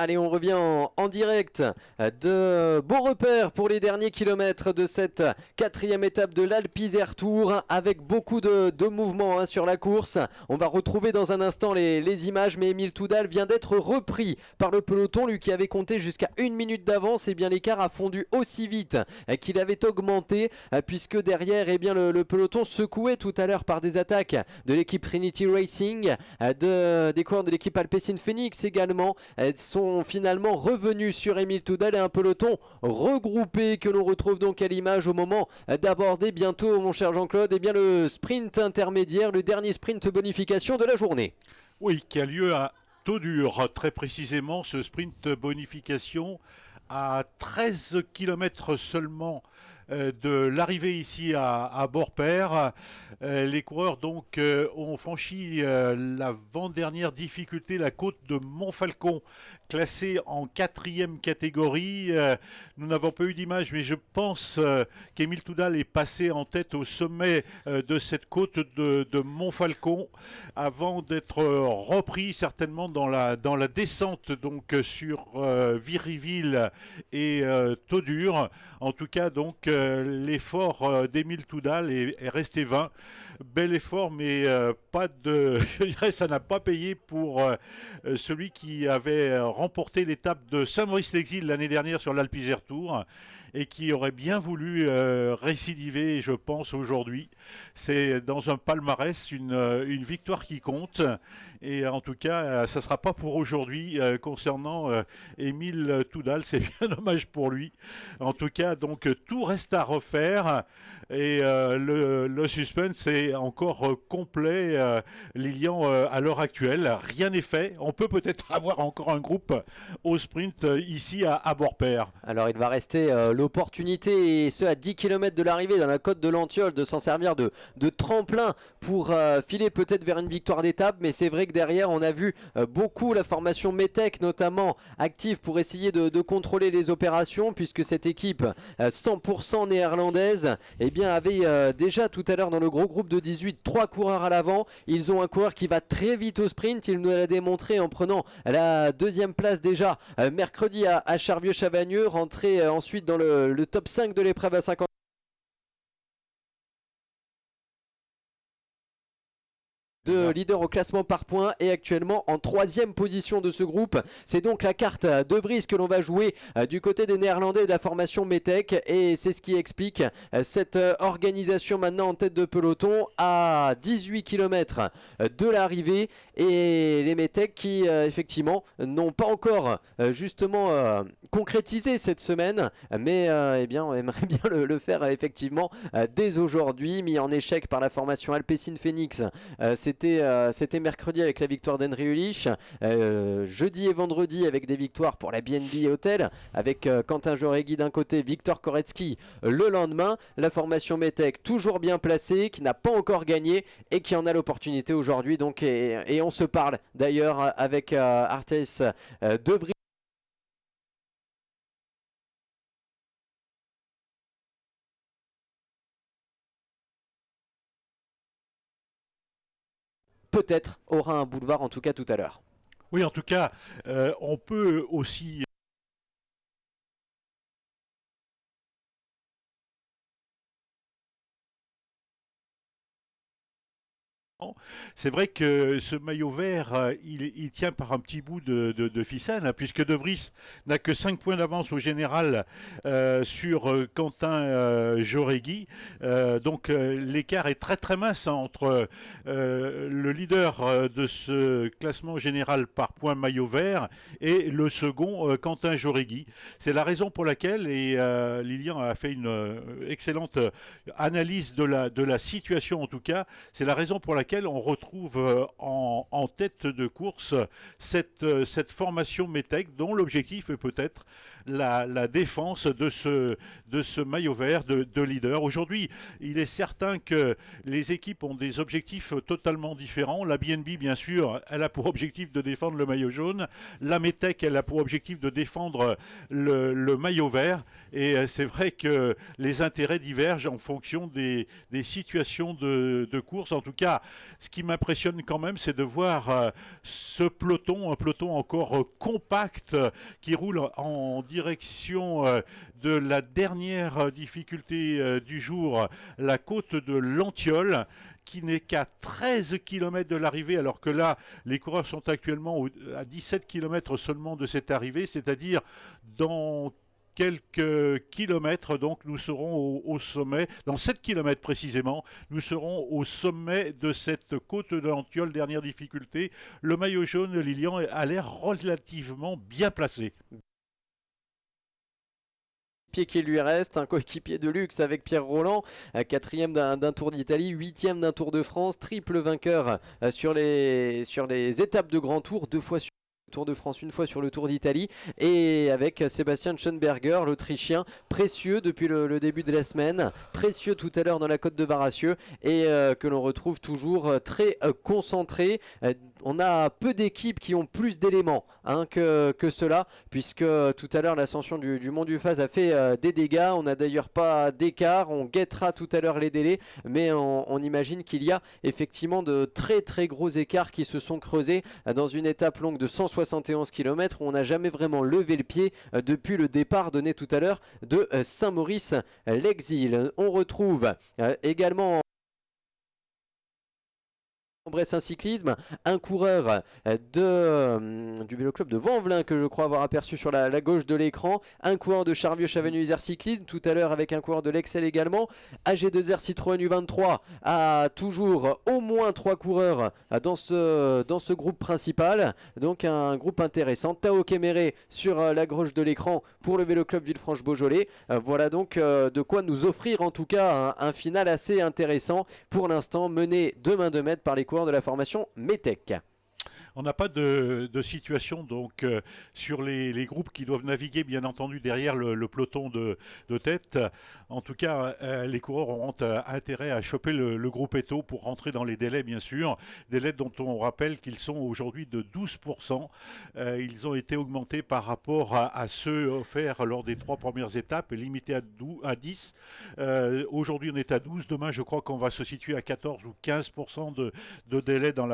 Allez, on revient en direct de Beaurepaire pour les derniers kilomètres de cette 4e étape de l'Alpe Isère Tour avec beaucoup de mouvements sur la course. On va retrouver dans un instant les images, mais Émile Toudal vient d'être repris par le peloton, lui qui avait compté jusqu'à 1 minute d'avance. Et bien l'écart a fondu aussi vite qu'il avait augmenté puisque derrière le peloton secoué tout à l'heure par des attaques de l'équipe Trinity Racing, des coureurs de l'équipe Alpecin Phoenix également sont finalement revenus sur Émile Toudal et un peloton regroupé que l'on retrouve donc à l'image au moment d'aborder bientôt, mon cher Jean-Claude, le sprint intermédiaire, le dernier sprint bonification de la journée. Oui, qui a lieu à Taudur, très précisément ce sprint bonification à 13 km seulement de l'arrivée ici à Beaurepaire. Les coureurs donc ont franchi l'avant-dernière difficulté, la côte de Montfalcon, classée en 4e catégorie. Nous n'avons pas eu d'image, mais je pense qu'Émile Toudal est passé en tête au sommet de cette côte de Montfalcon avant d'être repris certainement dans la descente donc sur Viriville et Taudur. En tout cas donc l'effort d'Émile Toudal est resté vain. Bel effort, mais je dirais ça n'a pas payé pour celui qui avait remporté l'étape de Saint-Maurice-l'Exil l'année dernière sur l'Alpe Isère Tour et qui aurait bien voulu récidiver, je pense, aujourd'hui. C'est dans un palmarès une victoire qui compte. Et en tout cas, ça ne sera pas pour aujourd'hui concernant Émile Toudal. C'est bien dommage pour lui. En tout cas, donc tout reste à refaire. Et le suspense est encore complet, Lilian, à l'heure actuelle. Rien n'est fait. On peut peut-être avoir encore un groupe au sprint ici à Beaurepaire. Alors il va rester l'opportunité, et ce à 10 km de l'arrivée dans la côte de l'Antiole, de s'en servir de tremplin pour filer peut-être vers une victoire d'étape. Mais c'est vrai que derrière on a vu beaucoup la formation Metec notamment active pour essayer de contrôler les opérations, puisque cette équipe 100% néerlandaise avait déjà tout à l'heure dans le gros groupe de 18 3 coureurs à l'avant. Ils ont un coureur qui va très vite au sprint, il nous l'a démontré en prenant la 2e place déjà mercredi à Charvieux-Chavagneux, rentré ensuite dans le top 5 de l'épreuve à 50. De leader au classement par points et actuellement en 3e position de ce groupe. C'est donc la carte de Vries que l'on va jouer du côté des Néerlandais de la formation Metec, et c'est ce qui explique cette organisation maintenant en tête de peloton à 18 km de l'arrivée, et les Metec qui effectivement n'ont pas encore justement concrétisé cette semaine, mais on aimerait bien le faire effectivement dès aujourd'hui, mis en échec par la formation Alpecin Phoenix. C'était mercredi avec la victoire d'Henry Ulich, jeudi et vendredi avec des victoires pour la BNB Hotel avec Quentin Joregui d'un côté, Victor Koretsky le lendemain. La formation Metec toujours bien placée, qui n'a pas encore gagné et qui en a l'opportunité aujourd'hui donc, et on se parle d'ailleurs avec Arthès de Vries. Peut-être aura un boulevard, en tout cas tout à l'heure. Oui, en tout cas, on peut aussi c'est vrai que ce maillot vert, il tient par un petit bout de ficelle, hein, puisque De Vries n'a que 5 points d'avance au général sur Quentin Joregui. Donc l'écart est très très mince entre le leader de ce classement général par points maillot vert et le second, Quentin Joregui. C'est la raison pour laquelle, et Lilian a fait une excellente analyse de la situation en tout cas, c'est la raison pour laquelle on retrouve en tête de course cette formation Metec, dont l'objectif est peut-être la défense de ce maillot vert de leader. Aujourd'hui, il est certain que les équipes ont des objectifs totalement différents. La BNB, bien sûr, elle a pour objectif de défendre le maillot jaune. La Metec, elle a pour objectif de défendre le maillot vert. Et c'est vrai que les intérêts divergent en fonction des situations de course. En tout cas, Ce qui m'impressionne quand même, c'est de voir ce peloton, un peloton encore compact qui roule en direction de la dernière difficulté du jour, la côte de l'Antiole, qui n'est qu'à 13 km de l'arrivée, alors que là, les coureurs sont actuellement à 17 km seulement de cette arrivée, c'est-à-dire dans quelques kilomètres, donc nous serons au sommet, dans 7 km précisément, nous serons au sommet de cette côte de l'Antiole, dernière difficulté. Le maillot jaune, Lilian, a l'air relativement bien placé. Pied qui lui reste, un coéquipier de luxe avec Pierre Rolland, quatrième d'un Tour d'Italie, huitième d'un Tour de France, triple vainqueur sur les étapes de Grand Tour, 2 fois sur le Tour de France, 1 fois sur le Tour d'Italie, et avec Sébastien Schoenberger, l'Autrichien, précieux depuis le début de la semaine, précieux tout à l'heure dans la côte de Varassieux, et que l'on retrouve toujours très concentré. On a peu d'équipes qui ont plus d'éléments que cela, puisque tout à l'heure l'ascension du Mont du Faz a fait des dégâts. On n'a d'ailleurs pas d'écart, on guettera tout à l'heure les délais, mais on imagine qu'il y a effectivement de très très gros écarts qui se sont creusés dans une étape longue de 171 km où on n'a jamais vraiment levé le pied depuis le départ donné tout à l'heure de Saint-Maurice-l'Exil. On retrouve également Bressin Cyclisme, un coureur du Vélo Club de Vanvelin que je crois avoir aperçu sur la gauche de l'écran, un coureur de Charvieux-Chavagny-Isère Cyclisme, tout à l'heure avec un coureur de l'Excel également. AG2R Citroën U23 a toujours au moins 3 coureurs dans ce groupe principal, donc un groupe intéressant. Tao Kéméré sur la gauche de l'écran pour le Vélo Club Villefranche-Beaujolais. Voilà donc de quoi nous offrir en tout cas un final assez intéressant pour l'instant, mené de main de maître par les coureurs de la formation Metec. On n'a pas de situation donc sur les groupes qui doivent naviguer bien entendu derrière le peloton de tête. En tout cas, les coureurs auront intérêt à choper le groupe Eto pour rentrer dans les délais bien sûr. Délais dont on rappelle qu'ils sont aujourd'hui de 12%. Ils ont été augmentés par rapport à ceux offerts lors des 3 premières étapes, limités à 10. Aujourd'hui on est à 12. Demain je crois qu'on va se situer à 14 ou 15% de délai dans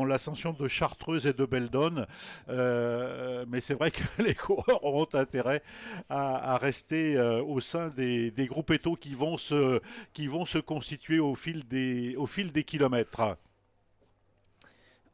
l'ascension de Chartreuse et de Beldon, mais c'est vrai que les coureurs auront intérêt à rester au sein des groupes Eto qui vont se constituer au fil des kilomètres.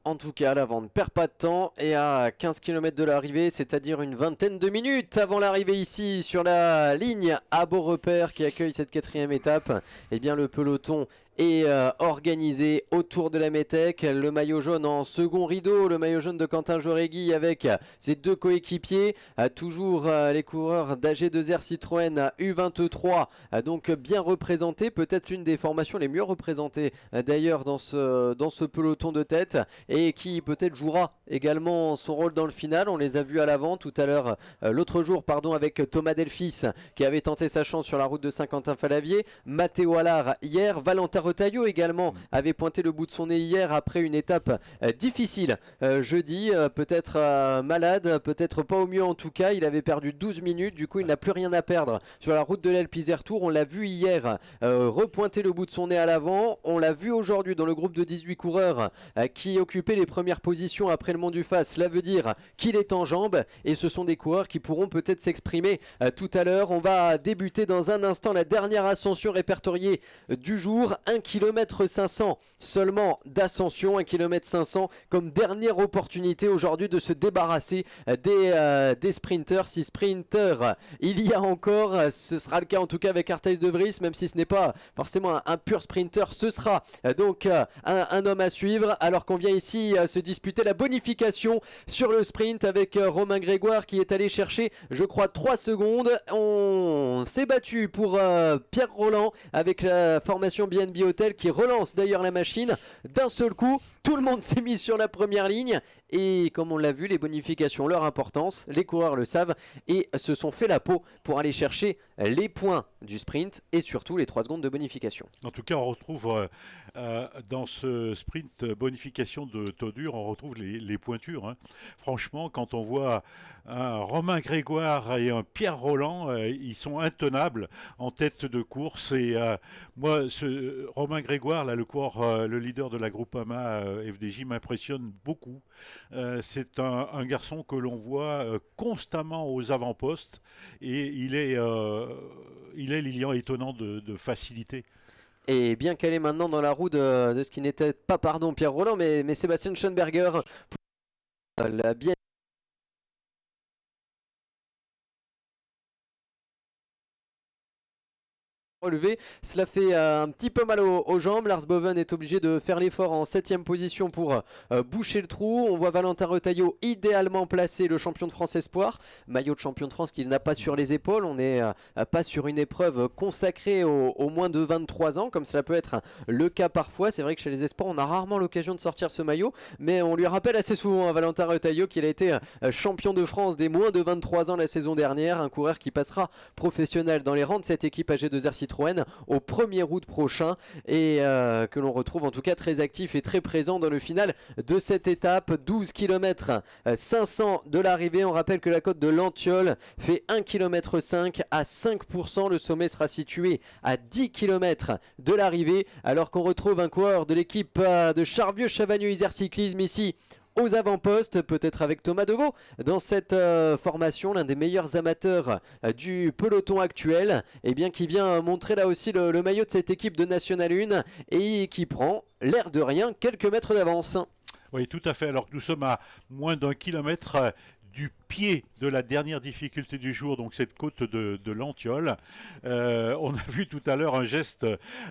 En tout cas, l'avant ne perd pas de temps et à 15 km de l'arrivée, c'est-à-dire une vingtaine de minutes avant l'arrivée ici sur la ligne à Beaurepaire qui accueille cette 4e étape, eh bien le peloton est organisé autour de la Metec. Le maillot jaune en second rideau, le maillot jaune de Quentin Jauregui avec ses 2 coéquipiers, toujours les coureurs d'AG2R Citroën U23, donc bien représentés, peut-être l'une des formations les mieux représentées d'ailleurs dans ce peloton de tête, et qui peut-être jouera également son rôle dans le final. On les a vus à l'avant tout à l'heure, l'autre jour avec Thomas Delphis qui avait tenté sa chance sur la route de Saint-Quentin-Falavier, Matteo Allard hier, Valentin Retailleau également avait pointé le bout de son nez hier après une étape difficile jeudi, peut-être malade, peut-être pas au mieux en tout cas. Il avait perdu 12 minutes, du coup il n'a plus rien à perdre sur la route de l'Alpe Isère Tour. On l'a vu hier repointer le bout de son nez à l'avant, on l'a vu aujourd'hui dans le groupe de 18 coureurs qui occupaient les premières positions après le Mont du Faz. Cela veut dire qu'il est en jambes et ce sont des coureurs qui pourront peut-être s'exprimer tout à l'heure. On va débuter dans un instant la dernière ascension répertoriée du jour, 1 km 500 seulement d'ascension, 1 km 500 comme dernière opportunité aujourd'hui de se débarrasser des sprinters. Si sprinters il y a encore, ce sera le cas en tout cas avec Arthès de Vries, même si ce n'est pas forcément un pur sprinter, ce sera donc un homme à suivre, alors qu'on vient ici se disputer la bonification sur le sprint avec Romain Grégoire qui est allé chercher je crois 3 secondes. On s'est battu pour Pierre Rolland avec la formation BNB Hotel qui relance d'ailleurs la machine d'un seul coup. Tout le monde s'est mis sur la première ligne Et comme on l'a vu, les bonifications, leur importance, les coureurs le savent et se sont fait la peau pour aller chercher les points du sprint et surtout les 3 secondes de bonification. En tout cas, on retrouve dans ce sprint bonification de Taudur, on retrouve les pointures. Hein. Franchement, quand on voit un Romain Grégoire et un Pierre Rolland, ils sont intenables en tête de course. Et moi, ce Romain Grégoire, là, le leader de la Groupama FDJ, m'impressionne beaucoup. C'est un garçon que l'on voit constamment aux avant-postes et il est Lilian étonnant de facilité. Et bien qu'elle est maintenant dans la roue de ce qui n'était pas Pierre Rolland, mais Sébastien Schoenberger, la bien relevé, cela fait un petit peu mal aux jambes. Lars Boven est obligé de faire l'effort en 7ème position pour boucher le trou. On voit Valentin Retailleau idéalement placé, le champion de France Espoir, maillot de champion de France qu'il n'a pas sur les épaules. On n'est pas sur une épreuve consacrée aux moins de 23 ans comme cela peut être le cas parfois. C'est vrai que chez les Espoirs on a rarement l'occasion de sortir ce maillot, mais on lui rappelle assez souvent à Valentin Retailleau qu'il a été champion de France des moins de 23 ans la saison dernière, un coureur qui passera professionnel dans les rangs de cette équipe AG2R Citroën au 1er août prochain et que l'on retrouve en tout cas très actif et très présent dans le final de cette étape. 12 km 500 de l'arrivée. On rappelle que la côte de l'Antiol fait 1 km 5 à 5%. Le sommet sera situé à 10 km de l'arrivée alors qu'on retrouve un coureur de l'équipe de Charvieux-Chavagneux-Isère Cyclisme ici aux avant-postes, peut-être avec Thomas Deveau dans cette formation, l'un des meilleurs amateurs du peloton actuel, et bien qui vient montrer là aussi le maillot de cette équipe de National 1 et qui prend l'air de rien quelques mètres d'avance. Oui, tout à fait, alors que nous sommes à moins d'1 kilomètre du pied de la dernière difficulté du jour, donc cette côte de l'Antiol. On a vu tout à l'heure un geste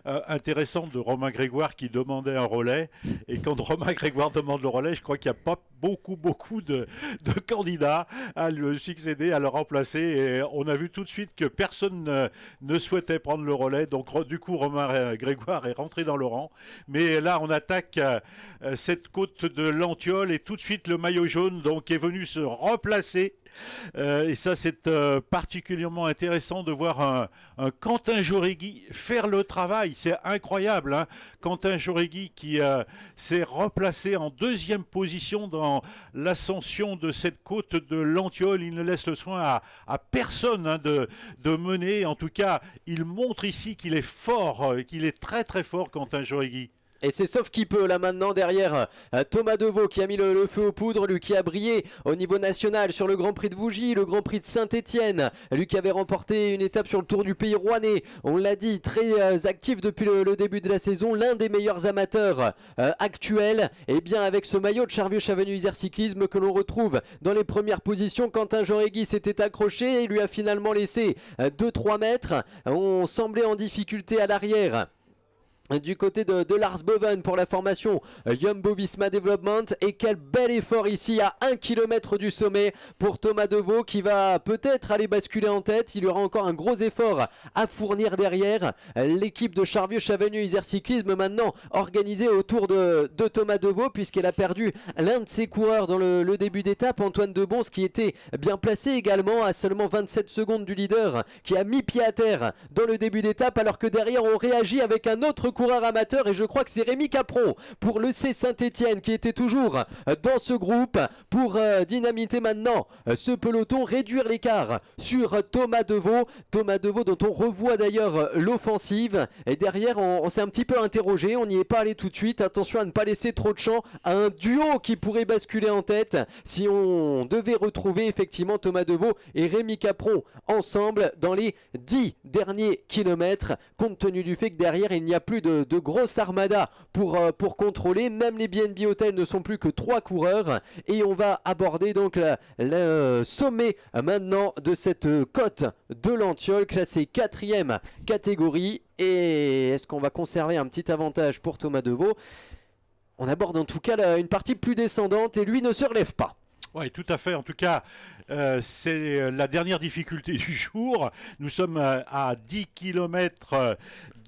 intéressant de Romain Grégoire qui demandait un relais. Et quand Romain Grégoire demande le relais, je crois qu'il n'y a pas beaucoup de candidats à le succéder, à le remplacer. Et on a vu tout de suite que personne ne souhaitait prendre le relais. Donc du coup, Romain Grégoire est rentré dans le rang. Mais là, on attaque cette côte de l'Antiol et tout de suite le maillot jaune donc, est venu se replacer. Et ça c'est particulièrement intéressant de voir un Quentin Jauregui faire le travail, c'est incroyable hein. Quentin Jauregui qui s'est replacé en 2e position dans l'ascension de cette côte de l'Antiol. Il ne laisse le soin à personne hein, de mener, en tout cas il montre ici qu'il est fort, qu'il est très très fort Quentin Jauregui. Et c'est sauf qui peut là maintenant derrière Thomas Deveau qui a mis le feu aux poudres, lui qui a brillé au niveau national sur le Grand Prix de Vougy, le Grand Prix de Saint-Étienne, lui qui avait remporté une étape sur le Tour du Pays Rouennais, on l'a dit, très actif depuis le début de la saison, l'un des meilleurs amateurs actuels, et bien avec ce maillot de Charvieux-Chavagneux-Isère Cyclisme que l'on retrouve dans les premières positions. Quentin Jauregui s'était accroché et lui a finalement laissé 2-3 mètres, on semblait en difficulté à l'arrière du côté de Lars Boven pour la formation Jumbo-Visma Development. Et quel bel effort ici à 1 km du sommet pour Thomas Deveau qui va peut-être aller basculer en tête. Il y aura encore un gros effort à fournir derrière. L'équipe de Charvieux-Chavagneux-Isère Cyclisme maintenant organisée autour de Thomas Deveau puisqu'elle a perdu l'un de ses coureurs dans le début d'étape, Antoine Debons, qui était bien placé également à seulement 27 secondes du leader qui a mis pied à terre dans le début d'étape, alors que derrière on réagit avec un autre coureur amateur et je crois que c'est Rémi Capron pour le C Saint-Étienne qui était toujours dans ce groupe pour dynamiter maintenant ce peloton, réduire l'écart sur Thomas Deveau dont on revoit d'ailleurs l'offensive. Et derrière on s'est un petit peu interrogé, on n'y est pas allé tout de suite, attention à ne pas laisser trop de champ à un duo qui pourrait basculer en tête si on devait retrouver effectivement Thomas Deveau et Rémi Capron ensemble dans les 10 derniers kilomètres, compte tenu du fait que derrière il n'y a plus de grosses armadas pour contrôler. Même les BNB Hotels ne sont plus que 3 coureurs et on va aborder donc le sommet maintenant de cette côte de l'Antiol classée 4e catégorie. Et est-ce qu'on va conserver un petit avantage pour Thomas Deveau? On aborde en tout cas une partie plus descendante et lui ne se relève pas. Oui, tout à fait. En tout cas, c'est la dernière difficulté du jour. Nous sommes à 10 km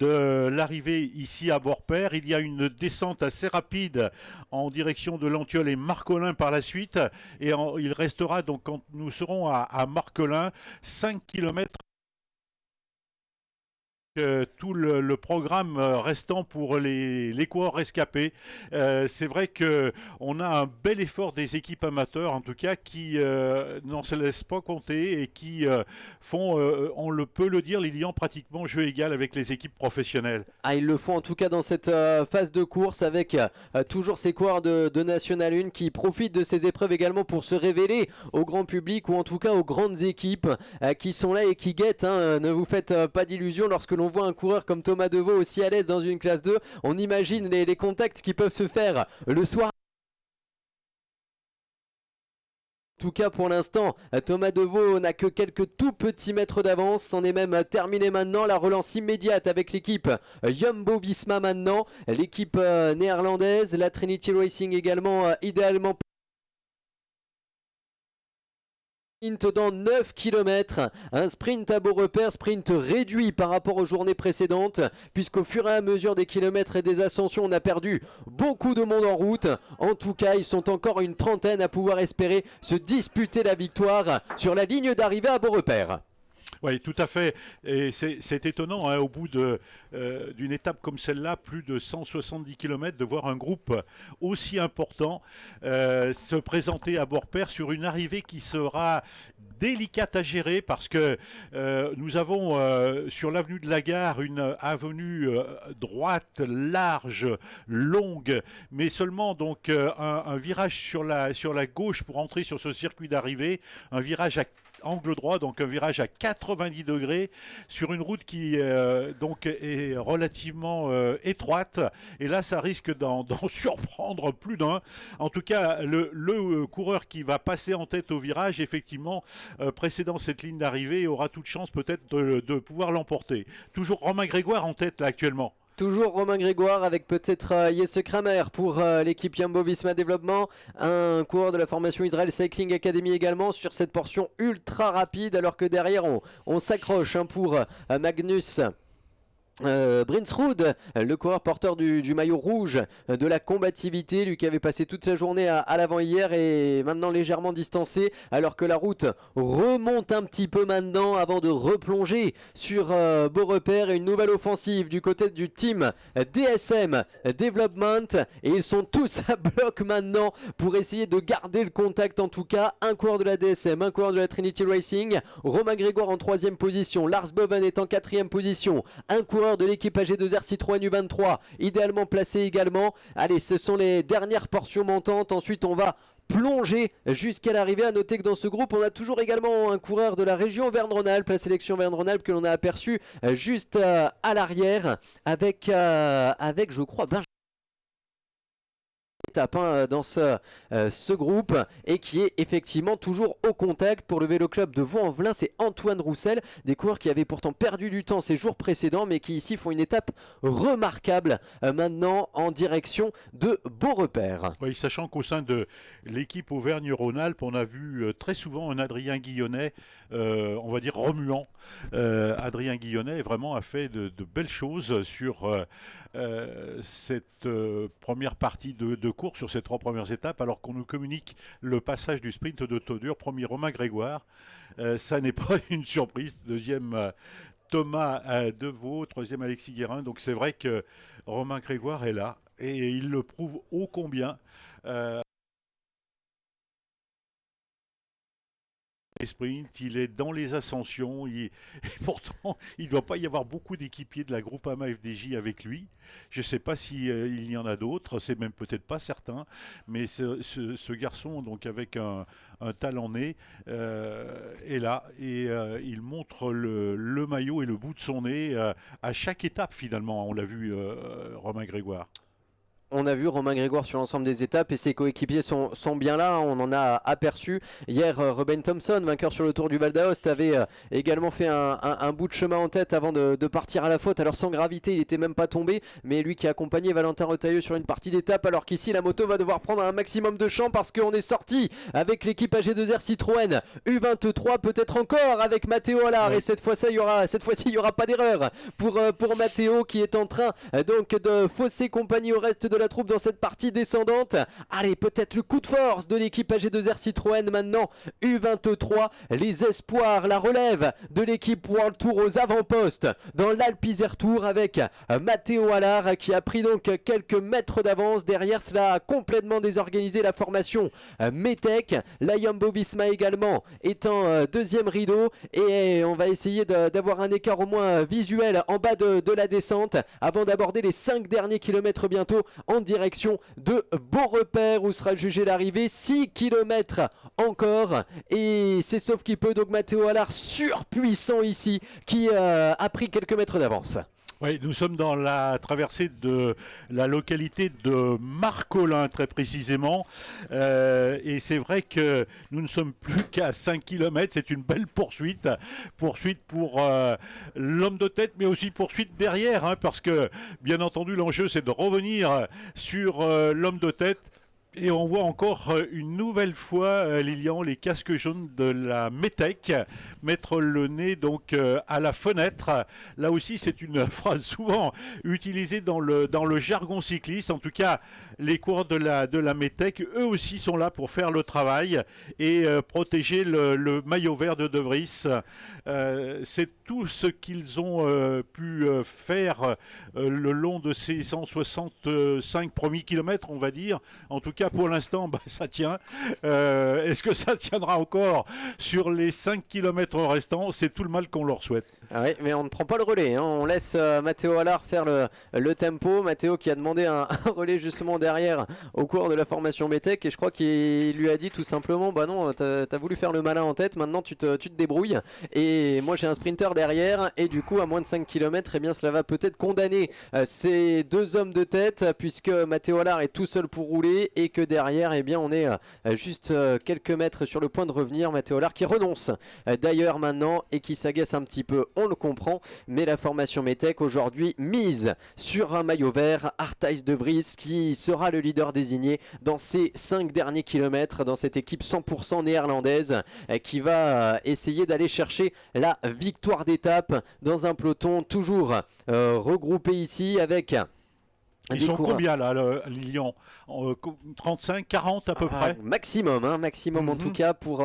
de l'arrivée ici à Beaurepaire. Il y a une descente assez rapide en direction de Lentiol et Marcolin par la suite. Et il restera donc, quand nous serons à Marcolin, 5 km tout le programme restant pour les coureurs rescapés. C'est vrai qu'on a un bel effort des équipes amateurs, en tout cas, qui n'en se laissent pas compter et qui font, on le peut le dire, Lilian, pratiquement jeu égal avec les équipes professionnelles. Ah, ils le font en tout cas dans cette phase de course avec toujours ces coureurs de National 1 qui profitent de ces épreuves également pour se révéler au grand public ou en tout cas aux grandes équipes qui sont là et qui guettent. Ne vous faites pas d'illusions lorsque l'on voit un coureur comme Thomas Deveau aussi à l'aise dans une classe 2. On imagine les contacts qui peuvent se faire le soir. En tout cas pour l'instant, Thomas Deveau n'a que quelques tout petits mètres d'avance. C'en est même terminé maintenant. La relance immédiate avec l'équipe Jumbo-Visma maintenant. L'équipe néerlandaise, la Trinity Racing également idéalement dans 9 km, un sprint à Beaurepaire, sprint réduit par rapport aux journées précédentes, puisqu'au fur et à mesure des kilomètres et des ascensions, on a perdu beaucoup de monde en route. En tout cas, ils sont encore une trentaine à pouvoir espérer se disputer la victoire sur la ligne d'arrivée à Beaurepaire. Oui, tout à fait. Et c'est étonnant, hein, au bout d'une étape comme celle-là, plus de 170 km, de voir un groupe aussi important se présenter à Beaurepaire sur une arrivée qui sera délicate à gérer parce que nous avons sur l'avenue de la Gare une avenue droite, large, longue, mais seulement donc un virage sur la gauche pour entrer sur ce circuit d'arrivée, un virage à angle droit, donc un virage à 90 degrés sur une route qui donc est relativement étroite, et là ça risque d'en surprendre plus d'un. En tout cas, le coureur qui va passer en tête au virage, effectivement, précédant cette ligne d'arrivée, aura toute chance peut-être de pouvoir l'emporter. Toujours Romain Grégoire en tête là actuellement. Toujours Romain Grégoire avec peut-être Jesse Kramer pour l'équipe Jumbo-Visma Développement, un coureur de la formation Israel Cycling Academy également sur cette portion ultra rapide, alors que derrière on s'accroche pour Magnus Brinsrud, le coureur porteur du maillot rouge de la combativité, lui qui avait passé toute sa journée à l'avant hier et maintenant légèrement distancé, alors que la route remonte un petit peu maintenant avant de replonger sur Beaurepaire, et une nouvelle offensive du côté du team DSM Development, et ils sont tous à bloc maintenant pour essayer de garder le contact. En tout cas, un coureur de la DSM, un coureur de la Trinity Racing, Romain Grégoire en 3e position, Lars Boven est en 4e position, un coureur de l'équipe AG2R Citroën U23 idéalement placé également. Allez, ce sont les dernières portions montantes, ensuite on va plonger jusqu'à l'arrivée. À noter que dans ce groupe on a toujours également un coureur de la région Auvergne-Rhône-Alpes, la sélection Auvergne-Rhône-Alpes, que l'on a aperçu juste à l'arrière avec je crois Benjamin étape dans ce groupe, et qui est effectivement toujours au contact pour le vélo club de Vaux-en-Velin. C'est Antoine Roussel, des coureurs qui avaient pourtant perdu du temps ces jours précédents, mais qui ici font une étape remarquable maintenant en direction de Beaurepaire. Oui, sachant qu'au sein de l'équipe Auvergne-Rhône-Alpes, on a vu très souvent un Adrien Guillonnet, on va dire remuant. Adrien Guillonnet vraiment a fait de belles choses sur cette première partie de course, sur ces 3 premières étapes, alors qu'on nous communique le passage du sprint de Todure. Premier Romain Grégoire, ça n'est pas une surprise. Deuxième Thomas Deveau, 3e Alexis Guérin. Donc c'est vrai que Romain Grégoire est là et il le prouve ô combien. Sprint, il est dans les ascensions, et pourtant il ne doit pas y avoir beaucoup d'équipiers de la Groupama FDJ avec lui. Je ne sais pas s'il y en a d'autres, c'est même peut-être pas certain, mais ce garçon, donc avec un talent né, est là, et il montre le maillot et le bout de son nez à chaque étape finalement. On l'a vu, Romain Grégoire. on a vu Romain Grégoire sur l'ensemble des étapes et ses coéquipiers sont bien là, on en a aperçu. Hier, Ruben Thompson, vainqueur sur le Tour du Val d'Aoste, avait également fait un bout de chemin en tête avant de partir à la faute. Alors sans gravité, il n'était même pas tombé, mais lui qui accompagnait Valentin Retailleau sur une partie d'étape, alors qu'ici la moto va devoir prendre un maximum de champ parce qu'on est sorti avec l'équipe AG2R Citroën U23, peut-être encore avec Matteo Allard, et cette fois-ci il y aura pas d'erreur pour Matteo qui est en train donc de fausser compagnie au reste de la troupe dans cette partie descendante. Allez, peut-être le coup de force de l'équipe AG2R Citroën maintenant, U23, les espoirs, la relève de l'équipe World Tour aux avant-postes dans l'Alpe Isère Tour avec Matteo Allard qui a pris donc quelques mètres d'avance. Derrière, cela a complètement désorganisé la formation Metec. La Jumbo-Visma également est en deuxième rideau et on va essayer d'avoir un écart au moins visuel en bas de la descente avant d'aborder les 5 derniers kilomètres bientôt en direction de Beaurepaire où sera jugée l'arrivée. 6 kilomètres encore et c'est sauf qui peut, donc Matteo Allard surpuissant ici qui a pris quelques mètres d'avance. Oui, nous sommes dans la traversée de la localité de Marcolin, très précisément. Et c'est vrai que nous ne sommes plus qu'à 5 km. C'est une belle poursuite. Poursuite pour l'homme de tête, mais aussi poursuite derrière. Hein, parce que, bien entendu, l'enjeu, c'est de revenir sur l'homme de tête. Et on voit encore une nouvelle fois, Lilian, les casques jaunes de la Metec mettre le nez donc à la fenêtre. Là aussi, c'est une phrase souvent utilisée dans le jargon cycliste. En tout cas, les coureurs de la Metec, eux aussi, sont là pour faire le travail et protéger le maillot vert de De Vries. C'est tout ce qu'ils ont pu faire le long de ces 165 premiers kilomètres, on va dire. En tout cas, pour l'instant, ça tient. Est-ce que ça tiendra encore sur les 5 km restants? C'est tout le mal qu'on leur souhaite. Ah oui, mais on ne prend pas le relais. Hein. On laisse Matteo Allard faire le tempo. Matteo qui a demandé un relais justement derrière au cours de la formation Metec. Et je crois qu'il lui a dit tout simplement, bah non, t'as voulu faire le malin en tête, maintenant tu te débrouilles. Et moi j'ai un sprinter derrière. Et du coup, à moins de 5 km, eh bien, cela va peut-être condamner ces deux hommes de tête, puisque Matteo Allard est tout seul pour rouler et que derrière, eh bien, on est juste quelques mètres sur le point de revenir. Matteo Allard qui renonce d'ailleurs maintenant et qui s'agace un petit peu, on le comprend, mais la formation Metec aujourd'hui mise sur un maillot vert, Arthijs De Vries qui sera le leader désigné dans ces 5 derniers kilomètres, dans cette équipe 100% néerlandaise qui va essayer d'aller chercher la victoire d'étape dans un peloton toujours regroupé ici avec... Ils sont combien là, Lilian? 35, 40 à peu près? Maximum, hein, maximum en tout cas pour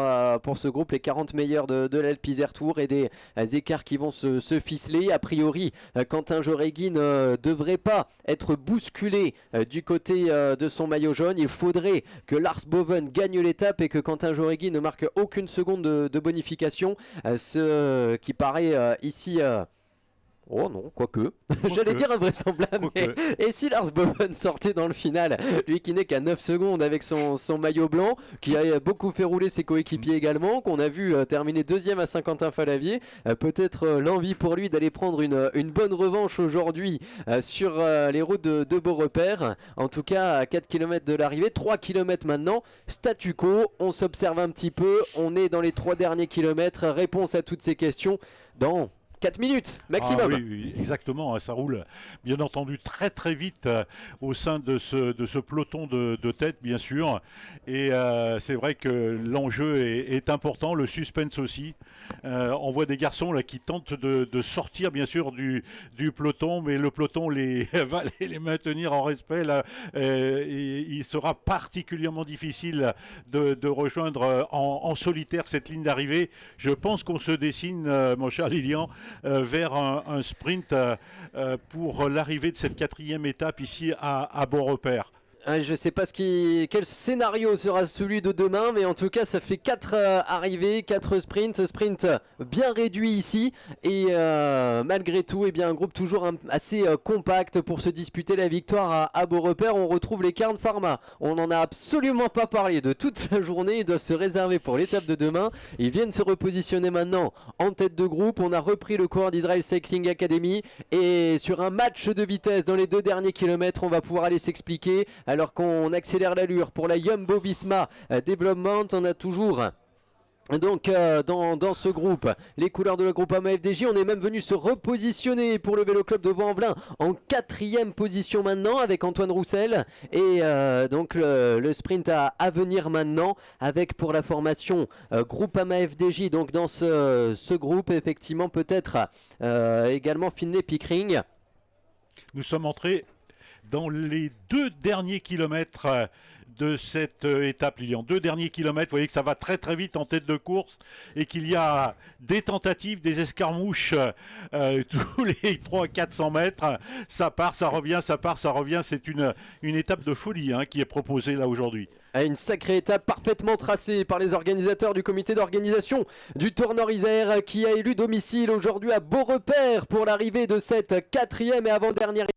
ce groupe, les 40 meilleurs de l'Alpe Isère Tour et des écarts qui vont se ficeler. A priori, Quentin Jauregui ne devrait pas être bousculé du côté de son maillot jaune. Il faudrait que Lars Boven gagne l'étape et que Quentin Jauregui ne marque aucune seconde de bonification, ce qui paraît ici... Oh non, quoique. J'allais dire invraisemblable. Et si Lars Boven sortait dans le final, lui qui n'est qu'à 9 secondes avec son maillot blanc, qui a beaucoup fait rouler ses coéquipiers également, qu'on a vu terminer deuxième à Saint-Quentin-Falavier, peut-être l'envie pour lui d'aller prendre une bonne revanche aujourd'hui sur les routes de Beaurepaire. En tout cas, à 4 km de l'arrivée, 3 km maintenant, statu quo, on s'observe un petit peu, on est dans les 3 derniers kilomètres, réponse à toutes ces questions dans... 4 minutes maximum. Ah, oui, exactement, ça roule bien entendu très très vite au sein de ce peloton de tête bien sûr, et c'est vrai que l'enjeu est important, le suspense aussi. On voit des garçons là qui tentent de sortir bien sûr du peloton, mais le peloton va les maintenir en respect là, et il sera particulièrement difficile de rejoindre en solitaire cette ligne d'arrivée. Je pense qu'on se dessine, mon cher Lilian, vers un sprint pour l'arrivée de cette 4e étape ici à Beaurepaire. Je ne sais pas quel scénario sera celui de demain, mais en tout cas ça fait 4 arrivées, 4 sprints, sprint bien réduit ici et malgré tout eh bien, un groupe toujours assez compact pour se disputer la victoire à Beaurepaire. On retrouve les Cairn Pharma, on n'en a absolument pas parlé de toute la journée, ils doivent se réserver pour l'étape de demain. Ils viennent se repositionner maintenant en tête de groupe. On a repris le coureur d'Israël Cycling Academy et sur un match de vitesse dans les 2 derniers kilomètres on va pouvoir aller s'expliquer. Alors qu'on accélère l'allure pour la Jumbo Visma Development, on a toujours donc dans ce groupe les couleurs de le groupe AMA FDJ. On est même venu se repositionner pour le Vélo Club de Vaux-en-Velin en 4e position maintenant avec Antoine Roussel et donc le sprint à venir maintenant avec pour la formation groupe AMA FDJ. Donc dans ce groupe effectivement peut-être également Finlay Pickering. Nous sommes entrés dans les 2 derniers kilomètres de cette étape, Lilian. 2 derniers kilomètres, vous voyez que ça va très très vite en tête de course et qu'il y a des tentatives, des escarmouches tous les 300-400 mètres. Ça part, ça revient, ça part, ça revient. C'est une étape de folie qui est proposée là aujourd'hui. Une sacrée étape parfaitement tracée par les organisateurs du comité d'organisation du Tour Nord-Isère qui a élu domicile aujourd'hui à Beaurepaire pour l'arrivée de cette 4e et avant-dernière.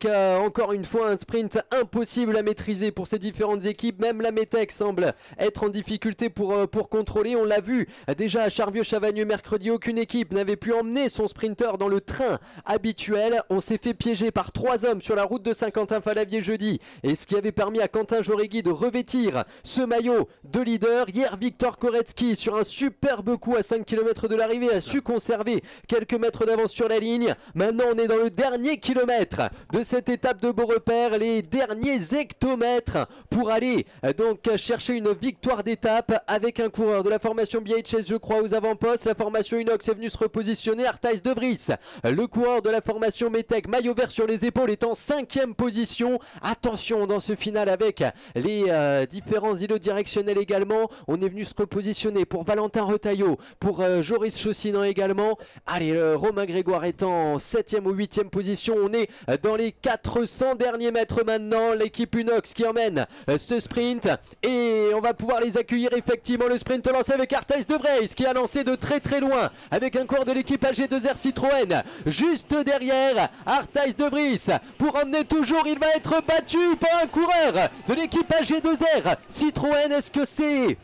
Encore une fois un sprint impossible à maîtriser pour ces différentes équipes. Même la Metec semble être en difficulté pour contrôler. On l'a vu déjà à Charvieux-Chavagneux mercredi, aucune équipe n'avait pu emmener son sprinter dans le train habituel. On s'est fait piéger par 3 hommes sur la route de Saint-Quentin-Falavier jeudi, et ce qui avait permis à Quentin Jauregui de revêtir ce maillot de leader. Hier, Victor Koretsky sur un superbe coup à 5 km de l'arrivée a su conserver quelques mètres d'avance sur la ligne. Maintenant on est dans le dernier kilomètre de cette étape de Beaurepaire, les derniers hectomètres pour aller donc chercher une victoire d'étape avec un coureur de la formation BHS je crois aux avant-postes. La formation Inox est venue se repositionner. Artaïs de Vries, le coureur de la formation Metec, maillot vert sur les épaules, est en 5e position. Attention dans ce final avec les différents îlots directionnels également. On est venu se repositionner pour Valentin Retailleau, pour Joris Chaussinan également. Allez, Romain Grégoire est en 7e ou 8e position. On est dans les 400 derniers mètres maintenant. L'équipe Unox qui emmène ce sprint et on va pouvoir les accueillir effectivement. Le sprint lancé avec Artaïs de Vries qui a lancé de très très loin avec un coureur de l'équipe AG2R Citroën juste derrière Artaïs de Vries pour emmener toujours. Il va être battu par un coureur de l'équipe AG2R Citroën. Est-ce que c'est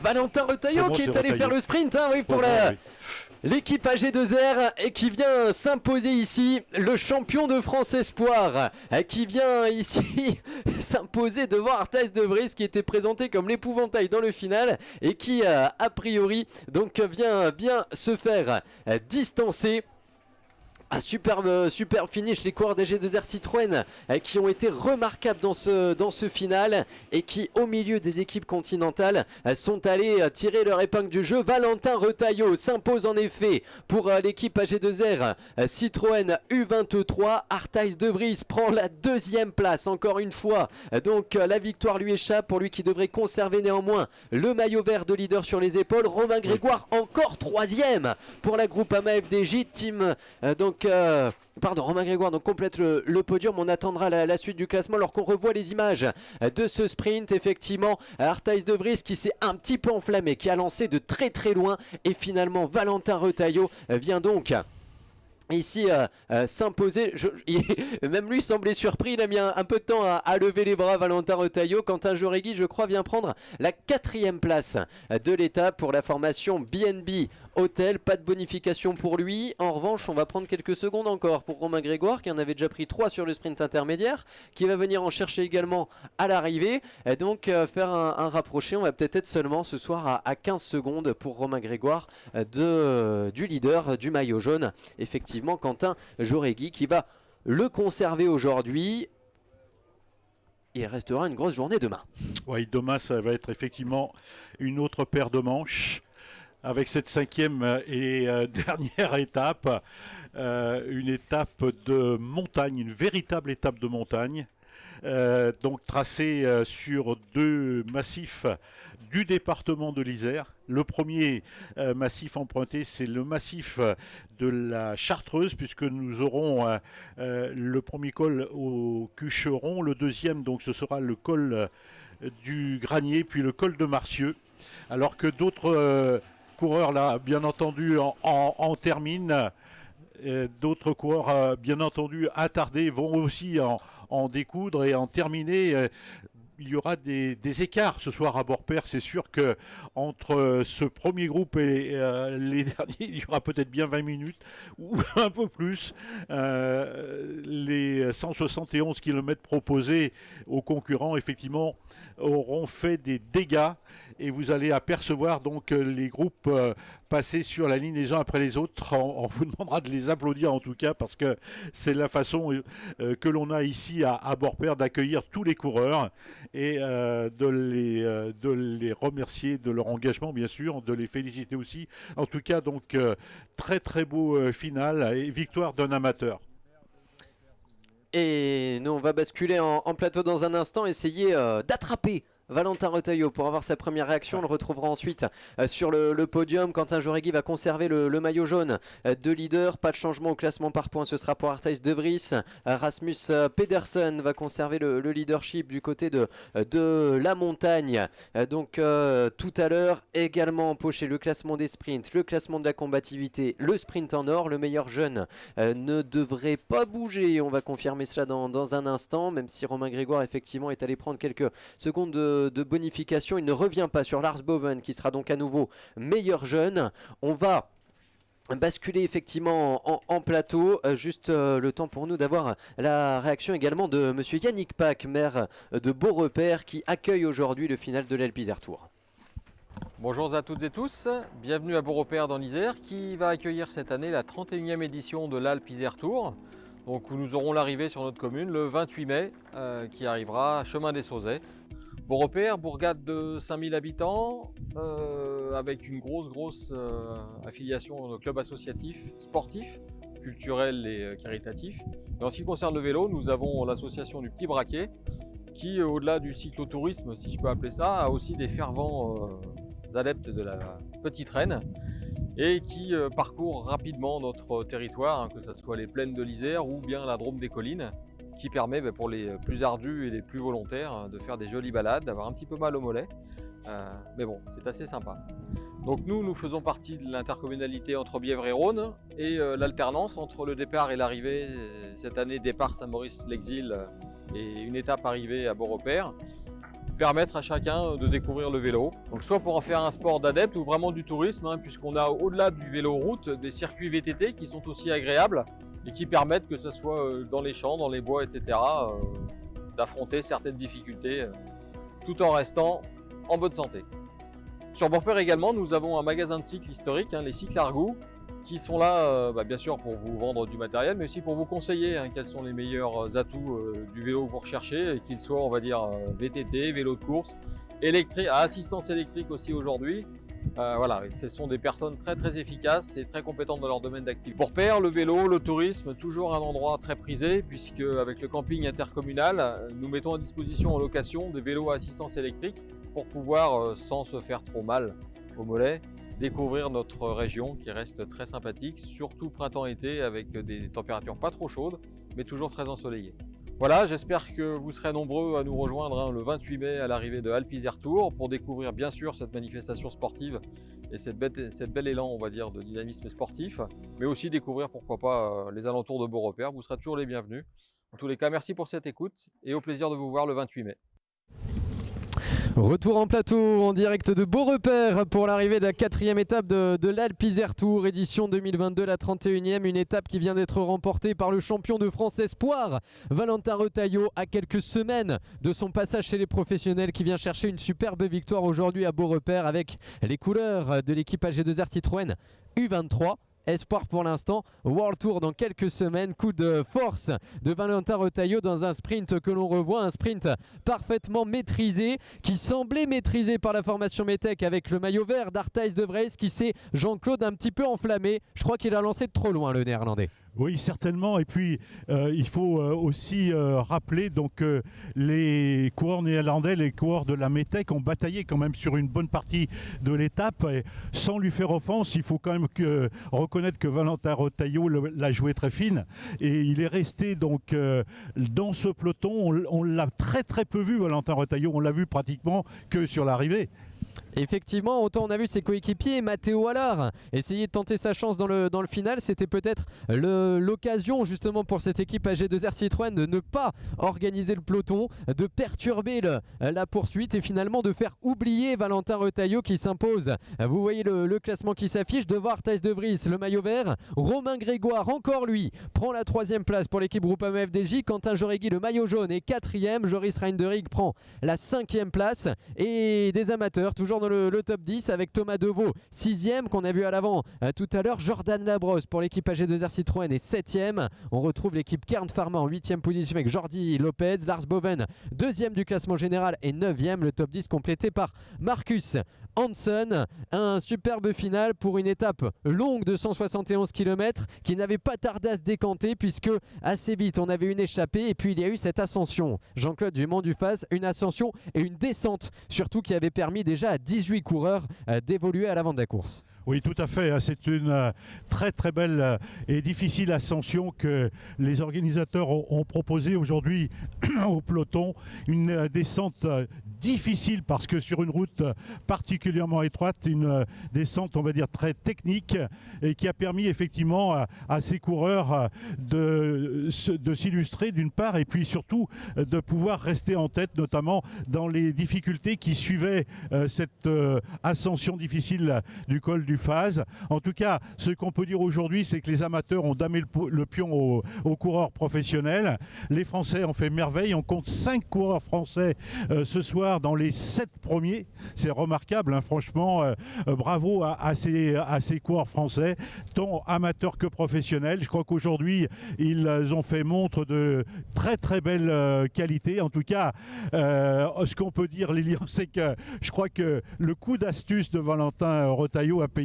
Valentin Retailleau qui est allé faire le sprint oui, pour l'équipe AG2R et qui vient s'imposer ici, le champion de France Espoir qui vient ici s'imposer devant Artaïs de Vries qui était présenté comme l'épouvantail dans le final et qui a priori donc vient bien se faire distancer. Un superbe finish, les coureurs d'AG2R Citroën qui ont été remarquables dans ce final et qui au milieu des équipes continentales sont allés tirer leur épingle du jeu. Valentin Retailleau s'impose en effet pour l'équipe AG2R Citroën U23. Artaïs de Vries prend la 2e place encore une fois, donc la victoire lui échappe pour lui qui devrait conserver néanmoins le maillot vert de leader sur les épaules. Romain Grégoire encore 3e pour la groupe AMA FDJ team Romain Grégoire donc complète le podium. On attendra la suite du classement alors qu'on revoit les images de ce sprint. Effectivement, Artaïs de Vries qui s'est un petit peu enflammé, qui a lancé de très très loin et finalement Valentin Retailleau vient donc ici s'imposer. Même lui semblait surpris, il a mis un peu de temps à lever les bras. Valentin Retailleau. Quentin Jauregui je crois vient prendre la 4e place de l'étape pour la formation BNB Hôtel. Pas de bonification pour lui. En revanche on va prendre quelques secondes encore pour Romain Grégoire qui en avait déjà pris 3 sur le sprint intermédiaire, qui va venir en chercher également à l'arrivée et donc faire un rapproché. On va peut-être être seulement ce soir à 15 secondes pour Romain Grégoire du leader du maillot jaune, effectivement Quentin Jauregui, qui va le conserver aujourd'hui. Il restera une grosse journée demain. Oui, demain ça va être effectivement une autre paire de manches avec cette 5e et dernière étape, une étape de montagne, une véritable étape de montagne. donc tracé sur 2 massifs du département de l'Isère. Le premier massif emprunté, c'est le massif de la Chartreuse, puisque nous aurons le premier col au Cucheron, le deuxième, donc ce sera le col du Granier, puis le col de Marcieux, alors que d'autres coureurs, là, bien entendu, en terminent. D'autres coureurs, bien entendu, attardés, vont aussi en découdre et en terminer. Il y aura des écarts ce soir à Beaurepaire. C'est sûr que entre ce premier groupe et les derniers, il y aura peut-être bien 20 minutes ou un peu plus. Les 171 km proposés aux concurrents, effectivement, auront fait des dégâts. Et vous allez apercevoir donc les groupes passer sur la ligne les uns après les autres. On vous demandera de les applaudir en tout cas, parce que c'est la façon que l'on a ici à Beaurepaire d'accueillir tous les coureurs et de les remercier de leur engagement, bien sûr, de les féliciter aussi. En tout cas, donc très très beau final et victoire d'un amateur. Et nous on va basculer en plateau dans un instant, essayer d'attraper Valentin Retailleau pour avoir sa première réaction. On le retrouvera ensuite sur le podium. Quentin Jauregui va conserver le maillot jaune de leader. Pas de changement au classement par points, ce sera pour Arthijs de Vries. Rasmus Pedersen va conserver le leadership du côté de la montagne. Donc tout à l'heure également empoché le classement des sprints, le classement de la combativité, le sprint en or. Le meilleur jeune ne devrait pas bouger. On va confirmer cela dans un instant, même si Romain Grégoire effectivement est allé prendre quelques secondes de bonification. Il ne revient pas sur Lars Boven, qui sera donc à nouveau meilleur jeune. On va basculer effectivement en plateau. Juste le temps pour nous d'avoir la réaction également de monsieur Yannick Pack, maire de Beaurepaire, qui accueille aujourd'hui le final de l'Alpe Isère Tour. Bonjour à toutes et tous, bienvenue à Beaurepaire dans l'Isère, qui va accueillir cette année la 31e édition de l'Alpe Isère Tour. Donc où nous aurons l'arrivée sur notre commune le 28 mai, qui arrivera à Chemin des Sauzets. Beaurepaire, bourgade de 5000 habitants, avec une grosse affiliation au club associatif, sportif, culturel et caritatif. Et en ce qui concerne le vélo, nous avons l'association du Petit Braquet, qui, au-delà du cyclotourisme, si je peux appeler ça, a aussi des fervents adeptes de la petite Reine, et qui parcourt rapidement notre territoire, que ce soit les plaines de l'Isère ou bien la Drôme des Collines, qui permet pour les plus ardus et les plus volontaires de faire des jolies balades, d'avoir un petit peu mal au mollet. Mais bon, c'est assez sympa. Donc nous faisons partie de l'intercommunalité entre Bièvre et Rhône, et l'alternance entre le départ et l'arrivée, cette année départ Saint-Maurice-l'Exil et une étape arrivée à Beaurepaire, permettre à chacun de découvrir le vélo. Donc soit pour en faire un sport d'adepte ou vraiment du tourisme, puisqu'on a au-delà du vélo route des circuits VTT qui sont aussi agréables et qui permettent, que ce soit dans les champs, dans les bois, etc., d'affronter certaines difficultés tout en restant en bonne santé. Sur Beaurepaire également, nous avons un magasin de cycles historique, les cycles Argout, qui sont là bien sûr pour vous vendre du matériel, mais aussi pour vous conseiller quels sont les meilleurs atouts du vélo que vous recherchez, qu'ils soient, on va dire, VTT, vélo de course, électrique, à assistance électrique aussi aujourd'hui. Voilà, ce sont des personnes très efficaces et très compétentes dans leur domaine d'activité. Beaurepaire, le vélo, le tourisme, toujours un endroit très prisé, puisque avec le camping intercommunal, nous mettons à disposition en location des vélos à assistance électrique pour pouvoir, sans se faire trop mal au mollet, découvrir notre région qui reste très sympathique, surtout printemps-été, avec des températures pas trop chaudes, mais toujours très ensoleillées. Voilà, j'espère que vous serez nombreux à nous rejoindre le 28 mai à l'arrivée de Alpe Isère Tour pour découvrir bien sûr cette manifestation sportive et cette bel élan, on va dire, de dynamisme sportif, mais aussi découvrir, pourquoi pas, les alentours de Beaurepaire. Vous serez toujours les bienvenus. En tous les cas, merci pour cette écoute et au plaisir de vous voir le 28 mai. Retour en plateau en direct de Beaurepaire pour l'arrivée de la 4e étape de l'Alpe Isère Tour, édition 2022, la 31e. Une étape qui vient d'être remportée par le champion de France Espoir, Valentin Retailleau, à quelques semaines de son passage chez les professionnels, qui vient chercher une superbe victoire aujourd'hui à Beaurepaire avec les couleurs de l'équipe AG2R Citroën U23. Espoir pour l'instant, World Tour dans quelques semaines. Coup de force de Valentin Retailleau dans un sprint que l'on revoit, un sprint parfaitement maîtrisé, qui semblait maîtrisé par la formation Metec avec le maillot vert d'Arthijs de Vries, qui s'est, Jean-Claude, un petit peu enflammé. Je crois qu'il a lancé de trop loin, le néerlandais. Oui, certainement. Et puis, il faut aussi rappeler donc, les coureurs néerlandais, les coureurs de la Metec ont bataillé quand même sur une bonne partie de l'étape. Et sans lui faire offense, il faut quand même reconnaître que Valentin Retailleau l'a joué très fine. Et il est resté donc dans ce peloton. On l'a très très peu vu, Valentin Retailleau. On l'a vu pratiquement que sur l'arrivée. Effectivement, autant on a vu ses coéquipiers, Matteo Allard essayer de tenter sa chance dans le final, c'était peut-être l'occasion justement pour cette équipe AG2R Citroën de ne pas organiser le peloton, de perturber la poursuite et finalement de faire oublier Valentin Retailleau qui s'impose. Vous voyez le classement qui s'affiche, devant Thijs de Vries, le maillot vert, Romain Grégoire, encore lui, prend la 3e place pour l'équipe Groupama FDJ, Quentin Joregui, le maillot jaune, est 4e, Joris Reindering prend la 5e place et des amateurs toujours dans le top 10 avec Thomas Deveau 6e qu'on a vu à l'avant tout à l'heure, Jordan Labrosse pour l'équipe AG2R Citroën est 7e, on retrouve l'équipe Kern Pharma en 8e position avec Jordi Lopez, Lars Boven 2e du classement général et 9e, le top 10 complété par Marcus Hansen. Un superbe final pour une étape longue de 171 km qui n'avait pas tardé à se décanter puisque assez vite on avait une échappée et puis il y a eu cette ascension, Jean-Claude Dumont-Dufaz, une ascension et une descente surtout qui avait permis déjà à 18 coureurs d'évoluer à l'avant de la course. Oui, tout à fait. C'est une très très belle et difficile ascension que les organisateurs ont proposée aujourd'hui au peloton. Une descente difficile parce que sur une route particulièrement étroite, une descente on va dire très technique et qui a permis effectivement à ces coureurs de s'illustrer d'une part et puis surtout de pouvoir rester en tête notamment dans les difficultés qui suivaient cette ascension difficile du col du Faz. En tout cas, ce qu'on peut dire aujourd'hui, c'est que les amateurs ont damé le pion aux coureurs professionnels. Les Français ont fait merveille. On compte 5 coureurs français ce soir dans les 7 premiers. C'est remarquable, hein, franchement. Bravo à ces coureurs français, tant amateurs que professionnels. Je crois qu'aujourd'hui, ils ont fait montre de très très belle qualité. En tout cas, ce qu'on peut dire, Lilian, c'est que je crois que le coup d'astuce de Valentin Retailleau a payé.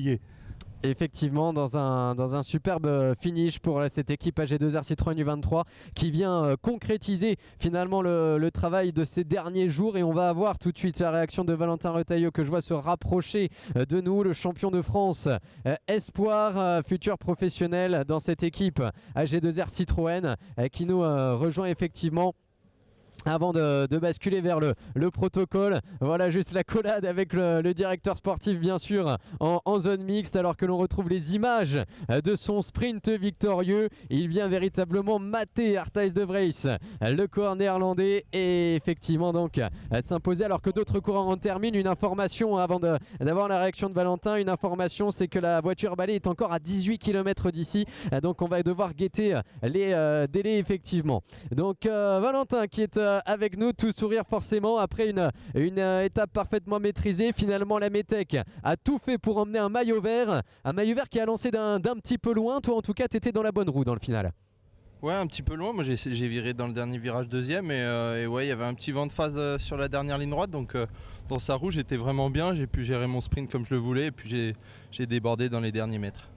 Effectivement, dans un superbe finish pour cette équipe AG2R Citroën U23 qui vient concrétiser finalement le travail de ces derniers jours et on va avoir tout de suite la réaction de Valentin Retailleau que je vois se rapprocher de nous, le champion de France espoir, futur professionnel dans cette équipe AG2R Citroën qui nous rejoint effectivement. Avant de basculer vers le protocole, voilà juste la collade avec le directeur sportif bien sûr en zone mixte alors que l'on retrouve les images de son sprint victorieux. Il vient véritablement mater Thijs de Vries, le coureur néerlandais et effectivement donc s'imposer alors que d'autres coureurs en terminent. Une information avant d'avoir la réaction de Valentin, une information c'est que la voiture balai est encore à 18 km d'ici donc on va devoir guetter les délais effectivement. Donc Valentin qui est avec nous, tout sourire forcément après une étape parfaitement maîtrisée. Finalement la Metec a tout fait pour emmener un maillot vert qui a lancé d'un petit peu loin. Toi en tout cas tu étais dans la bonne roue dans le final. Ouais, un petit peu loin, moi j'ai viré dans le dernier virage deuxième et ouais, il y avait un petit vent de phase sur la dernière ligne droite donc dans sa roue j'étais vraiment bien, j'ai pu gérer mon sprint comme je le voulais et puis j'ai débordé dans les derniers mètres.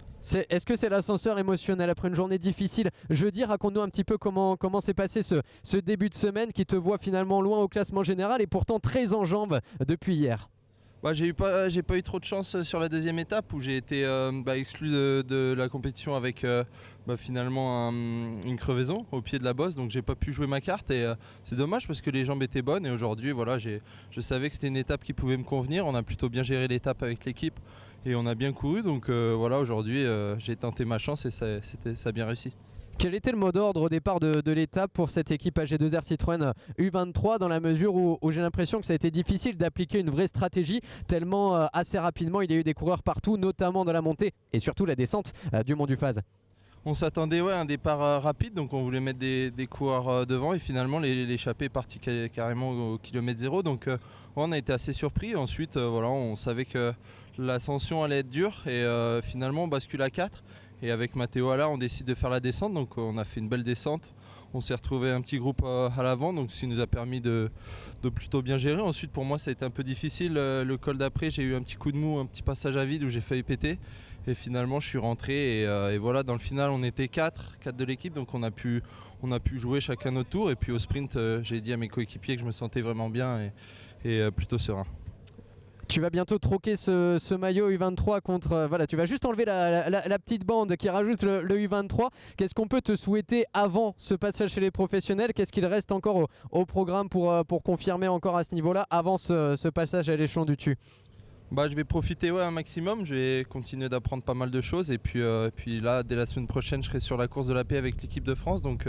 Est-ce que c'est l'ascenseur émotionnel après une journée difficile? Jeudi, raconte-nous un petit peu comment s'est passé ce début de semaine qui te voit finalement loin au classement général et pourtant très en jambes depuis hier. Bah, j'ai pas eu trop de chance sur la deuxième étape où j'ai été exclu de la compétition avec finalement une crevaison au pied de la bosse, donc j'ai pas pu jouer ma carte et c'est dommage parce que les jambes étaient bonnes et aujourd'hui voilà, je savais que c'était une étape qui pouvait me convenir. On a plutôt bien géré l'étape avec l'équipe et on a bien couru, donc voilà, aujourd'hui j'ai tenté ma chance et ça a bien réussi. Quel était le mot d'ordre au départ de l'étape pour cette équipe AG2R Citroën U23 dans la mesure où j'ai l'impression que ça a été difficile d'appliquer une vraie stratégie tellement assez rapidement il y a eu des coureurs partout, notamment dans la montée et surtout la descente du Mont du Faz. On s'attendait à un départ rapide, donc on voulait mettre des coureurs devant et finalement l'échappée est partie carrément au kilomètre 0, donc on a été assez surpris. Ensuite voilà, on savait que l'ascension allait être dure et finalement on bascule à 4 et avec Matteo Allard on décide de faire la descente, donc on a fait une belle descente. On s'est retrouvé un petit groupe à l'avant, donc ce qui nous a permis de plutôt bien gérer. Ensuite pour moi ça a été un peu difficile, le col d'après j'ai eu un petit coup de mou, un petit passage à vide où j'ai failli péter Et finalement, je suis rentré et voilà, dans le final, on était 4 de l'équipe, donc on a pu jouer chacun notre tour. Et puis au sprint, j'ai dit à mes coéquipiers que je me sentais vraiment bien et plutôt serein. Tu vas bientôt troquer ce maillot U23 contre... voilà, tu vas juste enlever la petite bande qui rajoute le U23. Qu'est-ce qu'on peut te souhaiter avant ce passage chez les professionnels? Qu'est-ce qu'il reste encore au programme pour confirmer encore à ce niveau-là avant ce passage à l'échelon du dessus? Je vais profiter un maximum, je vais continuer d'apprendre pas mal de choses et puis là dès la semaine prochaine je serai sur la course de la paix avec l'équipe de France, donc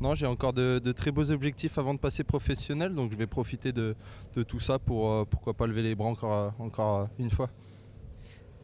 non, j'ai encore de très beaux objectifs avant de passer professionnel, donc je vais profiter de tout ça pour pourquoi pas lever les bras encore une fois.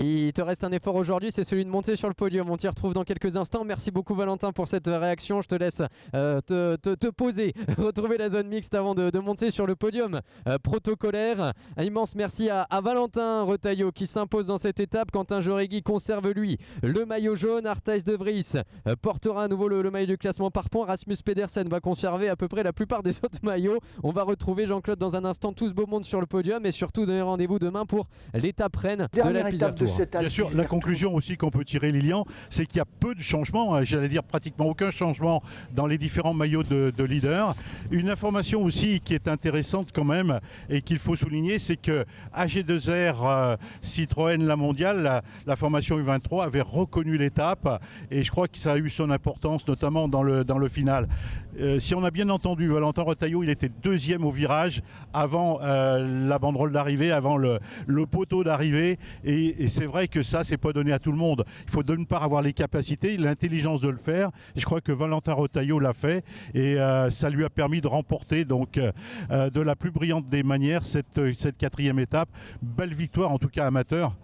Il te reste un effort aujourd'hui, c'est celui de monter sur le podium. On t'y retrouve dans quelques instants. Merci beaucoup Valentin pour cette réaction. Je te laisse te poser, retrouver la zone mixte avant de monter sur le podium protocolaire. Un immense merci à Valentin Retailleau qui s'impose dans cette étape. Quentin Jauregui conserve lui le maillot jaune. Arthijs de Vries portera à nouveau le maillot du classement par points. Rasmus Pedersen va conserver à peu près la plupart des autres maillots. On va retrouver Jean-Claude dans un instant, tout ce beau monde sur le podium et surtout donner rendez-vous demain pour l'étape reine de l'Alpizar Tour. Bien sûr, la conclusion aussi qu'on peut tirer, Lilian, c'est qu'il y a peu de changements, j'allais dire pratiquement aucun changement dans les différents maillots de leader. Une information aussi qui est intéressante quand même et qu'il faut souligner, c'est que AG2R Citroën La Mondiale, la formation U23 avait reconnu l'étape et je crois que ça a eu son importance notamment dans le final. Si on a bien entendu, Valentin Retailleau, il était deuxième au virage avant la banderole d'arrivée, avant le poteau d'arrivée et c'est vrai que ça, c'est pas donné à tout le monde. Il faut d'une part avoir les capacités, l'intelligence de le faire. Et je crois que Valentin Retailleau l'a fait et ça lui a permis de remporter donc de la plus brillante des manières cette 4e étape. Belle victoire en tout cas amateur.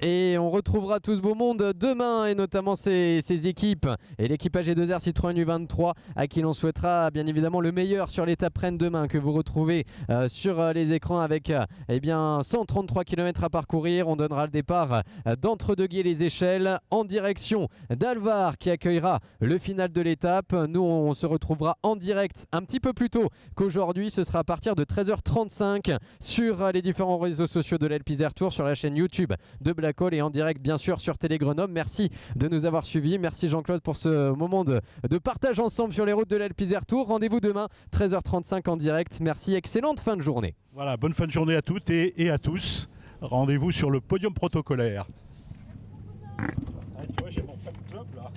Et on retrouvera tout ce beau monde demain et notamment ces équipes et l'équipe AG2R Citroën U23 à qui l'on souhaitera bien évidemment le meilleur sur l'étape reine demain que vous retrouvez sur les écrans avec 133 km à parcourir. On donnera le départ d'Entre-deux-Guiers-les-Échelles en direction d'Alvar qui accueillera le final de l'étape. Nous on se retrouvera en direct un petit peu plus tôt qu'aujourd'hui. Ce sera à partir de 13h35 sur les différents réseaux sociaux de l'Alpizar Tour, sur la chaîne YouTube de Black et en direct bien sûr sur Télé Grenoble. Merci de nous avoir suivis. Merci Jean-Claude pour ce moment de partage ensemble sur les routes de l'Alpizar Tour. Rendez-vous demain 13h35 en direct. Merci, excellente fin de journée. Voilà, bonne fin de journée à toutes et à tous. Rendez-vous sur le podium protocolaire. Ah, tu vois, j'ai mon fan club là.